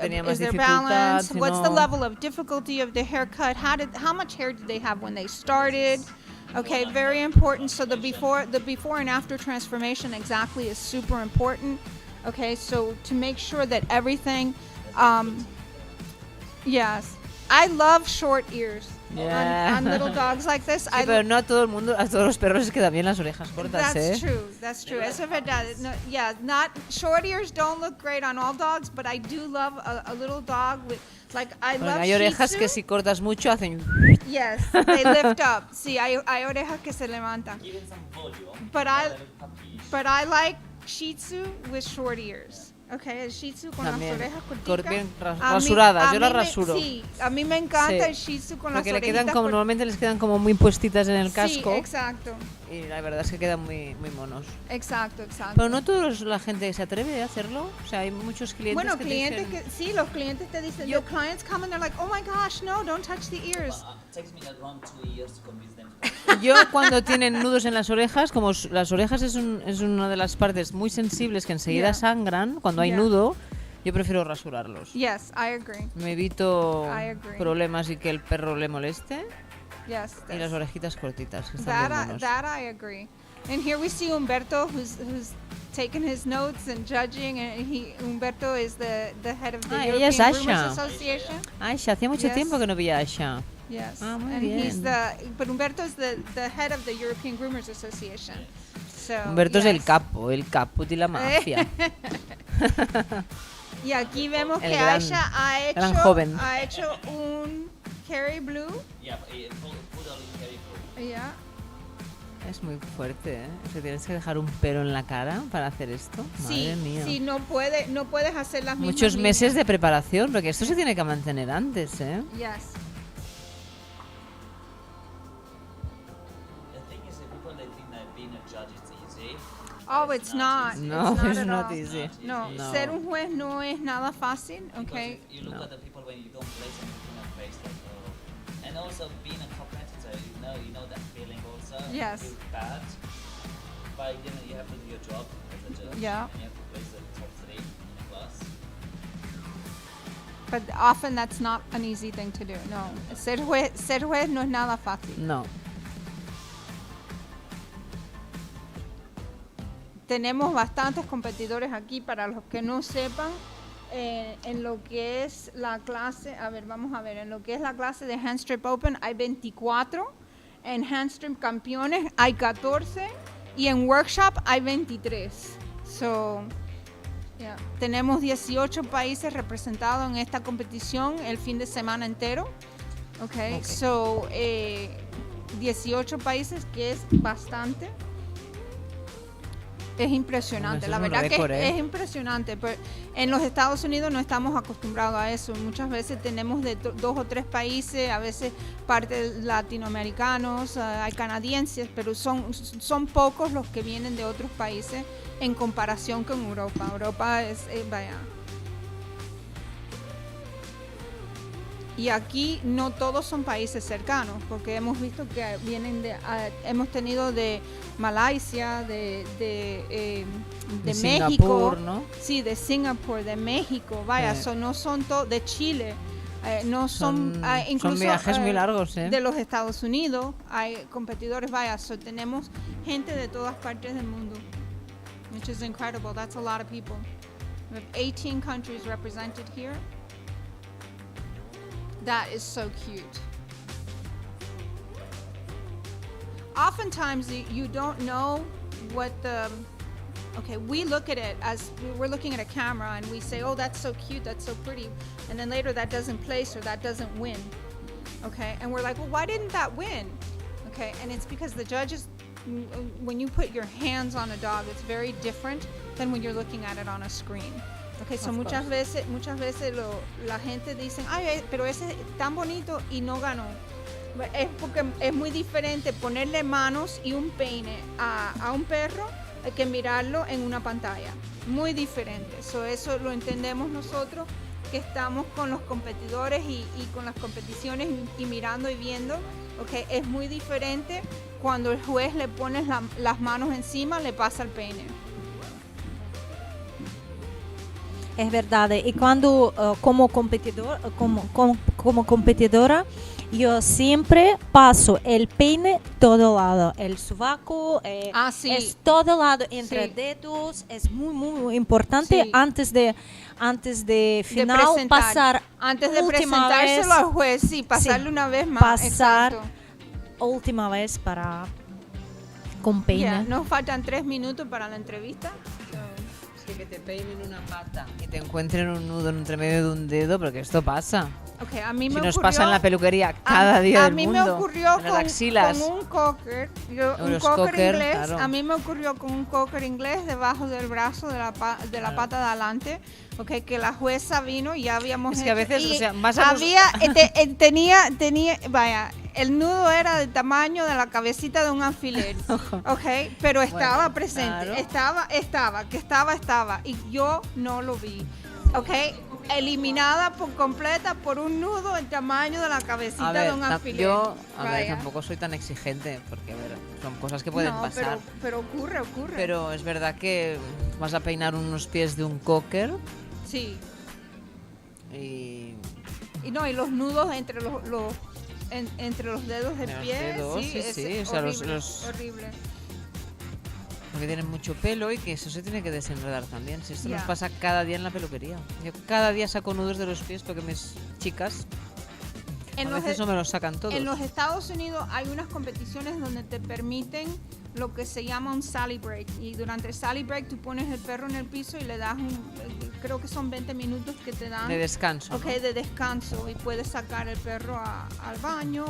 balance, what's the level of difficulty of the haircut, how much hair did they have when they started. Okay, very important. So the before and after transformation exactly is super important. Okay, so to make sure that everything, yes, I love short ears on little dogs like this. Sí, pero no a todo el mundo, a todos los perros les quedan bien las orejas cortas, That's true. Eso es verdad. No, yeah, not short ears don't look great on all dogs, but I do love a little dog with. Like I love hay orejas que si cortas mucho hacen. Yes, they lift up. Sí, hay orejas que se levantan. But I like Shih Tzu with short ears. Okay, el Shih Tzu con también. las orejas cortitas. Bien rasuradas, yo las rasuro. Sí, a mí me encanta el Shih Tzu con porque las orejitas. Normalmente les quedan como muy puestitas en el casco. Sí, exacto. Y la verdad es que quedan muy monos. Exacto. Pero no toda la gente se atreve a hacerlo. O sea, hay muchos clientes bueno, que clientes dicen, que sí, los clientes te dicen, the clients come and they're like, oh my gosh, no, don't touch the ears. Takes me around 2 years to convince them. Yo cuando tienen nudos en las orejas, como las orejas es una de las partes muy sensibles que enseguida sangran, cuando hay nudo, yo prefiero rasurarlos. Yes, I agree. Me evito problemas y que el perro le moleste. Yes. Y las orejitas cortitas, que están bien monos. That I agree. And here we see Humberto, who's taking his notes and judging, and Humberto is the head of the European Groomers Association. Aisha, hacía mucho tiempo que no veía a Aisha. Yes. Muy and bien. But Humberto is the head of the European Groomers Association. So, Humberto es el capo de la mafia. Y aquí vemos que gran, Aisha ha hecho un Carry Blue. Yeah, poodle in Carry Blue. Yeah. Es muy fuerte, ¿eh? O tienes que dejar un pelo en la cara para hacer esto. Madre mía. Sí, no puedes hacer las mismas Muchos meses líneas. de preparación, porque esto se tiene que mantener antes, ¿eh? Yes. The thing is that people they think that being a judge is easy. Oh, it's not. No, it's not at all. easy. No, ser un juez no es nada fácil, okay? You look at the people when you don't place anything in their face, like, and also being a competitor, you know that feeling also. Yes. You feel bad, but you have to do your job as a judge. Yeah. You have to place the top 3 in the class. But often that's not an easy thing to do. No, ser juez no es nada fácil. No. Tenemos bastantes competidores aquí para los que no sepan. En lo que es la clase, vamos a ver, en lo que es la clase de HandStrip Open hay 24, en HandStrip Campeones hay 14 y en Workshop hay 23. So, tenemos 18 países representados en esta competición el fin de semana entero. Okay. So, 18 países, que es bastante. Es impresionante, la verdad récord, que es impresionante. Pero en los Estados Unidos no estamos acostumbrados a eso. Muchas veces tenemos de 2 o 3 países, a veces partes latinoamericanos, hay canadienses, pero son pocos los que vienen de otros países en comparación con Europa. Europa es, vaya. Y aquí no todos son países cercanos, porque hemos visto que hemos tenido de Malasia, de México, Singapur, ¿no? Sí, de Singapur, de México, vaya, no son todos, de Chile, no son incluso son viajes muy largos, de los Estados Unidos, hay competidores, vaya, tenemos gente de todas partes del mundo, which is incredible. That's a lot of people. We have 18 countries represented here. That is so cute. Oftentimes you don't know what we look at it as we're looking at a camera and we say, oh, that's so cute, that's so pretty. And then later that doesn't place or that doesn't win. Okay, and we're like, well, why didn't that win? Okay, and it's because the judges, when you put your hands on a dog, it's very different than when you're looking at it on a screen. Okay, so muchas veces la gente dice, ay, pero ese es tan bonito y no ganó. Es porque es muy diferente ponerle manos y un peine a un perro que mirarlo en una pantalla. Muy diferente. So, eso lo entendemos nosotros que estamos con los competidores y con las competiciones y mirando y viendo. Okay, es muy diferente cuando el juez le pone las manos encima, le pasa el peine. Es verdad, y cuando como competidora, yo siempre paso el peine todo lado, el sobaco, sí. es todo lado entre dedos, es muy importante Sí. antes de final pasar antes de última presentárselo vez, al juez, sí, pasarle sí, una vez más. pasar exacto. última vez para con peine. Yeah, nos faltan 3 minutos para la entrevista. Que te peinen una pata y te encuentren un nudo entre medio de un dedo, porque esto pasa. Okay, a mí me Si nos ocurrió, pasa en la peluquería cada día del mundo. A mí me ocurrió en las axilas. con un cocker, un Los cocker cocker, inglés. claro. A mí me ocurrió con un cocker inglés debajo del brazo de la pata de adelante. Okay, que la jueza vino y ya habíamos Es que a hecho- veces, y o sea, vas a tenía, vaya, el nudo era del tamaño de la cabecita de un alfiler, okay, pero estaba Bueno, presente, claro. estaba, y yo no lo vi, okay, eliminada por completa por un nudo del tamaño de la cabecita A ver, de un alfiler. yo Vaya. tampoco soy tan exigente, porque a ver, son cosas que pueden No, pasar. pero ocurre. Pero es verdad que vas a peinar unos pies de un cocker Sí. y Y no, y los nudos entre entre los dedos del Los pie, dedos, sí, es sí, o sea, horrible, horrible. porque tienen mucho pelo y que eso se tiene que desenredar también. Si esto nos Ya. pasa cada día en la peluquería. Yo cada día saco nudos de los pies porque mis chicas a veces no me los sacan todos. En los Estados Unidos hay unas competiciones donde te permiten lo que se llama un sally break, y durante el sally break tú pones el perro en el piso y le das creo que son 20 minutos que te dan De descanso, ¿no? de descanso, y puedes sacar el perro al baño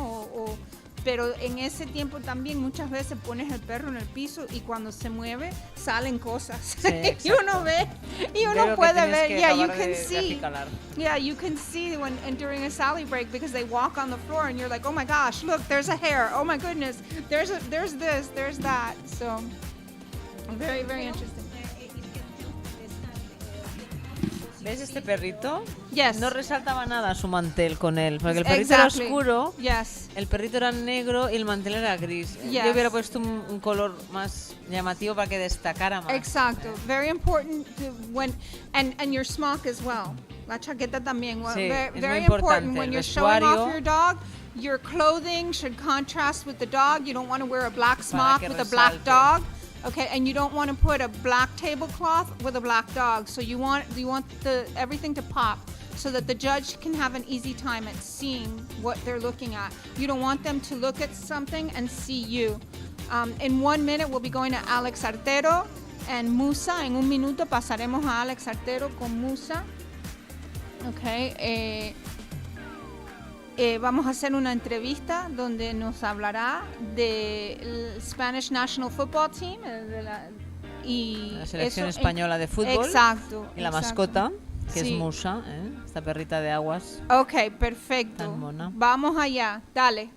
pero en ese tiempo también muchas veces pones el perro en el piso y cuando se mueve salen cosas. Sí, y uno ve y Veo uno que puede tienes ver, que yeah, you acabar can de see. acicalar. Yeah, you can see during a sally break, because they walk on the floor and you're like, oh my gosh, look, there's a hair. Oh my goodness, there's this, there's that. So, very, very interesting. ¿Ves este perrito? Yes. No resaltaba nada su mantel con él, porque el perrito era Exactly. oscuro, Yes. el perrito era negro y el mantel era gris. Yes. Yo hubiera puesto un color más llamativo para que destacara más. Exacto. Very important and your smock as well. La chaqueta también. Sí, very es muy very importante. important when El you're showing off vestuario. your dog. Your clothing should contrast with the dog. You don't want to wear a black smock que with a black resalte. dog. Okay, and you don't want to put a black tablecloth with a black dog. So you want everything to pop, so that the judge can have an easy time at seeing what they're looking at. You don't want them to look at something and see you. In 1 minute, we'll be going to Alex Artero and Musa. En un minuto pasaremos a Alex Artero con Musa. Okay. Vamos a hacer una entrevista donde nos hablará del Spanish National Football Team y La selección eso, española de fútbol. Exacto. Y la exacto. mascota, que Sí. es Musa, esta perrita de aguas. Ok, perfecto. Tan mona. Vamos allá, dale.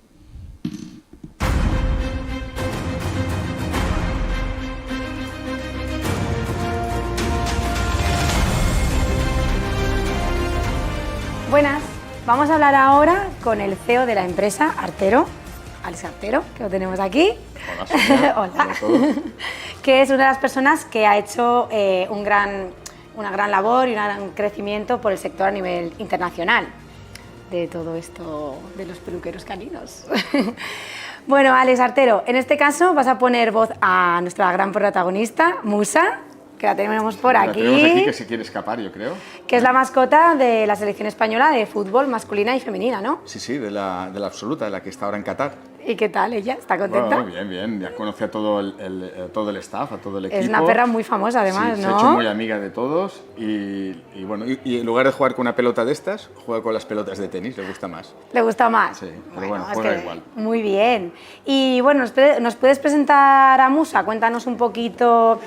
Buenas, vamos a hablar ahora con el CEO de la empresa Artero, Alex Artero, que lo tenemos aquí. Hola, Sonia. Hola. Hola a todos. Que es una de las personas que ha hecho una gran labor y un gran crecimiento por el sector a nivel internacional de todo esto de los peluqueros caninos. Bueno, Alex Artero, en este caso vas a poner voz a nuestra gran protagonista, Musa. que la tenemos por La tenemos aquí, aquí, que se quiere escapar, yo creo. que es la mascota de la selección española de fútbol masculina y femenina, ¿no? Sí, sí, de la absoluta, de la que está ahora en Qatar. ¿Y qué tal ella? ¿Está contenta? Bueno, bien, bien. Ya conoce a todo el staff, a todo el equipo. Es una perra muy famosa, además, sí, ¿no? Se ha hecho muy amiga de todos y bueno, y en lugar de jugar con una pelota de estas, juega con las pelotas de tenis, le gusta más. ¿Le gusta más? Sí, pero bueno, es juega que igual. Muy bien. Y bueno, ¿nos puedes presentar a Musa? Cuéntanos un poquito.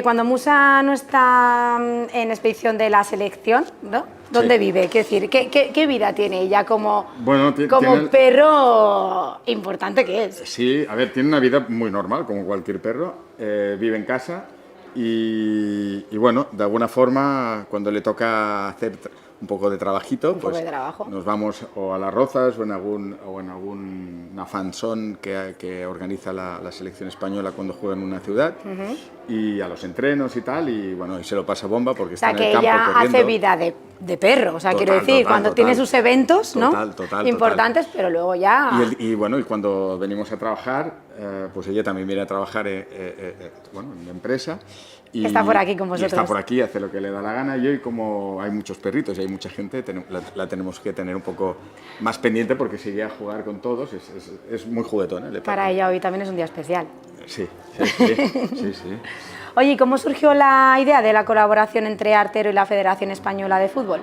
Cuando Musa no está en expedición de la selección, ¿no? ¿Dónde vive? Quiero decir, ¿qué vida tiene ella como, Bueno, como perro importante que es? Sí, a ver, tiene una vida muy normal, como cualquier perro. Vive en casa y bueno, de alguna forma, cuando le toca hacer un poco de trabajito, pues nos vamos o a las Rozas o en alguna fanzón que organiza la selección española cuando juega en una ciudad, y a los entrenos y tal, y bueno, y se lo pasa bomba porque está en el campo ella corriendo. hace vida de perro, o sea, quiero decir, cuando tiene sus eventos, ¿no? Importantes, pero luego ya... Y bueno, y cuando venimos a trabajar, pues ella también viene a trabajar bueno, en la empresa. Y está por aquí con vosotros. Está por aquí, hace lo que le da la gana. Y hoy, como hay muchos perritos y hay mucha gente, la tenemos que tener un poco más pendiente porque si iría a jugar con todos, es muy juguetón. Para ella hoy también es un día especial. Sí. Oye, ¿cómo surgió la idea de la colaboración entre Artero y la Federación Española de Fútbol?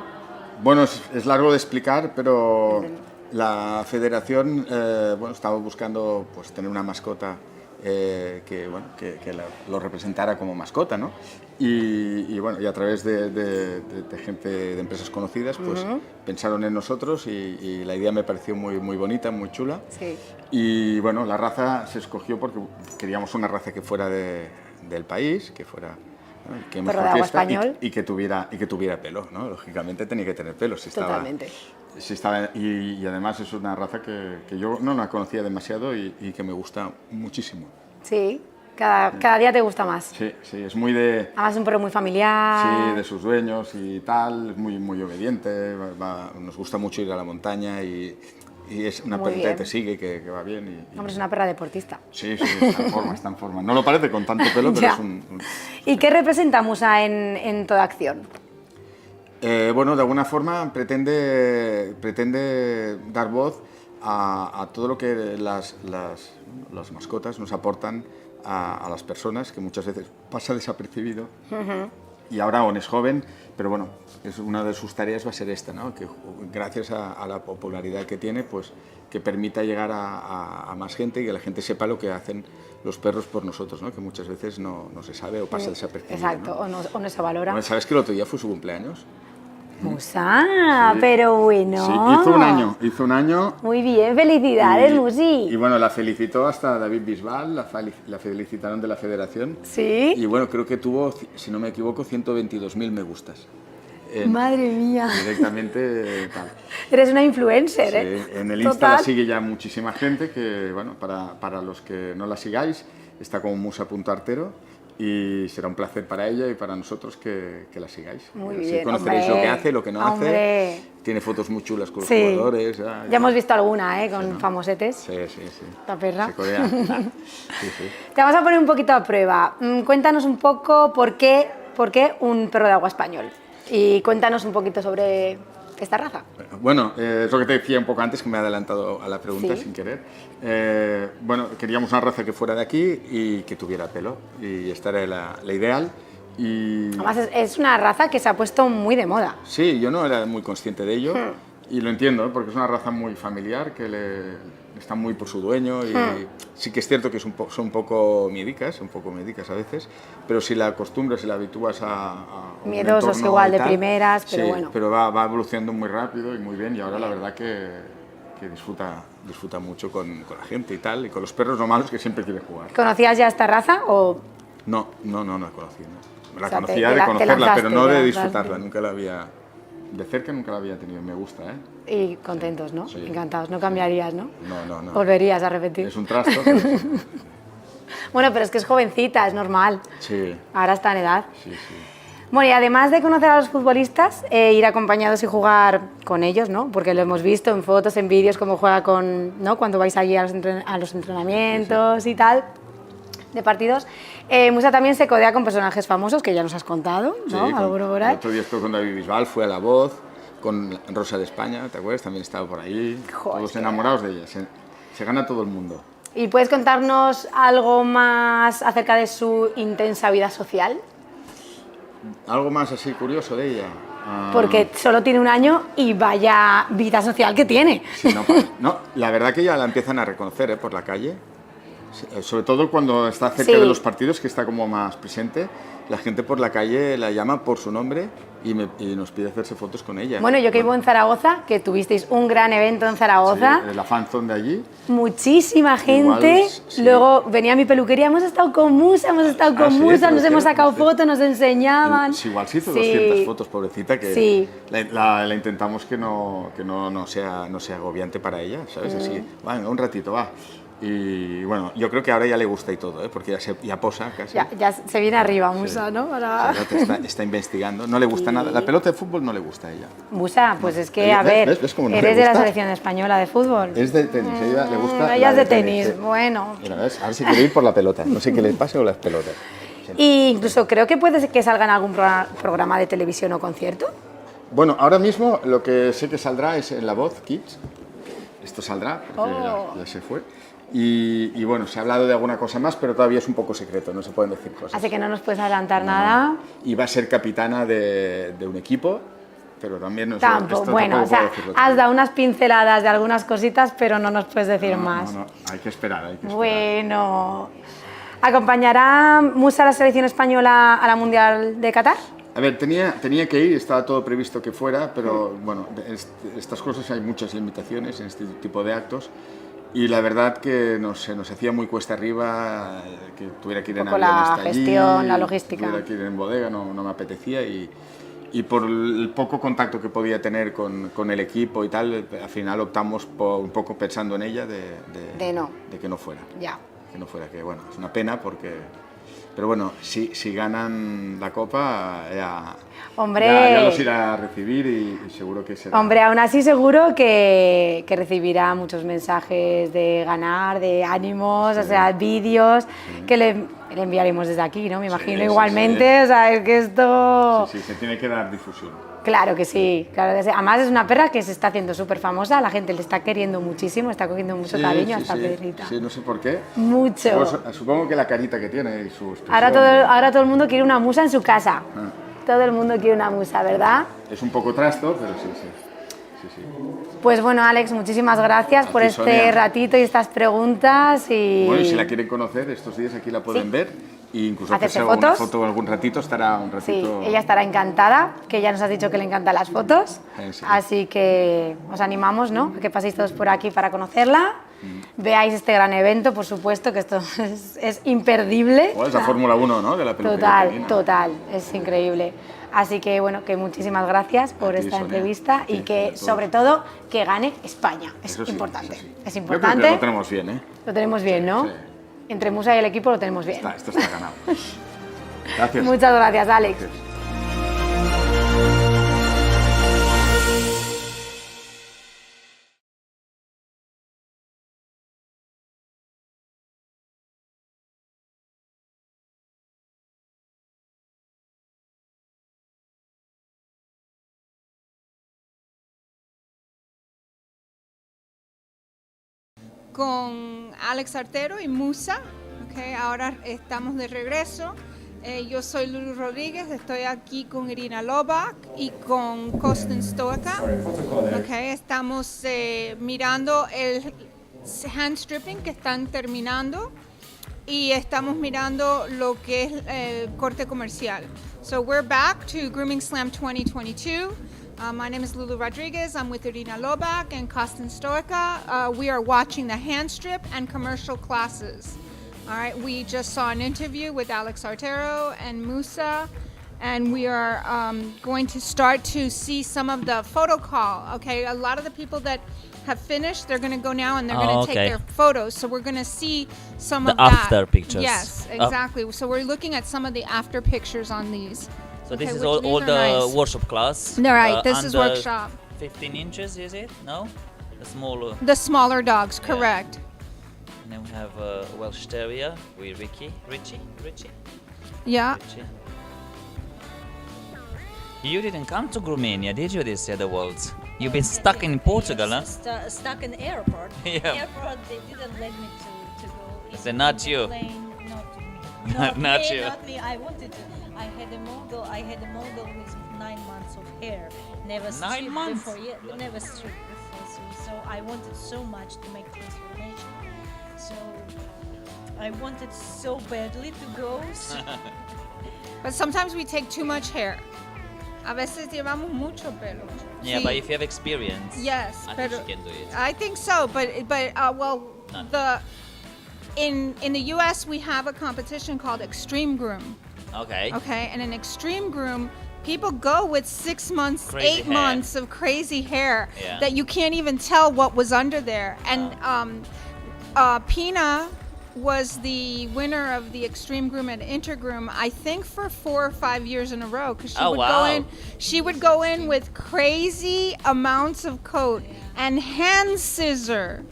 Bueno, es largo de explicar, pero la federación estaba buscando pues, tener una mascota que lo representara como mascota, ¿no? Y bueno, y a través de gente, de empresas conocidas, pues pensaron en nosotros y la idea me pareció muy bonita, muy chula. Sí. Y bueno, la raza se escogió porque queríamos una raza que fuera del país, que fuera... que perro de agua español. Y que tuviera pelo, ¿no? Lógicamente tenía que tener pelo. Totalmente. Y además es una raza que yo no la conocía demasiado y que me gusta muchísimo. Sí, cada día te gusta más. Sí, es muy de... Además es un perro muy familiar. Sí, de sus dueños y tal, es muy obediente, nos gusta mucho ir a la montaña y es una perrita que te sigue, que va bien. Hombre, es una perra deportista. Sí, está en forma. No lo parece con tanto pelo, pero es un... ¿Y qué representa Musa en toda acción? Bueno, de alguna forma pretende dar voz a todo lo que las mascotas nos aportan a las personas, que muchas veces pasa desapercibido. Y ahora aún es joven, pero bueno, una de sus tareas va a ser esta, ¿no? Que gracias a la popularidad que tiene, pues que permita llegar a más gente y que la gente sepa lo que hacen los perros por nosotros, ¿no? Que muchas veces no se sabe o pasa desapercibido. Exacto, ¿no? o no se valora. Bueno, ¿sabes que el otro día fue su cumpleaños? Musa, sí. Pero bueno. Sí, hizo un año. Muy bien, felicidades, Musi. Y bueno, la felicitó hasta David Bisbal, la felicitaron de la federación. Sí. Y bueno, creo que tuvo, si no me equivoco, 122.000 me gustas. Madre mía. Directamente tal. Eres una influencer, sí, en el Insta la sigue ya muchísima gente, que bueno, para los que no la sigáis, está como musa.artero. Y será un placer para ella y para nosotros que la sigáis. Muy Así bien, conoceréis lo que hace, lo que no hace. Tiene fotos muy chulas con los jugadores. Ya hemos visto alguna, con famosetes. Sí. La perra. Se codea. Te vamos a poner un poquito a prueba. Cuéntanos un poco por qué un perro de agua español. Y cuéntanos un poquito sobre esta raza. Bueno, es lo que te decía un poco antes, que me he adelantado a la pregunta sin querer. Bueno, queríamos una raza que fuera de aquí y que tuviera pelo, y esta era la ideal. Y... Además es una raza que se ha puesto muy de moda. Sí, yo no era muy consciente de ello y lo entiendo, porque es una raza muy familiar, que está muy por su dueño y sí que es cierto que son un poco miedicas a veces, pero si la acostumbras y la habitúas a miedosos igual de primeras, pero sí, bueno. pero va evolucionando muy rápido y muy bien, y ahora la verdad que disfruta mucho con la gente y tal, y con los perros normales que siempre quiere jugar. ¿Conocías ya esta raza o...? No la conocí, ¿no? La conocía de conocerla, pero no de disfrutarla, nunca la había... De cerca nunca la había tenido, me gusta, Y contentos, ¿no? Sí. Encantados, no cambiarías, ¿no? No. Volverías a repetir. Es un trasto. Pero... Bueno, pero es que es jovencita, es normal. Sí. Ahora está en edad. Sí. Bueno, y además de conocer a los futbolistas, ir acompañados y jugar con ellos, ¿no? Porque lo hemos visto en fotos, en vídeos, cómo juega ¿no? Cuando vais allí a los entrenamientos y tal. de partidos. Musa también se codea con personajes famosos, que ya nos has contado, ¿no? Sí, Alguno por ahí. el otro día estuve con David Bisbal, fue a La Voz, con Rosa de España, ¿te acuerdas? También estaba por ahí, todos enamorados de ella, se gana todo el mundo. ¿Y puedes contarnos algo más acerca de su intensa vida social? Algo más así curioso de ella. Porque solo tiene 1 año y vaya vida social que tiene. Sí, no, la verdad que ya la empiezan a reconocer por la calle, sobre todo cuando está cerca de los partidos, que está como más presente. La gente por la calle la llama por su nombre y nos pide hacerse fotos con ella. Bueno, yo que vivo en Zaragoza, que tuvisteis un gran evento en Zaragoza. Sí, la fanzone de allí. Muchísima gente. Sí. Luego venía a mi peluquería, hemos estado con Musa, nos hemos sacado fotos, nos enseñaban. Igual se hizo 200 fotos, pobrecita, que la intentamos que no sea agobiante para ella, ¿sabes? Así, venga, un ratito, va. Y bueno, yo creo que ahora ya le gusta y todo, porque ya posa casi. Ya se viene arriba Musa, ¿no? Para... Está investigando, no le gusta nada. La pelota de fútbol no le gusta a ella. Musa, pues es que, a ver, ¿ves cómo no eres le de la gusta? selección española de fútbol. Es de tenis, a ella le gusta. Ella es de tenis, bueno. Mira, ¿ves? A ver si quiere ir por la pelota, no sé qué le pase o las pelotas. Y incluso creo que puede que salga en algún programa de televisión o concierto. Bueno, ahora mismo lo que sé que saldrá es en La Voz Kids. Esto saldrá, porque ya se fue. Y bueno, se ha hablado de alguna cosa más, pero todavía es un poco secreto, no se pueden decir cosas. Así que no nos puedes adelantar nada. Y va a ser capitana de un equipo, pero también no sé. Bueno, o sea, has dado unas pinceladas de algunas cositas, pero no nos puedes decir más. No, hay que esperar, Bueno, ¿acompañará Musa a la selección española a la Mundial de Qatar? A ver, tenía que ir, estaba todo previsto que fuera, pero bueno, estas cosas hay muchas limitaciones en este tipo de actos. Y la verdad que nos hacía muy cuesta arriba, que tuviera que ir en avión hasta allí. La gestión, la logística. Tuviera que ir en bodega, no me apetecía. Y por el poco contacto que podía tener con el equipo y tal, al final optamos un poco pensando en ella de que no fuera. Ya. Que no fuera, que bueno, es una pena porque... Pero bueno, si ganan la Copa, ya los irá a recibir y seguro que será... Hombre, aún así seguro que recibirá muchos mensajes de ganar, de ánimos, o sea, vídeos que le enviaremos desde aquí, ¿no? Me imagino igualmente, o sea, es que esto... Sí, se tiene que dar difusión. Claro que sí, claro que sí. Además es una perra que se está haciendo súper famosa, la gente le está queriendo muchísimo, está cogiendo mucho cariño a esta perrita. Sí, no sé por qué. Mucho. Supongo que la carita que tiene y su expresión. Ahora todo el mundo quiere una musa en su casa. Todo el mundo quiere una musa, ¿verdad? Es un poco trasto, pero sí. Pues bueno, Alex, muchísimas gracias por este ratito y estas preguntas. Bueno, y si la quieren conocer, estos días aquí la pueden ver. E incluso hacerse alguna foto algún ratito, estará un ratito... Sí, ella estará encantada, que ya nos has dicho que le encantan las fotos. Sí. Así que os animamos, ¿no?, a que paséis todos por aquí para conocerla. Veáis este gran evento, por supuesto, que esto es imperdible. Es la Fórmula 1, ¿no?, de la peluquería. Total, es increíble. Así que, bueno, que muchísimas gracias por esta entrevista y que, sobre todo, que gane España. Es importante. Es importante. Yo creo que lo tenemos bien, ¿eh? Lo tenemos bien, ¿no? Sí. Entre Musa y el equipo lo tenemos bien. Esto está ganado. Gracias. Muchas gracias, Alex. Gracias. Con Alex Artero y Musa, okay, ahora estamos de regreso. Yo soy Lulu Rodríguez, estoy aquí con Irina Lobach y con Kostin Stoica. Okay, estamos mirando el HandStripping que están terminando y estamos mirando lo que es el corte comercial. So we're back to Grooming Slam 2022. My name is Lulu Rodriguez. I'm with Irina Lobach and Kostin Stoica. We are watching the hand strip and commercial classes. All right, we just saw an interview with Alex Artero and Musa, and we are going to start to see some of the photo call. Okay, a lot of the people that have finished, they're going to go now and they're going to take their photos. So we're going to see some of that. The after pictures. Yes, exactly. So we're looking at some of the after pictures on these. So this is all the workshop class. Right, this is workshop. 15 inches, is it? No? The smaller. The smaller dogs, correct. And then we have Welsh Terrier with Richie. Yeah. Richie. You didn't come to Romania, did you, this year, the World? You've been stuck in Portugal, huh? Stuck in airport. Yeah. Airport, they didn't let me to go. It's So not you. plane, not me. Not me, you. Not me. I wanted to. I had a model with 9 months of hair. Never 9 stripped months? before. Yeah, never stripped before. So I wanted so much to make transformation. So I wanted so badly to go. So But sometimes we take too much hair. A veces llevamos mucho pelo. Yeah, Sí. but if you have experience, Yes, I but think you can do it. I think so. But well, None. in the U.S. we have a competition called Extreme Groom. Okay. Okay, and in Extreme Groom, people go with 6 months, Crazy 8 hair. months of crazy hair Yeah. that you can't even tell what was under there. And Pina was the winner of the Extreme Groom and Intergroom, I think, for 4 or 5 years in a row. Because Oh, wow. she would go in with crazy amounts of coat and hand scissor,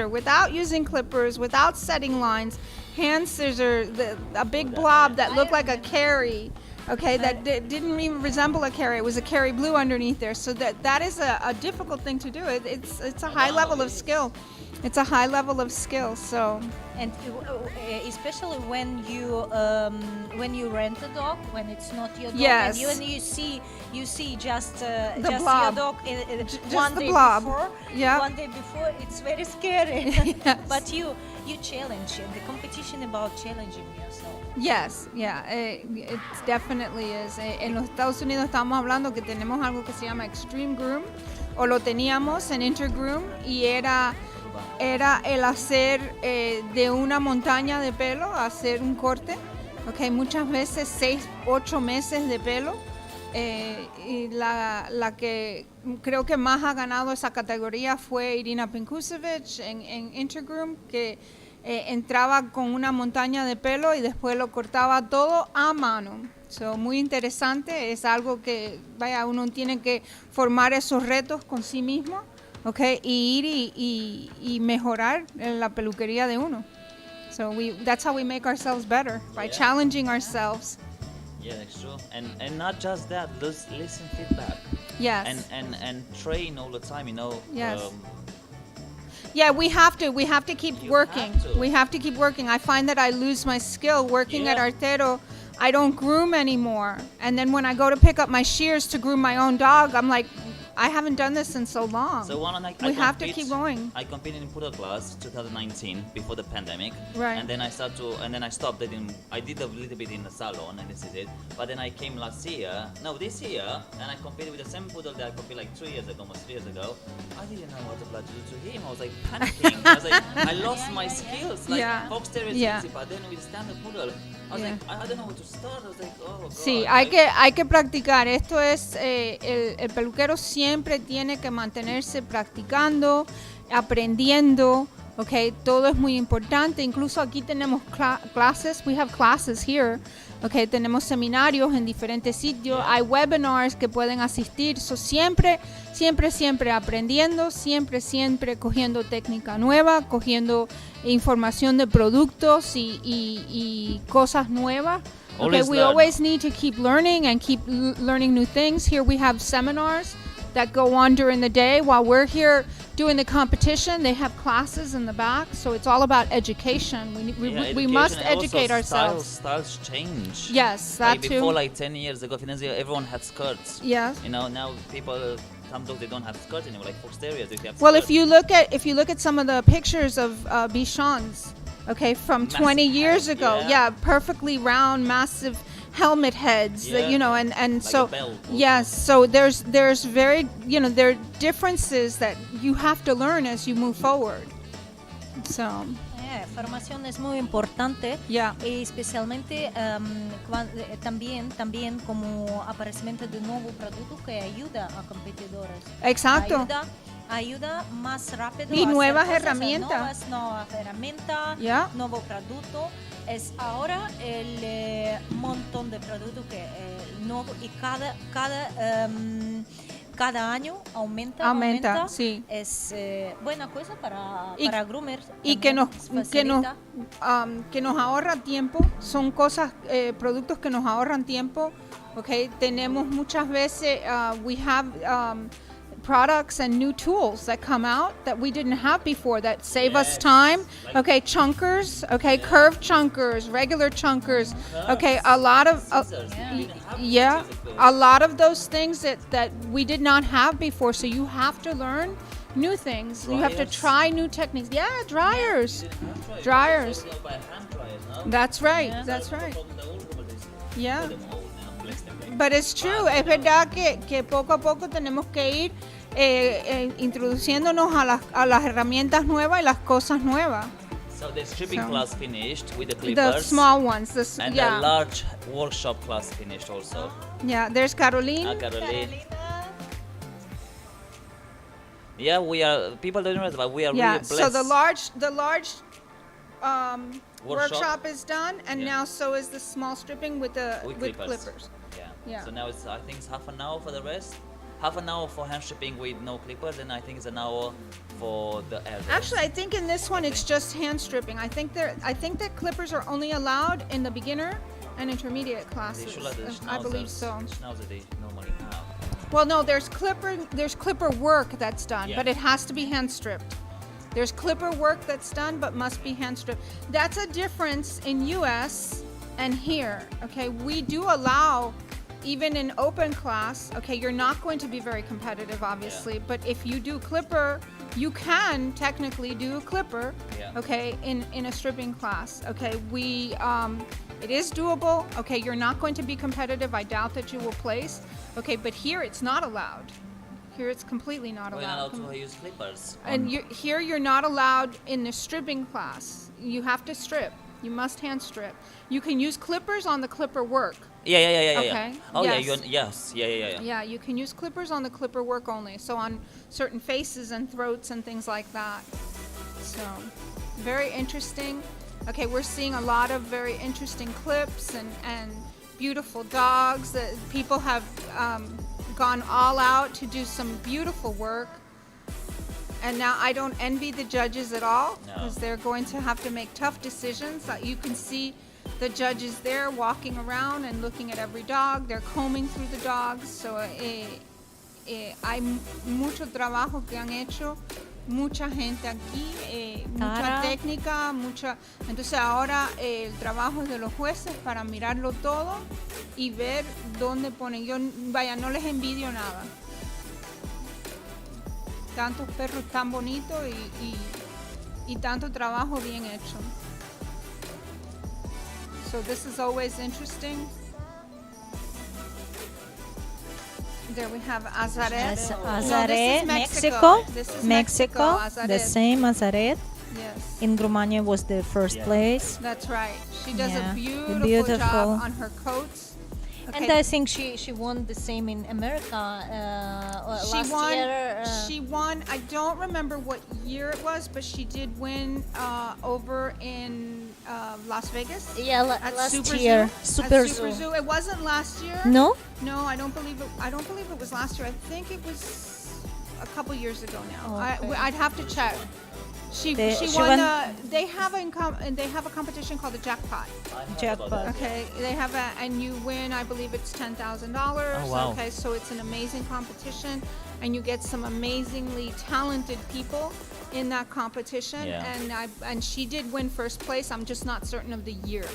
without using clippers, without setting lines, hand scissor, a big blob that looked like a carry. Okay, that didn't even resemble a carry. It was a carry blue underneath there. So that is a difficult thing to do. It's a high level of skill. It's a high level of skill. So, and especially when you rent a dog, when it's not your dog, Yes. and you see just blob. your dog Just one the day blob. before. Yeah. One day before, it's very scary. Yes. But you challenge the competition about challenging yourself. yes, yeah, it definitely is. En los Estados Unidos estamos hablando que tenemos algo que se llama Extreme Groom, o lo teníamos en Intergroom, y era el hacer de una montaña de pelo, hacer un corte, okay, muchas veces 6, 8 meses de pelo, y la que creo que más ha ganado esa categoría fue Irina Pinkusevich en Intergroom, que entraba con una montaña de pelo y después lo cortaba todo a mano. So, muy interesante, es algo que, vaya, uno tiene que formar esos retos con sí mismo. Okay, y ir y mejorar en la peluquería de uno. So that's how we make ourselves better, by challenging ourselves. Yeah, that's true. And not just that, listen feedback. Yes. And train all the time, you know. Yes. Yeah, we have to keep working. We have to keep working. I find that I lose my skill working at Artero. I don't groom anymore. And then when I go to pick up my shears to groom my own dog, I'm like, I haven't done this in so long. So we have to keep going. I competed in poodle class 2019 before the pandemic, Right. and then I stopped it. I did a little bit in the salon, and this is it. But then I came this year, and I competed with the same poodle that I competed like 3 years ago, almost 3 years ago. I didn't know what to do to him. I was like panicking. I was like, I lost my skills. Like fox terrier is easy, but then with standard poodle, I was like, I don't know where to start. I was like, oh god. Sí, hay que practicar. Esto es, el peluquero siempre tiene que mantenerse practicando, aprendiendo, okay. Todo es muy importante. Incluso aquí tenemos clases. We have classes here. Okay, tenemos seminarios en diferentes sitios. Hay webinars que pueden asistir. So, siempre aprendiendo, siempre cogiendo técnica nueva, cogiendo información de productos y cosas nuevas. Okay, we always need to keep learning and keep learning new things. Here we have seminars that go on during the day while we're here doing the competition. They have classes in the back, so it's all about education. We must educate ourselves. Styles change. Yes, that like before, too. like 10 years ago, everyone had skirts. Yes. You know, now people, some dogs they don't have skirts anymore. Like fox terriers, they have Well, skirts. if you look at some of the pictures of Bichons, okay, from 20 years ago, perfectly round, massive helmet heads, you know, and like so a bell. yes, so there's very, you know, there are differences that you have to learn as you move forward. So Formación es muy importante, y especialmente también como aparecimiento de un nuevo producto que ayuda a competidores. Exacto. Ayuda más rápido Y a nuevas hacer cosas herramientas. nuevas herramientas, nuevo producto. Es ahora el montón de productos que nuevo, y cada cada año aumenta. Sí. Es buena cosa para Y- groomers. Y que nos, facilita. que nos ahorra tiempo, son cosas, productos que nos ahorran tiempo. Okay, tenemos muchas veces, we have products and new tools that come out that we didn't have before that save us time. Okay, chunkers, okay, curved chunkers, regular chunkers. Okay, a lot of a lot of those things that we did not have before. So you have to learn new things. You have to try new techniques. Yeah, dryers. Dryers. That's right. That's right. Yeah. But it's true, es verdad que poco a poco tenemos que ir introduciéndonos a las herramientas nuevas y las cosas nuevas. So the stripping So- class finished with the The clippers. small ones, And yeah. the large workshop class finished also. Yeah, there's Caroline. Caroline. Yeah, we are. People don't realize, but we are Yeah, really blessed. so the large workshop is done, and Yeah. now so is the small stripping with with clippers. Yeah. Yeah. So now it's, I think it's half an hour for the rest. Half an hour for hand stripping with no clippers, and I think it's an hour for the air dress. Actually, I think in this one it's just hand stripping. I think that clippers are only allowed in the beginner and intermediate They classes. should have the I believe so. Schnauzer they normally have. Well, no, there's clipper work that's done, Yeah. but it has to be hand stripped. There's clipper work that's done, but must be hand stripped. That's a difference in US and here. Okay, we do allow, even in open class. Okay, you're not going to be very competitive, obviously, but if you do clipper, you can technically do clipper. Yeah. Okay, in a stripping class. Okay, it is doable. Okay, you're not going to be competitive. I doubt that you will place. Okay, but here it's not allowed. Here it's completely not We're not allowed. allowed to use clippers. And here you're not allowed in the stripping class. You have to strip. You must hand strip. You can use clippers on the clipper work. Yeah. Okay. Oh Yes. yeah. Yeah, you can use clippers on the clipper work only. So on certain faces and throats and things like that. So very interesting. Okay, we're seeing a lot of very interesting clips and beautiful dogs that people have gone all out to do some beautiful work. And now I don't envy the judges at all because they're going to have to make tough decisions. You can see the judges there walking around and looking at every dog. They're combing through the dogs. So hay mucho trabajo que han hecho, mucha gente aquí, mucha Tara. técnica, mucha. Entonces ahora el trabajo es de los jueces para mirarlo todo y ver dónde ponen. Yo, vaya, no les envidio nada. Tantos perros tan bonitos y tanto trabajo bien hecho. So this is always interesting. There we have Azaret. No, this is Mexico. This is Mexico, Azaret. the same Azaret. Yes. In Romania was the first place. That's right. She does Yeah, a beautiful beautiful. job on her coats. And I think she won the same in America She last won. year. She won. I don't remember what year it was, but she did win over in Las Vegas. Yeah, at last Super year. Zoo. Super At Super Zoo. Zoo. It wasn't last year. No? No, I don't believe it. I don't believe it was last year. I think it was a couple years ago now. Okay. I'd have to check. She She won. won- They have a competition called the jackpot. Jackpot. Okay, they have and you win. I believe it's $10,000. Oh, wow. Okay, so it's an amazing competition, and you get some amazingly talented people in that competition. Yeah. And she did win first place. I'm just not certain of the year.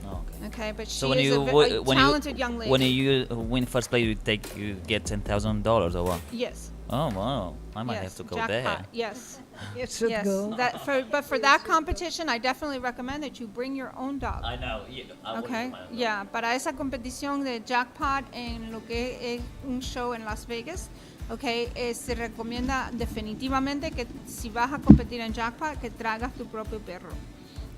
Oh, okay. Okay, but she So when is you a talented young lady. when you win first place, you get $10,000 or what? Yes. Oh wow! I might Yes, have to go jackpot. there. Yes. You should yes. go. But for that competition, I definitely recommend that you bring your own dog. I know. Okay, yeah, para esa competición de jackpot en lo que es un show en Las Vegas, okay, se recomienda definitivamente que si vas a competir en jackpot, que traigas tu propio perro.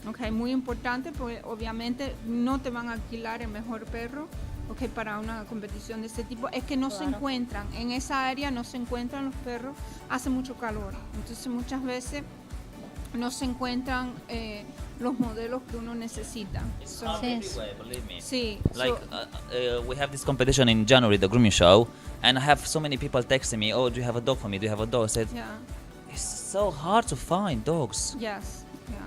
Okay, muy importante porque obviamente no te van a alquilar el mejor perro. Okay, para una competición de este tipo es que no se encuentran en esa área, no se encuentran los perros, hace mucho calor, entonces muchas veces no se encuentran los modelos que uno necesita. So, Everywhere, believe me. sí, Like so, we have this competition in January, the grooming show, and I have so many people texting me, "Oh, do you have a dog for me? Do you have a dog?" I said, yeah. it's so hard to find dogs. Yes, yeah.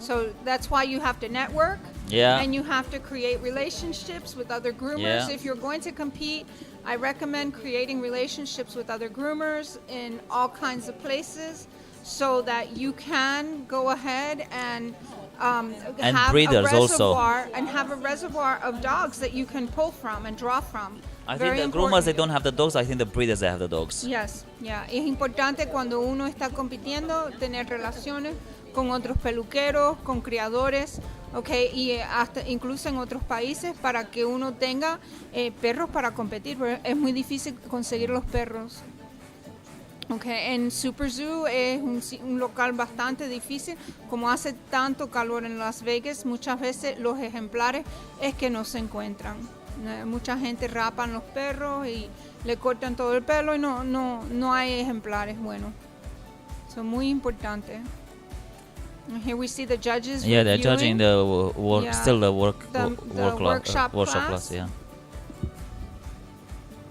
So that's why you have to network. Yeah. And you have to create relationships with other groomers. Yeah. If you're going to compete, I recommend creating relationships with other groomers in all kinds of places so that you can go ahead and have breeders a also. reservoir and have a reservoir of dogs that you can pull from and draw from. I Very think the groomers, they important. don't have the dogs. I think the breeders, they have the dogs. Yes, yeah. Es importante cuando uno está compitiendo tener relaciones con otros peluqueros, con criadores, okay, y hasta incluso en otros países para que uno tenga perros para competir. Pero es muy difícil conseguir los perros. Okay, en Super Zoo es un local bastante difícil, como hace tanto calor en Las Vegas, muchas veces los ejemplares es que no se encuentran. Mucha gente rapan los perros y le cortan todo el pelo y no hay ejemplares buenos. Son muy importantes. And here we see the judges. Yeah, they're reviewing. judging the work, Yeah. still the The workshop class. Yeah.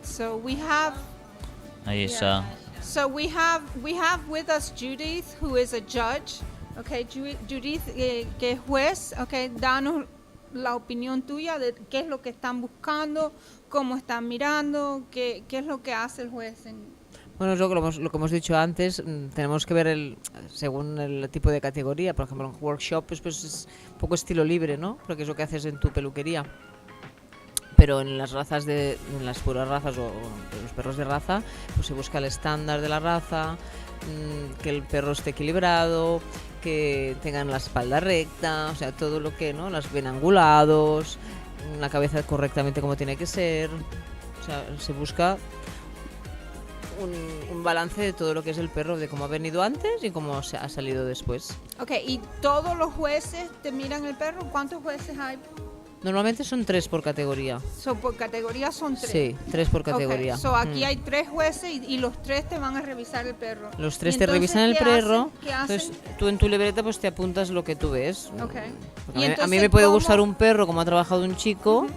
So we have. Aisha. So we have with us Judith, who is a judge. Okay, Judith, que es juez. Okay, danos la opinión tuya de qué es lo que están buscando, cómo están mirando, qué es lo que hace el juez. Bueno, es lo que hemos dicho antes, tenemos que ver según el tipo de categoría. Por ejemplo, en workshop pues es un poco estilo libre, ¿no? Porque es lo que haces en tu peluquería. Pero en las razas en las puras razas o en los perros de raza, pues se busca el estándar de la raza, que el perro esté equilibrado, que tengan la espalda recta, o sea, todo lo que, ¿no? Las bien angulados, la cabeza correctamente como tiene que ser. O sea, se busca un balance de todo lo que es el perro, de cómo ha venido antes y cómo se ha salido después. Okay, ¿y todos los jueces te miran el perro? ¿Cuántos jueces hay? Normalmente son 3 por categoría. So, por categoría son 3. Sí, 3 por categoría. Okay, so aquí hay 3 jueces y los 3 te van a revisar el perro. Los 3 ¿Y te entonces revisan el qué perro, hacen? ¿Qué hacen? entonces tú en tu libreta pues te apuntas lo que tú ves. Okay. A mí me puede gustar un perro como ha trabajado un chico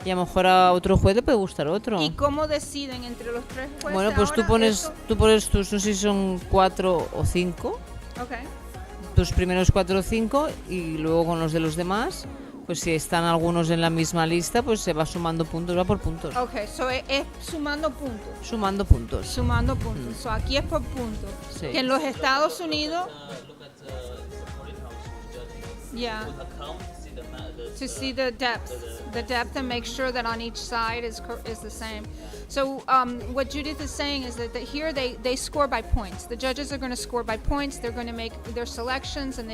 y a lo mejor a otro juez le puede gustar otro. ¿Y cómo deciden entre los 3 jueces? Bueno, pues tú pones tus, no sé si son 4 o 5, Okay. tus primeros 4 o 5 y luego con los de los demás. Pues si están algunos en la misma lista, pues se va sumando puntos, va por puntos. Okay, so es sumando puntos. Sumando puntos. Sumando puntos. So aquí es por puntos. Sí. Que en los Estados Unidos, yeah, to see the depth and make sure that on each side is the same. So what Judith is saying is that here they score by points. The judges are going to score by points. They're going to make their selections, and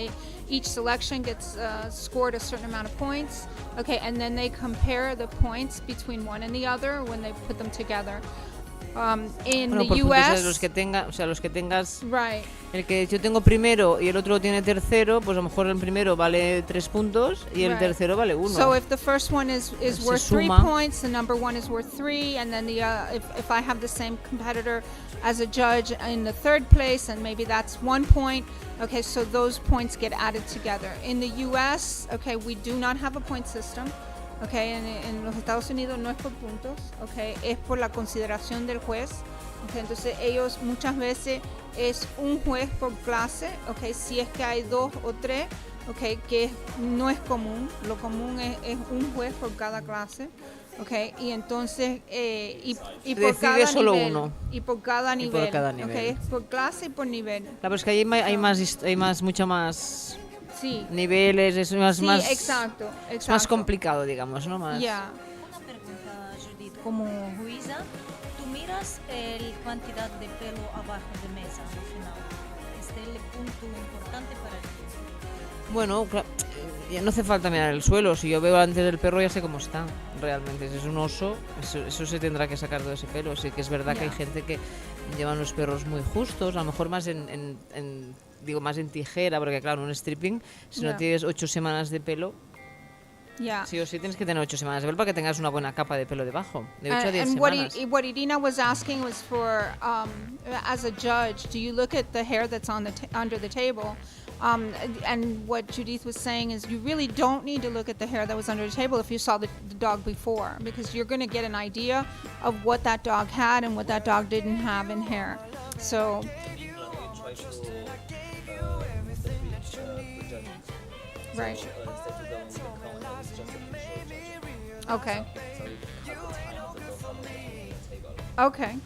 each selection gets scored a certain amount of points. Okay, and then they compare the points between one and the other when they put them together. In bueno, the por puntos, US, los que tengas, right. El que yo tengo primero y el otro tiene tercero, pues a lo mejor el primero vale 3 puntos y el Right. tercero vale 1. So if the first one is worth 3 suma. points, the number 1 is worth 3, and then the if I have the same competitor as a judge in the 3rd place, and maybe that's 1 point. Okay, so those points get added together. In the U.S., okay, we do not have a point system. Okay, en los Estados Unidos no es por puntos, okay, es por la consideración del juez. Okay, entonces ellos muchas veces es un juez por clase, okay, si es que hay 2 o 3, okay, que no es común. Lo común es un juez por cada clase, okay, y entonces y por Decide cada solo nivel, uno. y por cada Y nivel, por cada nivel. okay, es por clase y por nivel. Claro, es que ahí hay mucho más Sí. niveles, es más, Sí, más, exacto, es más exacto. complicado, digamos, ¿no? Más. Yeah. Una pregunta, Judith. Como jueza, tú miras la cantidad de pelo abajo de mesa al final. ¿Este es el punto importante para ti? Bueno, ya no hace falta mirar el suelo. Si yo veo antes del perro ya sé cómo está realmente. Si es un oso, eso se tendrá que sacar todo ese pelo. Sí que es verdad que hay gente que llevan los perros muy justos, a lo mejor más más en tijera, porque claro, un stripping, si no Ya. tienes 8 semanas de pelo, Yeah. sí o sí tienes que tener 8 semanas de pelo para que tengas una buena capa de pelo debajo, de 8 a 10 and semanas. what Irina was asking was for, as a judge, do you look at the hair that's on under the table? And what Judith was saying is you really don't need to look at the hair that was under the table if you saw the dog before, because you're going to get an idea of what that dog had and what that dog didn't have in hair. So right. Okay. Okay,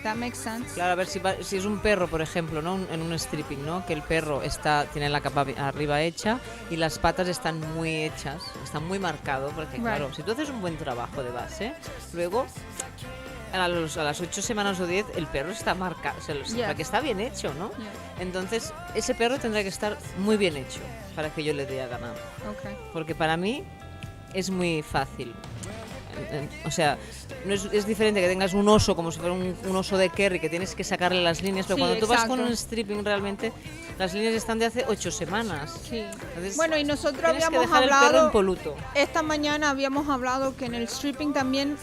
that makes sense. Claro, a ver si es un perro, por ejemplo, ¿no? En un stripping, ¿no? Que el perro tiene la capa arriba hecha y las patas están muy hechas, está muy marcado, porque claro, si tú haces un buen trabajo de base, luego a las 8 semanas o 10 el perro está marcado, o sea, que está bien hecho, ¿no? Entonces ese perro tendrá que estar muy bien hecho para que yo le dé a ganar. Okay. Porque para mí es muy fácil. O sea, no es diferente que tengas un oso como si fuera un oso de Kerry, que tienes que sacarle las líneas, pero cuando tú vas con un stripping realmente las líneas están de hace 8 semanas. Sí. Entonces, bueno, y nosotros habíamos el perro hablado impoluto. Esta mañana habíamos hablado que en el stripping también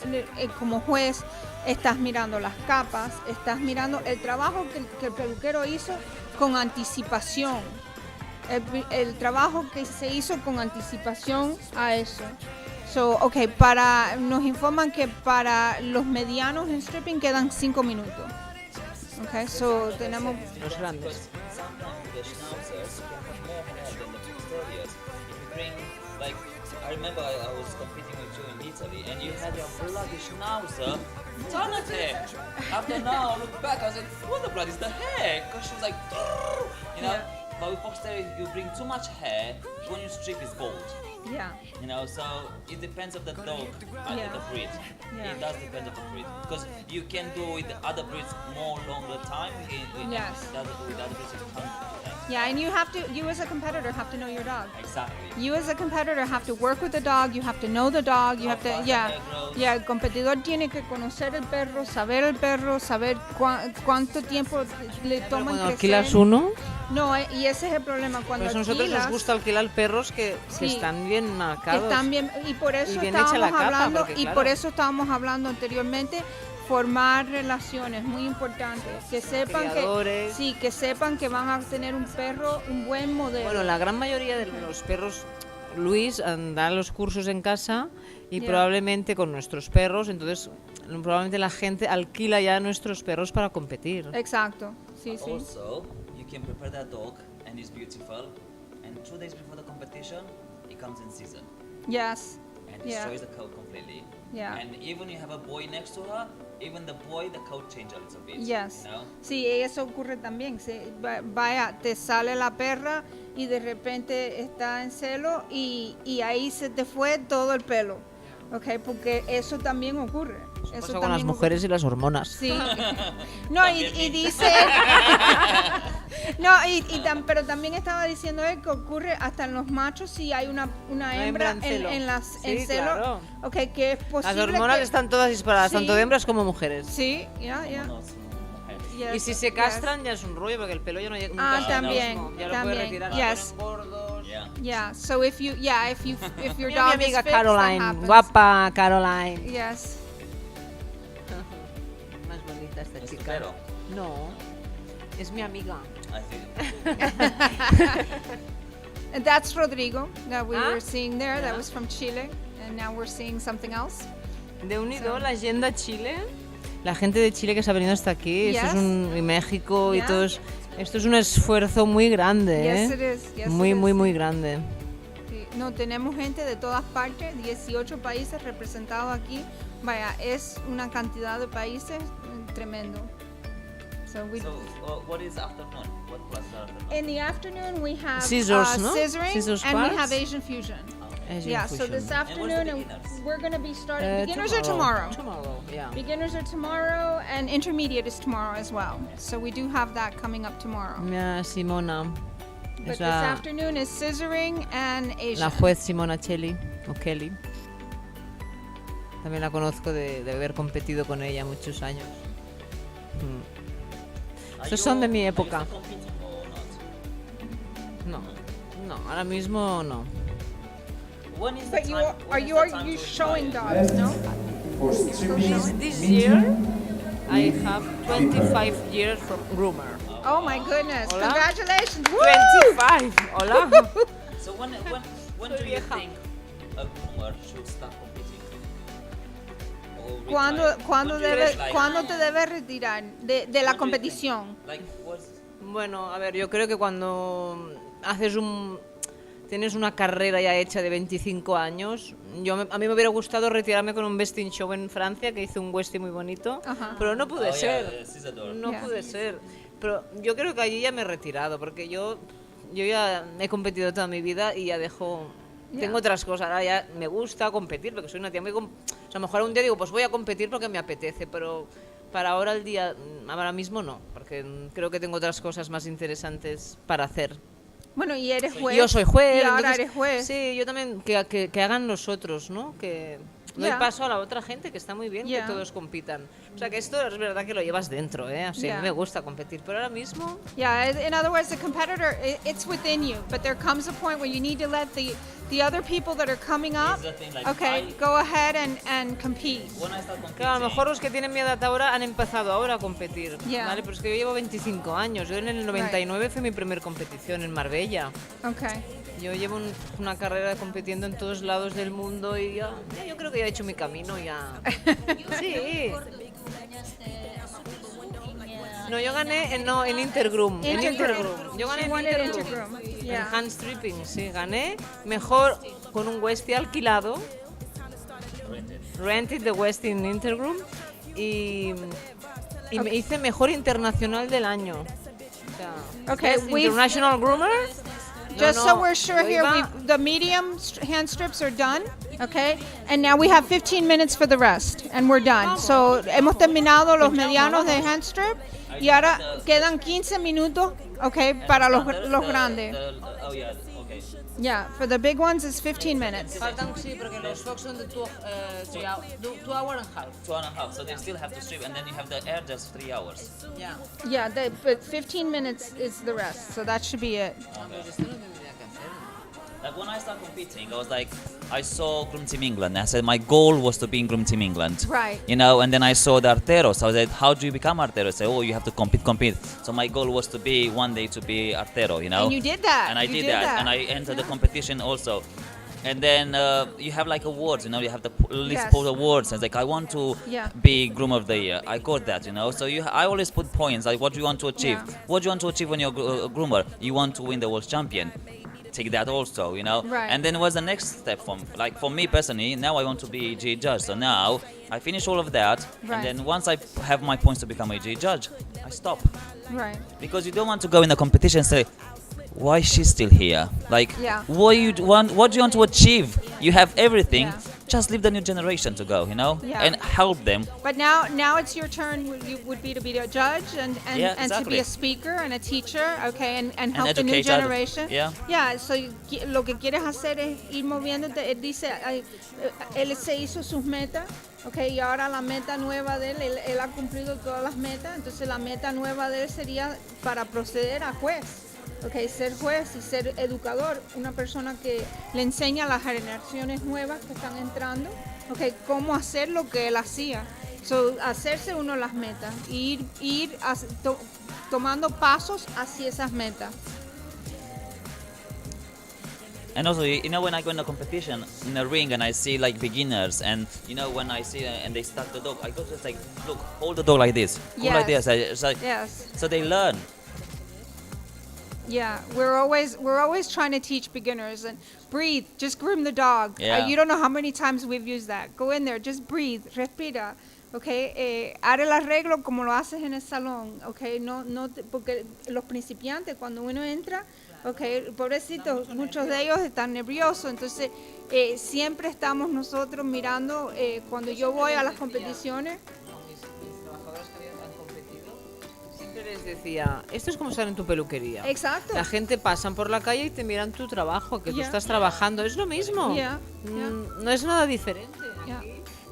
como juez estás mirando las capas, estás mirando el trabajo que el peluquero hizo con anticipación. El trabajo que se hizo con anticipación a eso. So, nos informan que para los medianos en stripping quedan 5 minutos. Okay, so tenemos los grandes. I remember I was competing with you in Italy, and you had your bloody schnauzer. Ton of hair. After now, I look back, I was like, what the blood is the hair? Because she was like, you know. But with posterior, if you bring too much hair, when you strip, it's bald. Yeah. You know, so it depends of the dog and the breed. Yeah. It does depend on the breed, because you can do with other breeds more longer time. Yes. With other breeds, you can't do that. Yeah, and you as a competitor have to know your dog. Exactly. You as a competitor have to work with the dog, you have to know the dog, you have to, el competidor tiene que conocer el perro, saber cuánto tiempo le toma Cuando crecer. alquilas uno, No, y ese es el problema cuando pues a nosotros nos gusta alquilar perros que están bien marcados. Están bien, y por eso bien hecha la estábamos capa, hablando, porque, claro, por eso estábamos hablando anteriormente. Formar relaciones, muy importante. Que sepan que sepan que van a tener un perro, un buen modelo. Bueno, la gran mayoría de los perros, Luis da los cursos en casa y probablemente con nuestros perros, entonces probablemente la gente alquila ya nuestros perros para competir. Exacto, sí. Also, you can prepare that dog and it's beautiful, and 2 days before the competition, it comes in season. Yes. And destroys the coat completely. Yeah. And even you have a boy next to her, even the coat changes a little bit. Yes. You know? Sí, eso ocurre también. Vaya, te sale la perra y de repente está en celo y ahí se te fue todo el pelo. Okay, porque eso también ocurre. Eso pasa con las mujeres y las hormonas. Sí. No, y dice... pero también estaba diciendo él que ocurre hasta en los machos si hay una hembra en celo. Claro. Okay, que es posible. Las hormonas están todas disparadas, tanto de hembras como mujeres. Sí, ya. Yes, y si se castran ya es un rollo porque el pelo ya no llega. También. Ya lo puedes retirar. Yes. Yeah. So if your Mira dog mi amiga is fixed, Caroline, that happens. guapa Caroline. Yes. Más bonita esta ¿Es chica. Artero? No, es mi amiga. And that's Rodrigo that we were seeing there. That was from Chile, and now we're seeing something else. De unido la Agenda Chile. La gente de Chile que se ha venido hasta aquí, y México y todo esto es un esfuerzo muy grande, Yes, it is. Yes, muy grande. Sí. No, tenemos gente de todas partes, 18 países representados aquí. Vaya, es una cantidad de países tremendo. So what is afternoon? What class is afternoon? In the afternoon we have Scissors, ¿no? scissoring, Scissors and we parts? have Asian fusion. So this afternoon we're going to be starting. Beginners are tomorrow. Tomorrow, yeah. Beginners are tomorrow, and intermediate is tomorrow as well. So we do have that coming up tomorrow. Simona. But this afternoon is scissoring and Asian. La juez Simona Kelly. También la conozco de haber competido con ella muchos años. Estos son de mi época. No, ahora mismo no. But are you showing dogs, no? This year, I have 25 years from groomer. Oh my goodness! Hola. Congratulations! Woo! 25. Hola. So when do you think a groomer should start competing? Or retire? ¿Cuándo When do you like- te debes retirar de la competición? Like what's Bueno, a ver, yo creo que cuando tienes una carrera ya hecha de 25 años, a mí me hubiera gustado retirarme con un vesting show en Francia, que hice un vesting muy bonito, Ajá. pero no pude Oh, yeah, ser. Cisador. No Yeah. pude ser. Pero yo creo que allí ya me he retirado, porque yo ya he competido toda mi vida y ya Yeah. tengo otras cosas. Ahora ya me gusta competir, porque soy una tía muy... O sea, a lo mejor un día digo, pues voy a competir porque me apetece, pero para ahora ahora mismo no, porque creo que tengo otras cosas más interesantes para hacer. Bueno, y eres juez. Yo soy juez. Y ahora entonces, eres juez. Sí, yo también, que hagan los otros, ¿no? Que doy Yeah. paso a la otra gente, que está muy bien Yeah. que todos compitan. O sea, que esto es verdad que lo llevas dentro, ¿eh? O sea, a Yeah. mí me gusta competir, pero ahora mismo... Yeah, in other words, the competitor, it's within you, but there comes a point where you need to let the other people that are coming up, the thing, like, okay, go ahead and compete. when I start competing? Claro, a lo mejor los que tienen mi edad ahora han empezado ahora a competir, Yeah. ¿vale? Pero es que yo llevo 25 años. Yo en el 99 fue mi primer competición en Marbella. Okay. Yo llevo una carrera compitiendo en todos lados del mundo y ya yo creo que ya he hecho mi camino ya. Sí. No, yo gané en Intergroom. En Intergroom. Yo gané She en won at Intergroom. Intergroom. En Yeah. HandStripping, sí, gané mejor con un Westie alquilado. Rented the Westie in Intergroom. Y me hice mejor internacional del año. O sea, Okay, Best we've- International Groomer. Just so we're sure here, the medium hand strips are done, okay? And now we have 15 minutes for the rest, and we're done. So hemos terminado los medianos de hand strip y ahora quedan 15 minutos, okay, para los grandes. Oh yeah, okay. Yeah, for the big ones it's 15 minutes. Faltan, sí, porque los Fox son de 2 hours and a half. 2.5. So they still have to strip, and then you have the air just 3 hours. Yeah. Yeah, but 15 minutes is the rest, so that should be it. Like when I started competing, I was like, I saw Groom Team England. And I said my goal was to be in Groom Team England. Right. You know, and then I saw the Artero. So I said, how do you become Artero? I said, oh, you have to compete. So my goal was to be one day to be Artero, you know. And you did that. And I You did did that. that. And I entered the competition also. And then you have like awards, you know, you have the list Yes. of awards. And it's like, I want to Yeah. be Groom of the Year. I got that, you know. So I always put points, like what do you want to achieve? Yeah. What do you want to achieve when you're a groomer? You want to win the world champion. Take that also, you know. Right. And then it was the next step for me personally. Now I want to be a G judge. So now I finish all of that, Right. and then once I have my points to become a G judge, I stop Right. because you don't want to go in the competition and say, why is she still here? Like, Yeah. what do you want to achieve? You have everything. Yeah. Just leave the new generation to go, you know, Yeah. and help them. But now it's your turn. Would be to be a judge and Yeah, and to be exactly. a speaker and a teacher, okay, and help And the new educate others. generation. Yeah. Yeah. So lo que quieres hacer es ir moviéndote. Él dice, él se hizo sus metas, okay, y ahora la meta nueva de él ha cumplido todas las metas. Entonces la meta nueva de él sería para proceder a juez. Okay, ser juez y ser educador, una persona que le enseña a las generaciones nuevas que están entrando, okay, cómo hacer lo que él hacía. So, hacerse uno las metas, ir tomando pasos hacia esas metas. And also, you know, when I go in a competition in a ring and I see like beginners, and you know, when I see and they start the dog, I go just like, look, hold the dog like this, hold like this. It's like, Yes. so they learn. Yeah, we're always trying to teach beginners and breathe. Just groom the dog. Yeah. You don't know how many times we've used that. Go in there, just breathe, respira. Okay, haz el arreglo como lo haces en el salón. Okay, porque los principiantes cuando uno entra, okay, pobrecitos, muchos de ellos están nerviosos. Entonces siempre estamos nosotros mirando cuando yo voy a las competiciones. Les decía, esto es como estar en tu peluquería. Exacto. La gente pasan por la calle y te miran tu trabajo, que tú Yeah. estás trabajando, es lo mismo. Yeah, No es nada diferente. Yeah.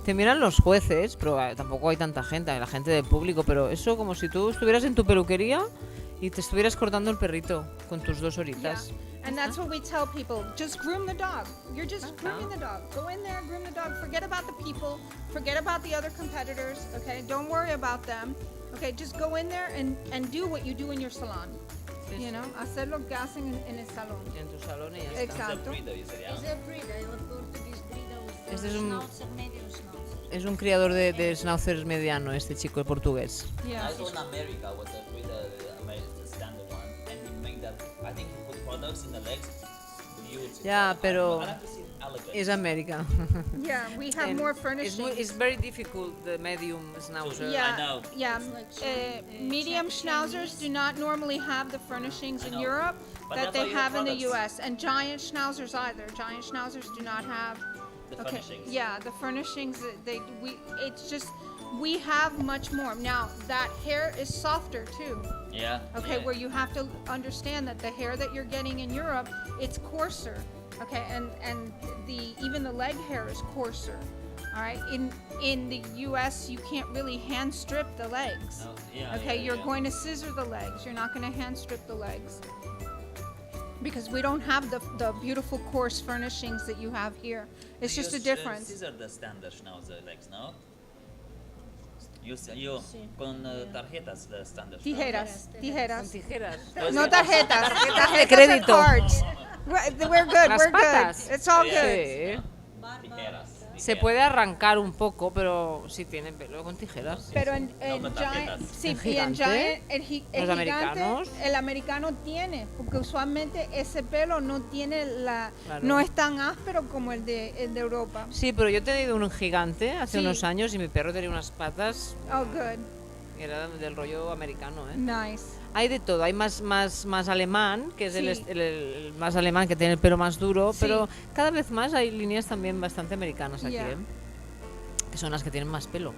Te miran los jueces, pero tampoco hay tanta gente, hay la gente del público, pero eso como si tú estuvieras en tu peluquería y te estuvieras cortando el perrito con tus 2 horitas. And that's what we tell people. Just groom the dog. You're just grooming the dog. Go in there, groom the dog. Forget about the people. Forget about the other competitors. Okay? Don't worry about them. Okay, just go in there and do what you do in your salon. You know, hacer lo que hacen en el salón. En tu salón y ya está. Exacto. Este es un criador de schnauzers mediano, este chico portugués. Yeah. I saw in America with the American standard one, and he made that. I think he put products in the legs. Beautiful. Ya, pero I like to see elegant. es América. Yeah, we have And more furnishings. It's very difficult, the medium schnauzer. Yeah, yeah. Medium schnauzers do not normally have the furnishings in Europe But that that's they why have in the your U.S. And giant schnauzers either. Giant schnauzers do not have. The furnishings. Yeah, the furnishings. We have much more. Now that hair is softer too. Yeah. Okay, yeah. where you have to understand that the hair that you're getting in Europe, it's coarser. Okay, and even the leg hair is coarser. All right, in the U.S. you can't really hand strip the legs. Oh, yeah, Okay, yeah, you're yeah. going to scissor the legs. You're not going to hand strip the legs because we don't have the beautiful coarse furnishings that you have here. It's You just a use, difference. Scissor the standard schnauzer legs, no? You con tarjetas the standard. Tijeras. Con tijeras. No tarjetas. Tarjetas de Tarjetas crédito. are cards. We're good. Las We're patas. good. It's all good. Sí. Tijeras. Se puede arrancar un poco, pero si tiene pelo con tijeras. Pero en con Giant, tarjetas. sí, ¿En y en gigante? Giant, el Los gigante, americanos. el americano tiene, porque usualmente ese pelo no tiene Claro. no es tan áspero como el de Europa. Sí, pero yo he tenido un gigante hace Sí. unos años y mi perro tenía unas patas, Oh, good. era del rollo americano, ¿eh? Nice. Hay de todo, hay más alemán, que es Sí. el más alemán que tiene el pelo más duro, Sí. pero cada vez más hay líneas también bastante americanas aquí, Yeah. ¿eh? Que son las que tienen más pelo.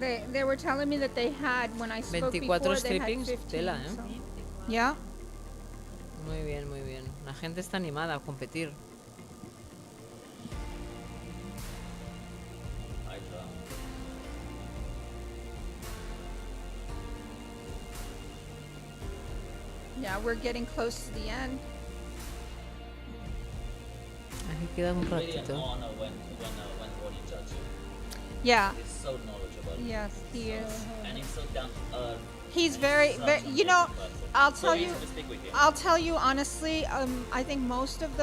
They were telling me that they had, when I spoke 24 before, they had strippings, 15. tela, ¿eh? So. Yeah. Muy bien, muy bien. La gente está animada a competir. Yeah, we're getting close to the end. Aquí queda un Really an ratito. honor when Tony judge you. Yeah. He's so knowledgeable. Yes, he is. And he's so down to earth. He's very, very, you know, I'll tell you, To speak with him. I'll tell you honestly, I think most of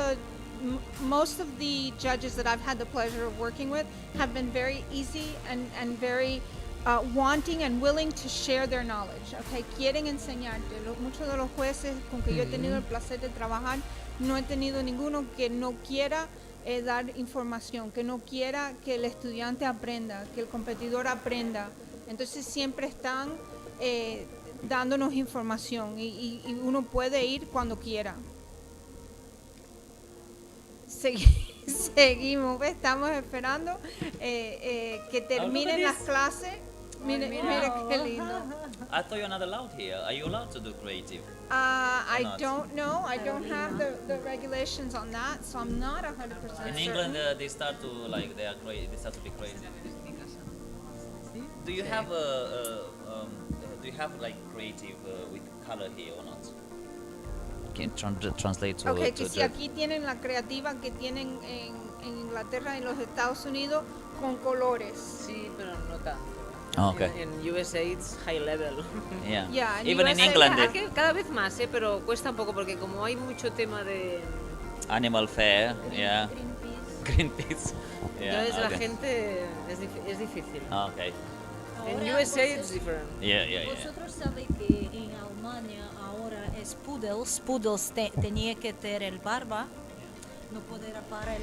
the judges that I've had the pleasure of working with have been very easy and very wanting and willing to share their knowledge. Okay, quieren enseñarte. Muchos de los jueces con que yo he tenido el placer de trabajar, no he tenido ninguno que no quiera dar información, que no quiera que el estudiante aprenda, que el competidor aprenda. Entonces siempre están dándonos información y uno puede ir cuando quiera. Seguimos, estamos esperando que terminen las clases. Mire qué lindo. I thought you're not allowed here. Are you allowed to do creative? I not? don't know. I don't have the regulations on that, so I'm not 100% In certain. England, they start to like they start to be crazy. Do you have like creative with color here or not? Can you translate to? Okay, que si aquí tienen la creativa que tienen en Inglaterra y en los Estados Unidos con colores. Sí, pero no tanto. Oh, okay. En USA it's high level. Yeah. Yeah, in Even in USA, England, yeah. they- Cada vez más, pero cuesta un poco porque como hay mucho tema de... Animal fair, yeah. Greenpeace. Yeah. Entonces la okay. gente es difícil. Ah, okay. En USA it's different. Yeah, yeah, yeah. Vosotros sabéis que en Alemania ahora es poodles. Poodles tenía que tener barba. No poder para el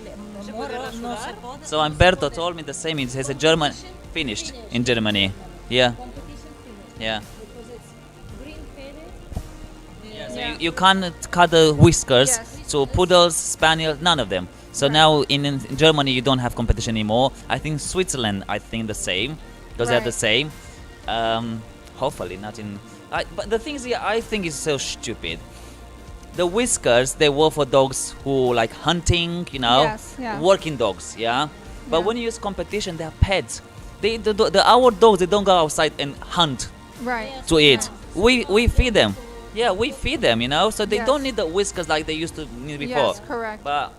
morro, no se puede. So Umberto told me the same. He says a German finished in Germany. Yeah. Yeah. Because it's green headed. Yeah, so you can't cut the whiskers. Yes. So poodles, spaniel, none of them. So now in Germany you don't have competition anymore. I think Switzerland, I think the same, because they're the Right. same. Hopefully not in. But the thing is, I think it's so stupid. The whiskers they were for dogs who like hunting, you know, Yes, yeah. working dogs, yeah. But Yeah. when you use competition, they're pets. Our dogs they don't go outside and hunt Right. to eat. We feed them. Yeah, we feed them, you know, so they Yes. don't need the whiskers like they used to need before. Yes, correct. But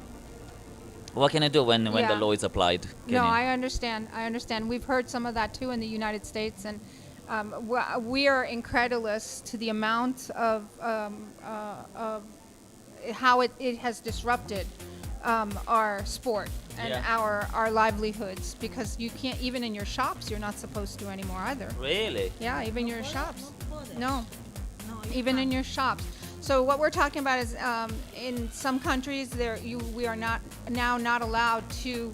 What can I do when the Yeah. law is applied? Can No, you- I understand. I understand. We've heard some of that too in the United States, and we are incredulous to the amount of how it has disrupted our sport and Yeah. our livelihoods, because you can't, even in your shops, you're not supposed to anymore either. Really? Yeah, even your shops. No, even in your shops. So what we're talking about is in some countries we are not allowed to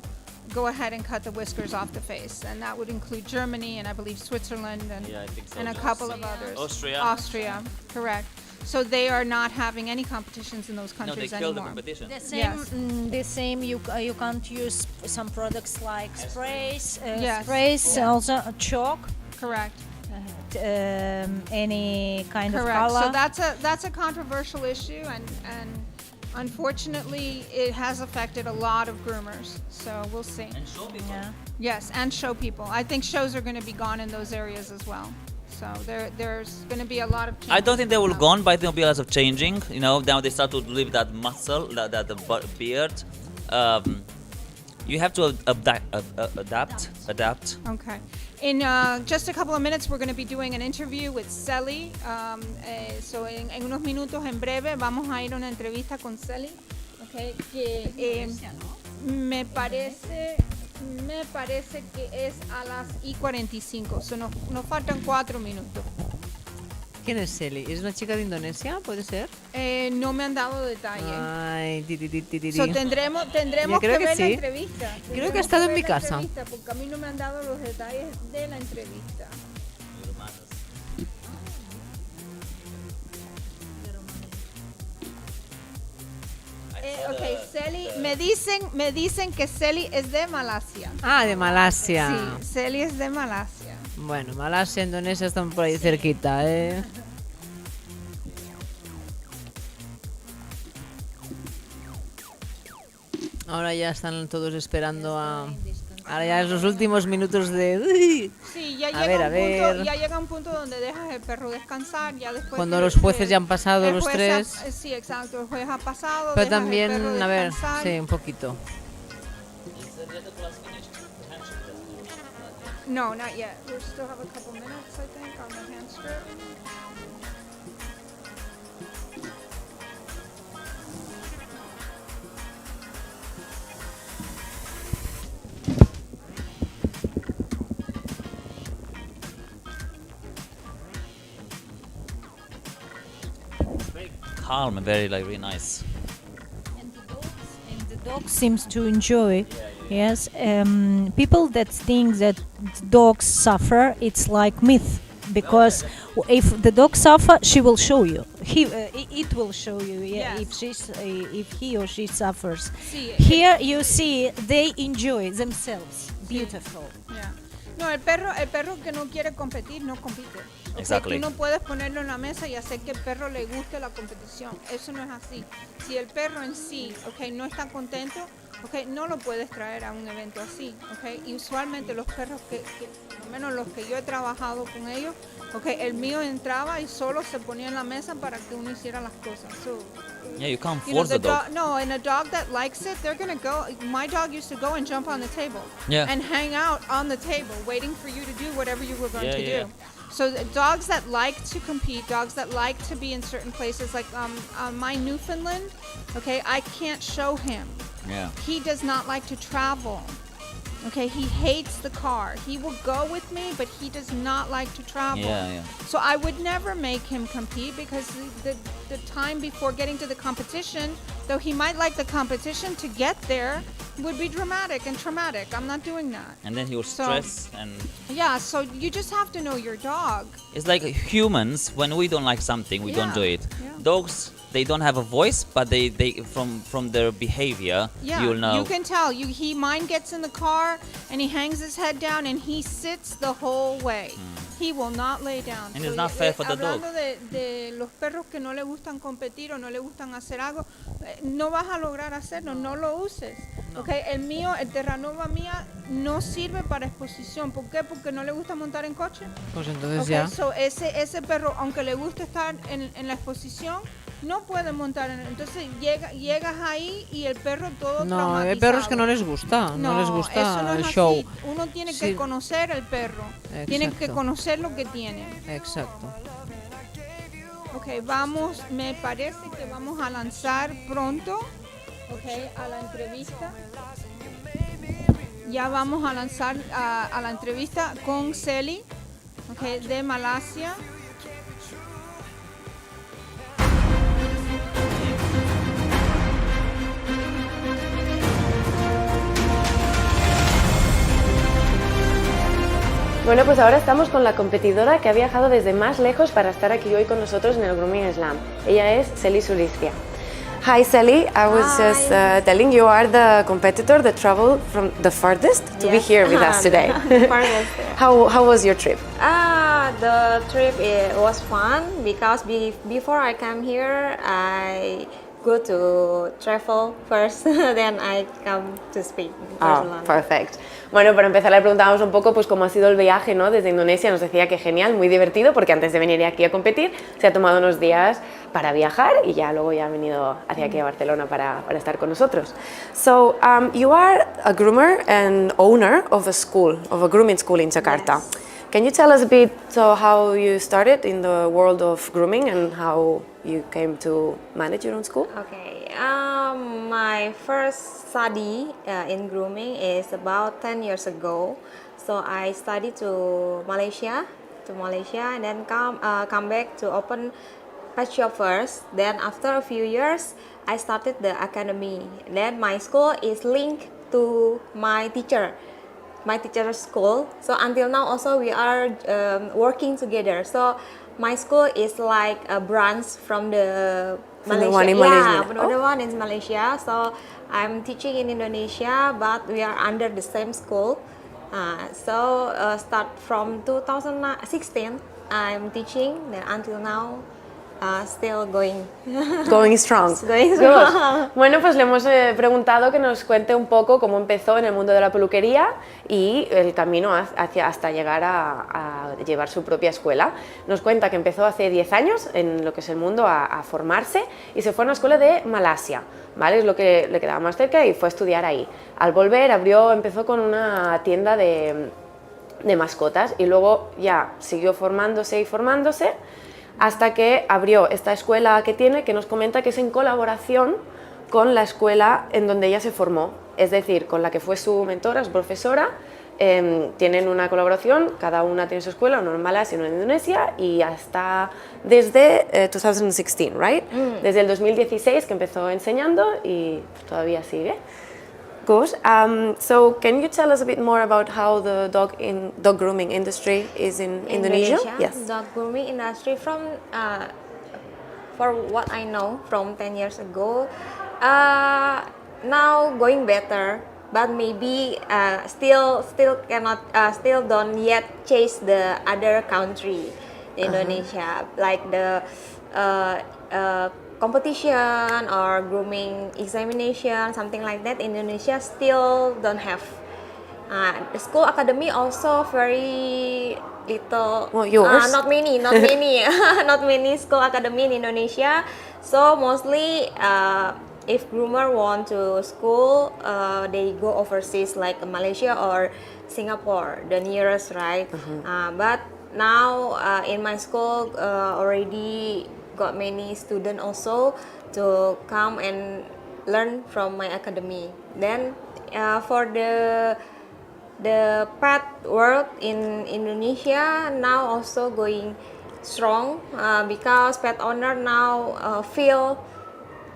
go ahead and cut the whiskers off the face, and that would include Germany and I believe Switzerland and Yeah, I think so. and a couple of others. Austria. Correct. So they are not having any competitions in those No, they countries killed the anymore. competition. The same, Yes. the same. You can't use some products like sprays, Yes. sprays, Yeah. also chalk, Correct. any kind of Correct. color. So that's a controversial issue, and unfortunately, it has affected a lot of groomers. So we'll see. And show people. Yeah. Yes, and show people. I think shows are going to be gone in those areas as well. So there's going to be a lot of changes. I don't think they will gone, but I think there'll be lots of changing. You know, now they start to leave that muscle, that beard. You have to adapt. Okay. In just a couple of minutes, we're going to be doing an interview with Celi. So en unos minutos, en breve, vamos a ir a una entrevista con Celi. Okay. Que me parece que es a las y 45. So nos faltan 4 minutos. ¿Quién es Celi? ¿Es una chica de Indonesia? ¿Puede ser? No me han dado detalle. Ay, So, tendremos Yo que creo que ver la sí. entrevista. Creo que ha estado en mi casa. Porque a mí no me han dado los detalles de la entrevista. Ok, Celi, me dicen que Celi es de Malasia. Ah, de Malasia. Sí, Celi es de Malasia. Bueno, Malasia, Indonesia están por ahí cerquita, ¿eh? Ahora ya están todos esperando a... Ahora ya es los últimos minutos de... Sí, ya A llega, ver. ya llega un punto donde dejas el perro descansar, ya después... Cuando que los jueces el- ya han pasado el los juez tres. sí, exacto, el juez ha pasado, Pero dejas el también, perro a ver, descansar. sí, un poquito. No, not yet. We still have a couple minutes, I think, on the hand strip. Calm and very really nice. The dog seems to enjoy. Yes, people that think that dogs suffer, it's like myth, because if the dog suffer, she will show you. It will show you. Yeah, Yes. if he or she suffers. Sí, Here you see they enjoy themselves. Beautiful. Yeah. No, el perro que no quiere competir no compite. Okay, Exactly. Tú no puedes ponerlo en la mesa y hacer que el perro le guste la competición. Eso no es así. Si el perro en sí, okay, no está contento, okay, no lo puedes traer a un evento así. Okay. Y usualmente los perros por lo menos los que yo he trabajado con ellos, okay, el mío entraba y solo se ponía en la mesa para que uno hiciera las cosas. So, Yeah, you can't you know, force the dog. No, and a dog that likes it, they're gonna go. My dog used to go and jump on the table Yeah. and hang out on the table, waiting for you to do whatever you were going Yeah, to yeah. do. So the dogs that like to compete, dogs that like to be in certain places, like my Newfoundland, okay, I can't show him. Yeah. He does not like to travel. Okay, he hates the car. He will go with me, but he does not like to travel. Yeah, yeah. So I would never make him compete, because the time before getting to the competition, though he might like the competition, to get there would be dramatic and traumatic. I'm not doing that. And then he will So- stress and Yeah, so you just have to know your dog. it's like humans, when we don't like something, we don't do Yeah, it. yeah. Dogs, they don't have a voice, but they from their behavior, Yeah, you'll know. you can tell. Mine gets in the car and he hangs his head down and he sits the whole way. He will not lay down. And it's not fair for the dog. Hablando de los perros que no le gustan competir o no le gustan hacer algo, no vas a lograr hacerlo, no lo uses. Okay, el mío, el Terranova mía, no sirve para exposición. ¿Por qué? Porque no le gusta montar en coche. Pues entonces Okay, ya. so ese perro, aunque le guste estar en la exposición, no puede montar. Entonces llegas ahí y el perro todo No, traumatizado. hay perros que no les gusta, no les gusta eso no es el así. show. Uno tiene Sí. que conocer el perro. Tiene que Exacto. conocer lo que tiene. Exacto. Ok, vamos, me parece que vamos a lanzar pronto, ok, a la entrevista. Ya vamos a lanzar a la entrevista con Celi, ok, de Malasia. Bueno, pues ahora estamos con la competidora que ha viajado desde más lejos para estar aquí hoy con nosotros en el Grooming Slam. Ella es Celi Sulistia. Hi Celi, I was just telling you are the competitor that traveled from the farthest to be here with us today. Farthest. How was your trip? The trip was fun because before I come here, I go to travel first, then I come to speak in Barcelona. Perfect. Bueno, para empezar le preguntábamos un poco pues cómo ha sido el viaje, ¿no? Desde Indonesia. Nos decía que genial, muy divertido, porque antes de venir aquí a competir se ha tomado unos días para viajar y ya luego ya ha venido hacia aquí a Barcelona para estar con nosotros. So, you are a groomer and owner of a school, of a grooming school in Jakarta. Yes. Can you tell us a bit how you started in the world of grooming and how you came to manage your own school? Okay, my first study in grooming is about 10 years ago. So I studied to Malaysia, and then come back to open pet shop first. Then after a few years, I started the academy. Then my school is linked to my teacher's school. So until now also we are working together. So my school is like a branch from the Malaysia. The one in Malaysia. The one in Malaysia. So I'm teaching in Indonesia, but we are under the same school. Start from 2016, I'm teaching. Then until now, still going. Going strong. Going strong. Good. Bueno, pues le hemos preguntado que nos cuente un poco cómo empezó en el mundo de la peluquería y el camino hasta llegar a llevar su propia escuela. Nos cuenta que empezó hace 10 años en lo que es el mundo a formarse y se fue a una escuela de Malasia, ¿vale? Es lo que le quedaba más cerca y fue a estudiar ahí. Al volver empezó con una tienda de mascotas y luego ya siguió formándose hasta que abrió esta escuela que tiene, que nos comenta que es en colaboración con la escuela en donde ella se formó, es decir, con la que fue su mentora, su profesora. Tienen una colaboración, cada una tiene su escuela, uno en Malasia y uno en Indonesia, y hasta desde 2016, right? Desde el 2016 que empezó enseñando y todavía sigue. Good. So can you tell us a bit more about how the dog grooming industry is in Indonesia? Yes. Dog grooming industry for what I know from 10 years ago, now going better, but maybe still don't yet chase the other country, Indonesia, like the competition or grooming examination, something like that. Indonesia still don't have. The school academy also very little. Well, yours? Not many, not many school academy in Indonesia. So mostly, if groomer want to school, they go overseas like Malaysia or Singapore, the nearest, right? But now in my school already got many students also to come and learn from my academy. Then for the pet world in Indonesia now also going strong because pet owner now feel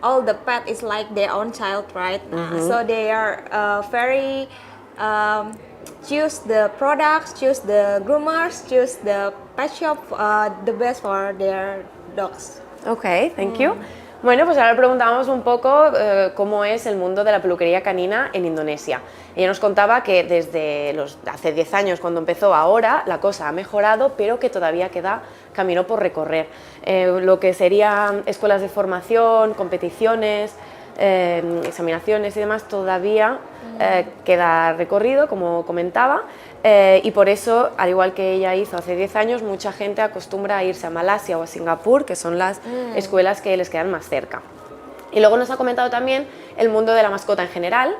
all the pet is like their own child, right? So they are very choose the products, choose the groomers, choose the pet shop the best for their dogs. Ok, thank you. Bueno, pues ahora le preguntábamos un poco cómo es el mundo de la peluquería canina en Indonesia. Ella nos contaba que desde hace 10 años cuando empezó ahora la cosa ha mejorado, pero que todavía queda camino por recorrer. Lo que serían escuelas de formación, competiciones, examinaciones y demás, todavía queda recorrido, como comentaba, y por eso, al igual que ella hizo hace 10 años, mucha gente acostumbra a irse a Malasia o a Singapur, que son las escuelas que les quedan más cerca. Y luego nos ha comentado también el mundo de la mascota en general.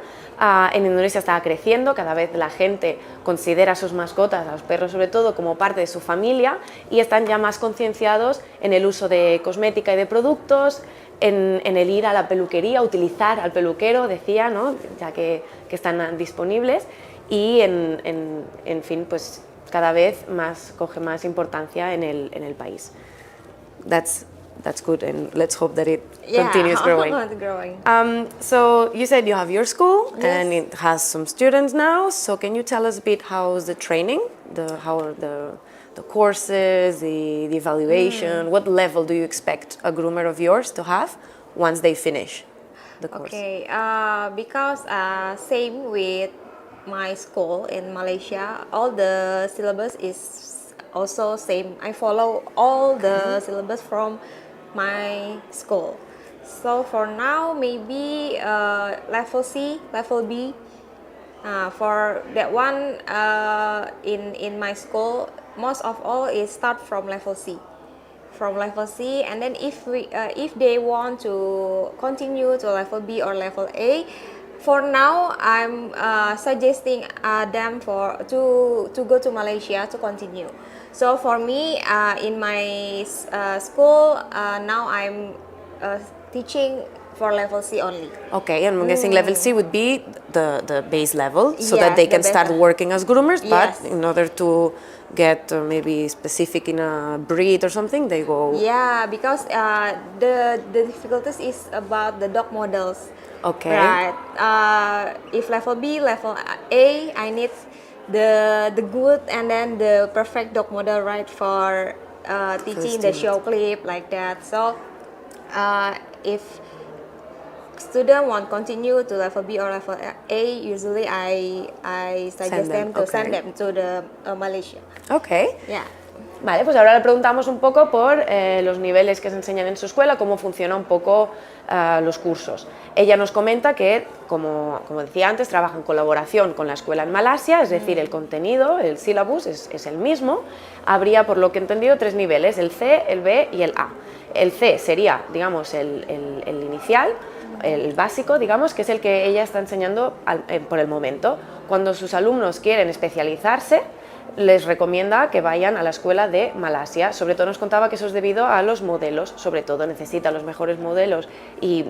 En Indonesia está creciendo, cada vez la gente considera a sus mascotas, a los perros sobre todo, como parte de su familia y están ya más concienciados en el uso de cosmética y de productos, en el ir a la peluquería, utilizar al peluquero, decía, ¿no? Ya que están disponibles y en fin, pues cada vez más coge más importancia en el país. That's good, and let's hope that it continues growing. So you said you have your school, and it has some students now. So can you tell us a bit how's the training, how the courses, the evaluation? What level do you expect a groomer of yours to have once they finish the course? Okay, because same with my school in Malaysia, all the syllabus is also same. I follow all the syllabus from my school. So for now, maybe level C, level B. For that one, in my school, most of all is start from level C. From level C, and then if they want to continue to level B or level A, for now I'm suggesting them to go to Malaysia to continue. So for me, in my school, now I'm teaching for level C only. Okay, and I'm guessing level C would be the base level, so that they can start working as groomers, but in order to get maybe specific in a breed or something, they go... Yeah, because the difficulties is about the dog models. Okay. Right. If level B, level A, I need the good and then the perfect dog model, right, for teaching the show clip like that. So if student want continue to level B or level A, usually I suggest them to send them to the Malaysia. Okay. Yeah. Vale, pues ahora le preguntamos un poco por los niveles que se enseñan en su escuela, cómo funciona un poco los cursos. Ella nos comenta que, como decía antes, trabaja en colaboración con la escuela en Malasia, es decir, el contenido, el syllabus es el mismo. Habría, por lo que he entendido, 3 niveles, el C, el B y el A. El C sería, digamos, el inicial, el básico, digamos, que es el que ella está enseñando por el momento. Cuando sus alumnos quieren especializarse, les recomienda que vayan a la escuela de Malasia. Sobre todo nos contaba que eso es debido a los modelos, sobre todo necesita los mejores modelos y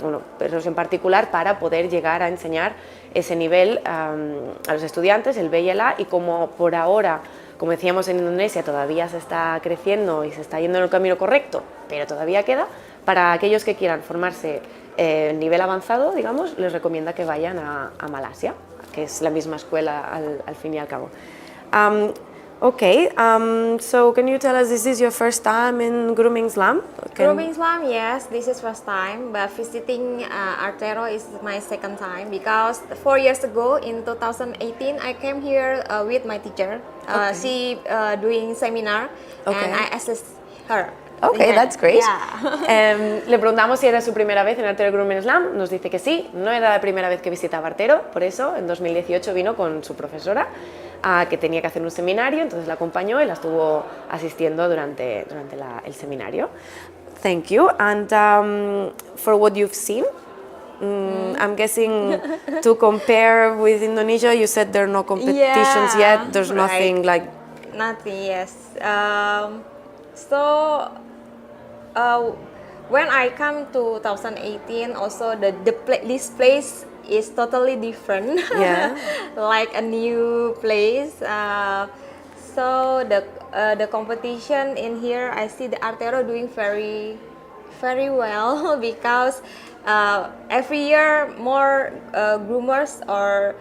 bueno, perros en particular para poder llegar a enseñar ese nivel a los estudiantes, el B y el A, y como por ahora, como decíamos, en Indonesia todavía se está creciendo y se está yendo en el camino correcto, pero todavía queda, para aquellos que quieran formarse en nivel avanzado, digamos, les recomienda que vayan a Malasia, que es la misma escuela al fin y al cabo. Okay, so can you tell us, is this your first time in Grooming Slam? Grooming Slam, yes, this is first time, but visiting Artero is my second time, because 4 years ago, in 2018, I came here with my teacher. She doing seminar, and I assist her. Okay, that's great. Yeah. Le preguntamos si era su primera vez en Artero Grooming Slam, nos dice que sí, no era la primera vez que visitaba Artero, por eso en 2018 vino con su profesora, que tenía que hacer un seminario, entonces la acompañó y la estuvo asistiendo durante el seminario. Thank you. And for what you've seen, I'm guessing to compare with Indonesia, you said there are no competitions yet, there's nothing like... Nothing, yes. When I come to 2018, also this place is totally different. Yeah. Like a new place. So the competition in here, I see the Artero doing very, very well because every year more groomers or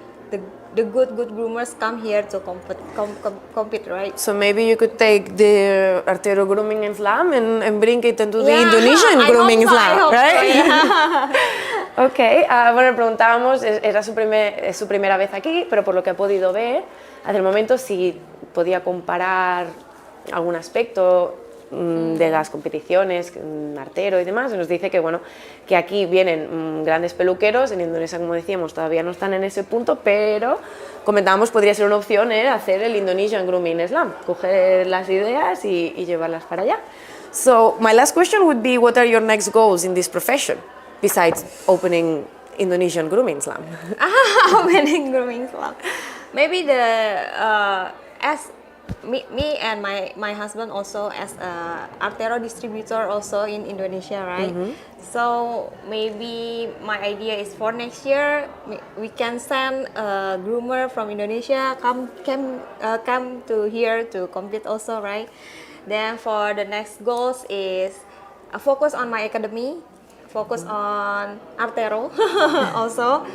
the good groomers come here to compete, right? So maybe you could take the Artero Grooming Slam and bring it into the Indonesian Grooming Slam, right? Okay, bueno, le preguntábamos, era su primera vez aquí, pero por lo que ha podido ver, hasta el momento si podía comparar algún aspecto de las competiciones, Artero y demás, y nos dice que, bueno, que aquí vienen grandes peluqueros, en Indonesia, como decíamos, todavía no están en ese punto, pero comentábamos, podría ser una opción hacer el Indonesian Grooming Slam, coger las ideas y llevarlas para allá. So, my last question would be, what are your next goals in this profession, besides opening Indonesian Grooming Slam? Opening Grooming Slam. Maybe as me and my husband also as a Artero distributor also in Indonesia, right? So maybe my idea is for next year we can send a groomer from Indonesia come to here to compete also, right? Then for the next goals is focus on my academy, focus on Artero also.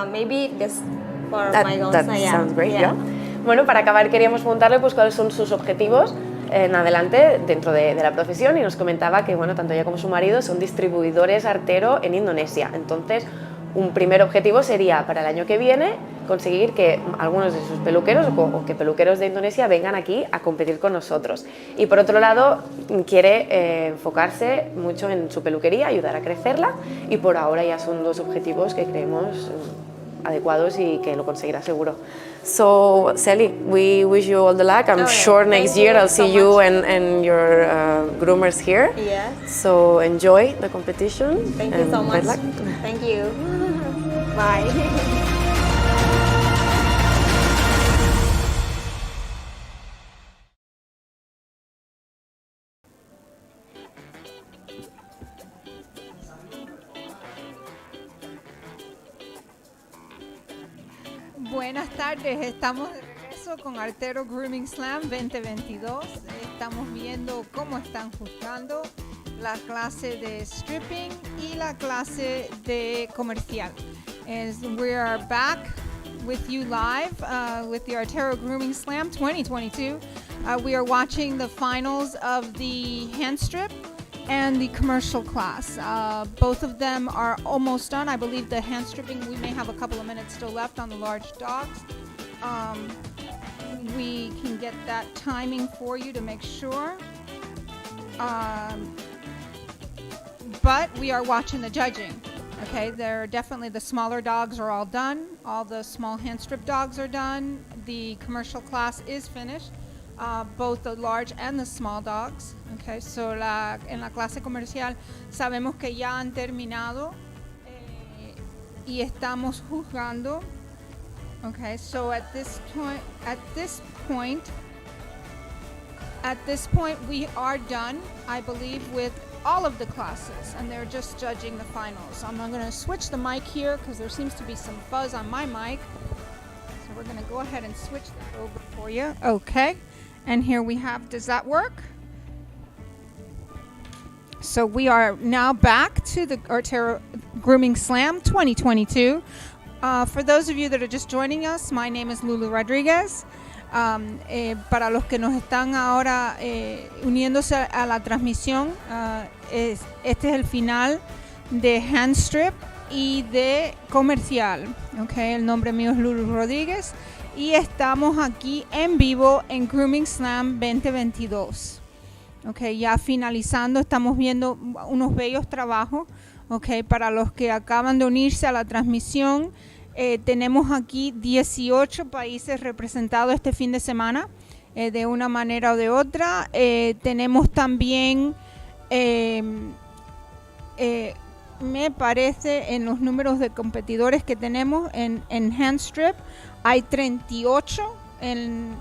Maybe this for my goals. That sounds great, yeah. Bueno, para acabar queríamos preguntarle pues cuáles son sus objetivos en adelante dentro de la profesión, y nos comentaba que, bueno, tanto ella como su marido son distribuidores Artero en Indonesia. Entonces, un primer objetivo sería para el año que viene conseguir que algunos de sus peluqueros o que peluqueros de Indonesia vengan aquí a competir con nosotros. Y por otro lado, quiere enfocarse mucho en su peluquería, ayudar a crecerla, y por ahora ya son dos objetivos que creemos adecuados y que lo conseguirá seguro. So, Sally, we wish you all the luck. I'm sure next year I'll see you and your groomers here. Yes. So enjoy the competition. Thank you so much. Good luck. Thank you. Bye. Buenas tardes, estamos de regreso con Artero Grooming Slam 2022. Estamos viendo cómo están juzgando la clase de stripping y la clase de comercial. As we are back with you live with the Artero Grooming Slam 2022. We are watching the finals of the hand strip and the commercial class. Both of them are almost done. I believe the hand stripping, we may have a couple of minutes still left on the large dogs. We can get that timing for you to make sure. But we are watching the judging. Okay, they're definitely, the smaller dogs are all done. All the small hand strip dogs are done. The commercial class is finished. Both the large and the small dogs. Okay, so en la clase comercial sabemos que ya han terminado y estamos juzgando. Okay, so at this point we are done, I believe, with all of the classes, and they're just judging the finals. So I'm going to switch the mic here because there seems to be some fuzz on my mic. So we're going to go ahead and switch that over for you. Okay. And here we have, does that work? So we are now back to the Artero Grooming Slam 2022. For those of you that are just joining us, my name is Lulu Rodriguez. Para los que nos están ahora uniéndose a la transmisión, este es el final de hand strip y de comercial. Okay, el nombre mío es Lulu Rodríguez. Y estamos aquí en vivo en Grooming Slam 2022. Okay, ya finalizando, estamos viendo unos bellos trabajos. Okay, para los que acaban de unirse a la transmisión, tenemos aquí 18 países representados este fin de semana, de una manera o de otra. Tenemos también, me parece, en los números de competidores que tenemos en hand strip, hay 38 en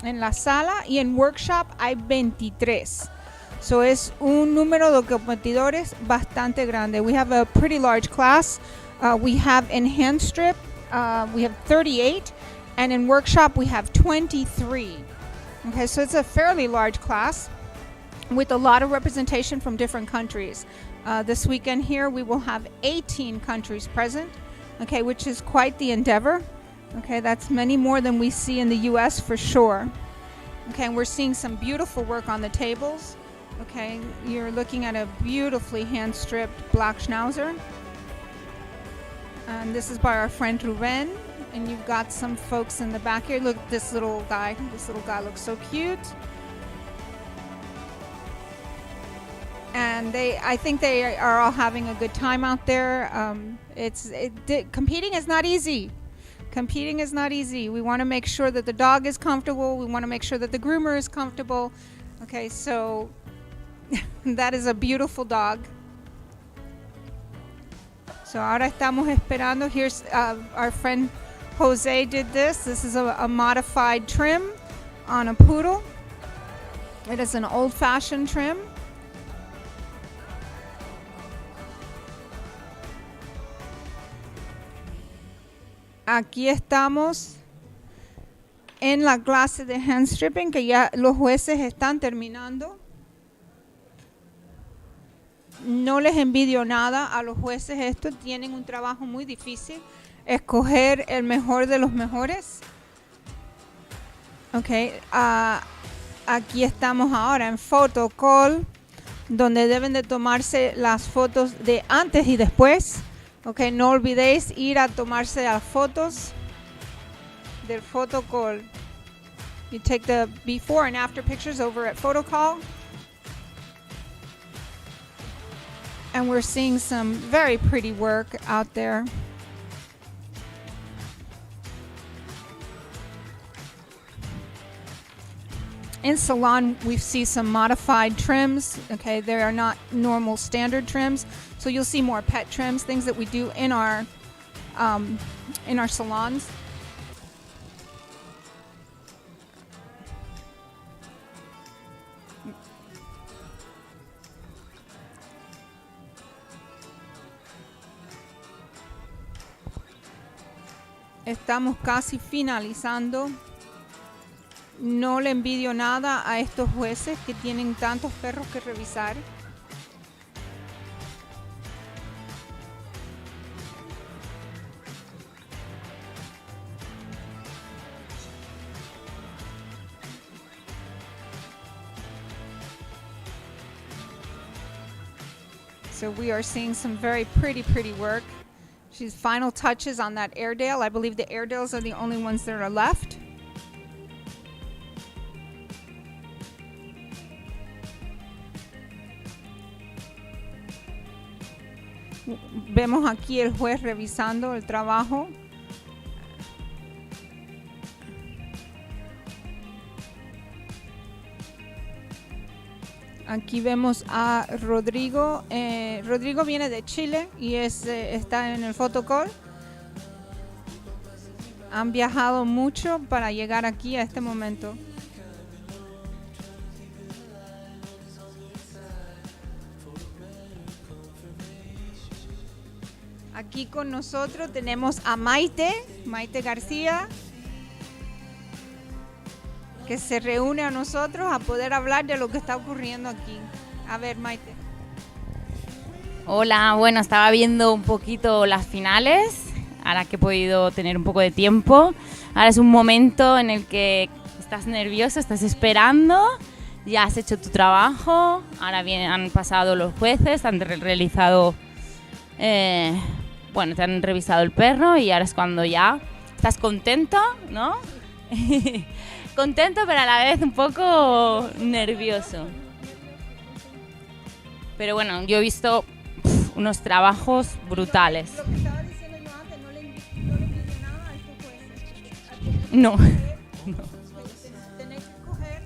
la sala, y en workshop hay 23. So es un número de competidores bastante grande. We have a pretty large class. We have in hand strip, we have 38, and in workshop we have 23. Okay, so it's a fairly large class with a lot of representation from different countries. This weekend here we will have 18 countries present. Okay, which is quite the endeavor. Okay, that's many more than we see in the US for sure. Okay, and we're seeing some beautiful work on the tables. Okay, you're looking at a beautifully hand-stripped black schnauzer. And this is by our friend Ruben. And you've got some folks in the back here. Look, this little guy looks so cute. and I think they are all having a good time out there. Competing is not easy. Competing is not easy. We want to make sure that the dog is comfortable. We want to make sure that the groomer is comfortable. Okay, so that is a beautiful dog. So ahora estamos esperando. Here's our friend Jose did this. This is a modified trim on a poodle. It is an old-fashioned trim. Aquí estamos en la clase de HandStripping, que ya los jueces están terminando. No les envidio nada a los jueces esto, tienen un trabajo muy difícil, escoger el mejor de los mejores. Okay, aquí estamos ahora en photo call, donde deben de tomarse las fotos de antes y después. Okay, no olvidéis ir a tomarse las fotos del photo call. You take the before and after pictures over at photo call. And we're seeing some very pretty work out there. In salon, we see some modified trims. Okay, they are not normal standard trims. So you'll see more pet trims, things that we do in our salons. Estamos casi finalizando. No le envidio nada a estos jueces que tienen tantos perros que revisar. So we are seeing some very pretty work. She's final touches on that Airedale. I believe the Airedales are the only ones that are left. Vemos aquí el juez revisando el trabajo. Aquí vemos a Rodrigo. Rodrigo viene de Chile y está en el photocall. Han viajado mucho para llegar aquí a este momento. Aquí con nosotros tenemos a Maite García, que se reúne a nosotros a poder hablar de lo que está ocurriendo aquí. A ver, Maite. Hola, bueno, estaba viendo un poquito las finales, ahora que he podido tener un poco de tiempo. Ahora es un momento en el que estás nervioso, estás esperando, ya has hecho tu trabajo, ahora han pasado los jueces, han realizado... te han revisado el perro y ahora es cuando ya estás contento, ¿no? Contento, pero a la vez un poco nervioso. Pero bueno, yo he visto unos trabajos brutales. Lo que estaba diciendo yo antes, no le envidio nada a estos jueces. No. Tenéis que coger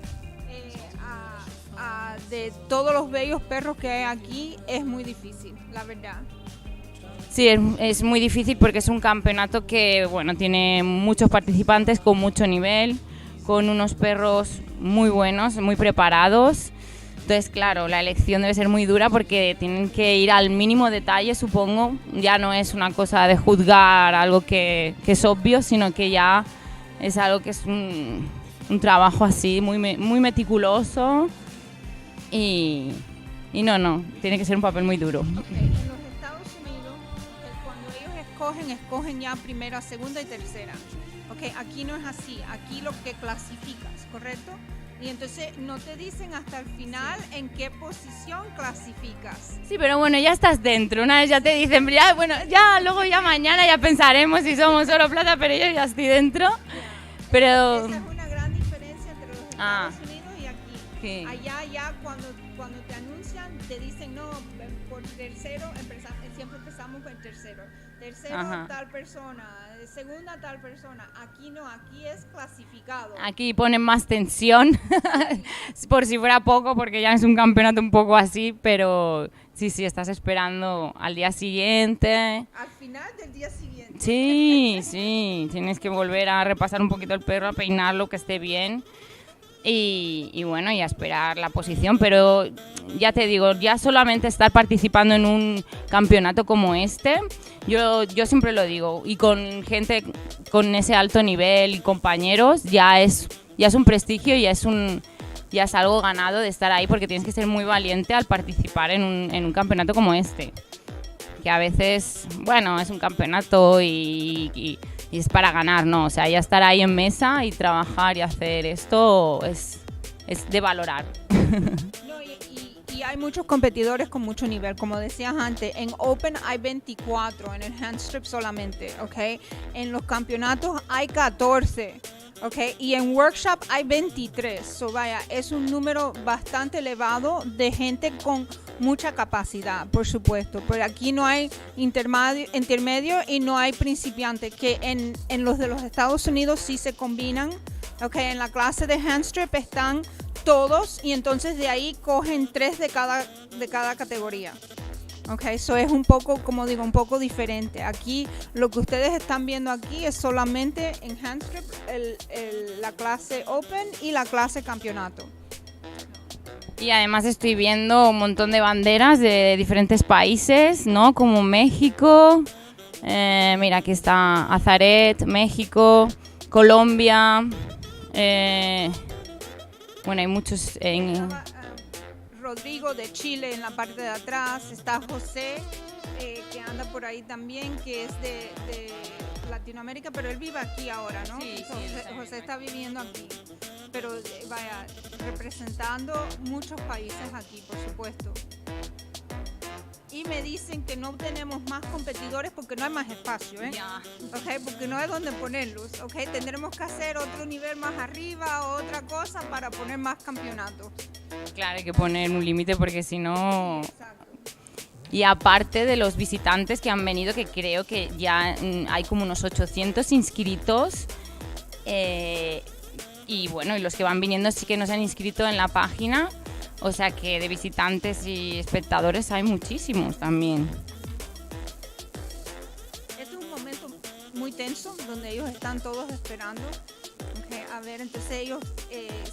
de todos los bellos perros que hay aquí, es muy difícil, la verdad. Sí, es muy difícil porque es un campeonato que, bueno, tiene muchos participantes con mucho nivel, con unos perros muy buenos, muy preparados. Entonces, claro, la elección debe ser muy dura porque tienen que ir al mínimo detalle, supongo. Ya no es una cosa de juzgar algo que es obvio, sino que ya es algo que es un trabajo así, muy meticuloso. Y no, tiene que ser un papel muy duro. Okay. Escogen ya primera, segunda y tercera. Okay, aquí no es así, aquí lo que clasificas, ¿correcto? Y entonces no te dicen hasta el final en qué posición clasificas. Sí, pero bueno, ya estás dentro. Una vez ya te dicen, luego ya mañana ya pensaremos si somos oro o plata, pero yo ya estoy dentro. Pero... Esa es una gran diferencia entre los Estados Unidos y aquí. Sí. Allá ya cuando te anuncian, te dicen, no, por tercero, siempre empezamos con tercero. Tercero, Ajá. tal persona, segunda, tal persona. Aquí no, aquí es clasificado. Aquí ponen más tensión, por si fuera poco, porque ya es un campeonato un poco así, pero sí, estás esperando al día siguiente. Al final del día siguiente. Sí, tienes que volver a repasar un poquito el perro, a peinarlo, que esté bien. Y bueno, y a esperar la posición, pero ya te digo, ya solamente estar participando en un campeonato como este, yo siempre lo digo, y con gente con ese alto nivel y compañeros, ya es un prestigio, ya es algo ganado de estar ahí, porque tienes que ser muy valiente al participar en un campeonato como este, que a veces, bueno, es un campeonato y es para ganar, ¿no? O sea, ya estar ahí en mesa y trabajar y hacer esto es de valorar. No, y hay muchos competidores con mucho nivel, como decías antes. En Open hay 24, en el handstrip solamente, ¿ok? En los campeonatos hay 14, ¿ok? Y en workshop hay 23. So, vaya, es un número bastante elevado de gente con mucha capacidad, por supuesto. Pero aquí no hay intermedio y no hay principiante, que en los de los Estados Unidos sí se combinan, ¿ok? En la clase de handstrip están todos y entonces de ahí cogen 3 de cada categoría. Ok, eso es un poco, como digo, un poco diferente. Aquí lo que ustedes están viendo aquí es solamente en handstrip la clase Open y la clase campeonato. Y además estoy viendo un montón de banderas de diferentes países, ¿no? Como México, mira, aquí está Azaret, México, Colombia, bueno, hay muchos Rodrigo de Chile en la parte de atrás, está José, que anda por ahí también, que es de Latinoamérica, pero él vive aquí ahora, ¿no? Sí, José está viviendo aquí, pero vaya, representando muchos países aquí, por supuesto. Y me dicen que no tenemos más competidores porque no hay más espacio, ¿eh? Ya. Okay, porque no hay donde ponerlos, ¿ok? Tendremos que hacer otro nivel más arriba o otra cosa para poner más campeonatos. Claro, hay que poner un límite porque si no... Y aparte de los visitantes que han venido, que creo que ya hay como unos 800 inscritos, y bueno, y los que van viniendo sí que no se han inscrito en la página, o sea que de visitantes y espectadores hay muchísimos también. Este es un momento muy tenso donde ellos están todos esperando. Okay, a ver, entonces ellos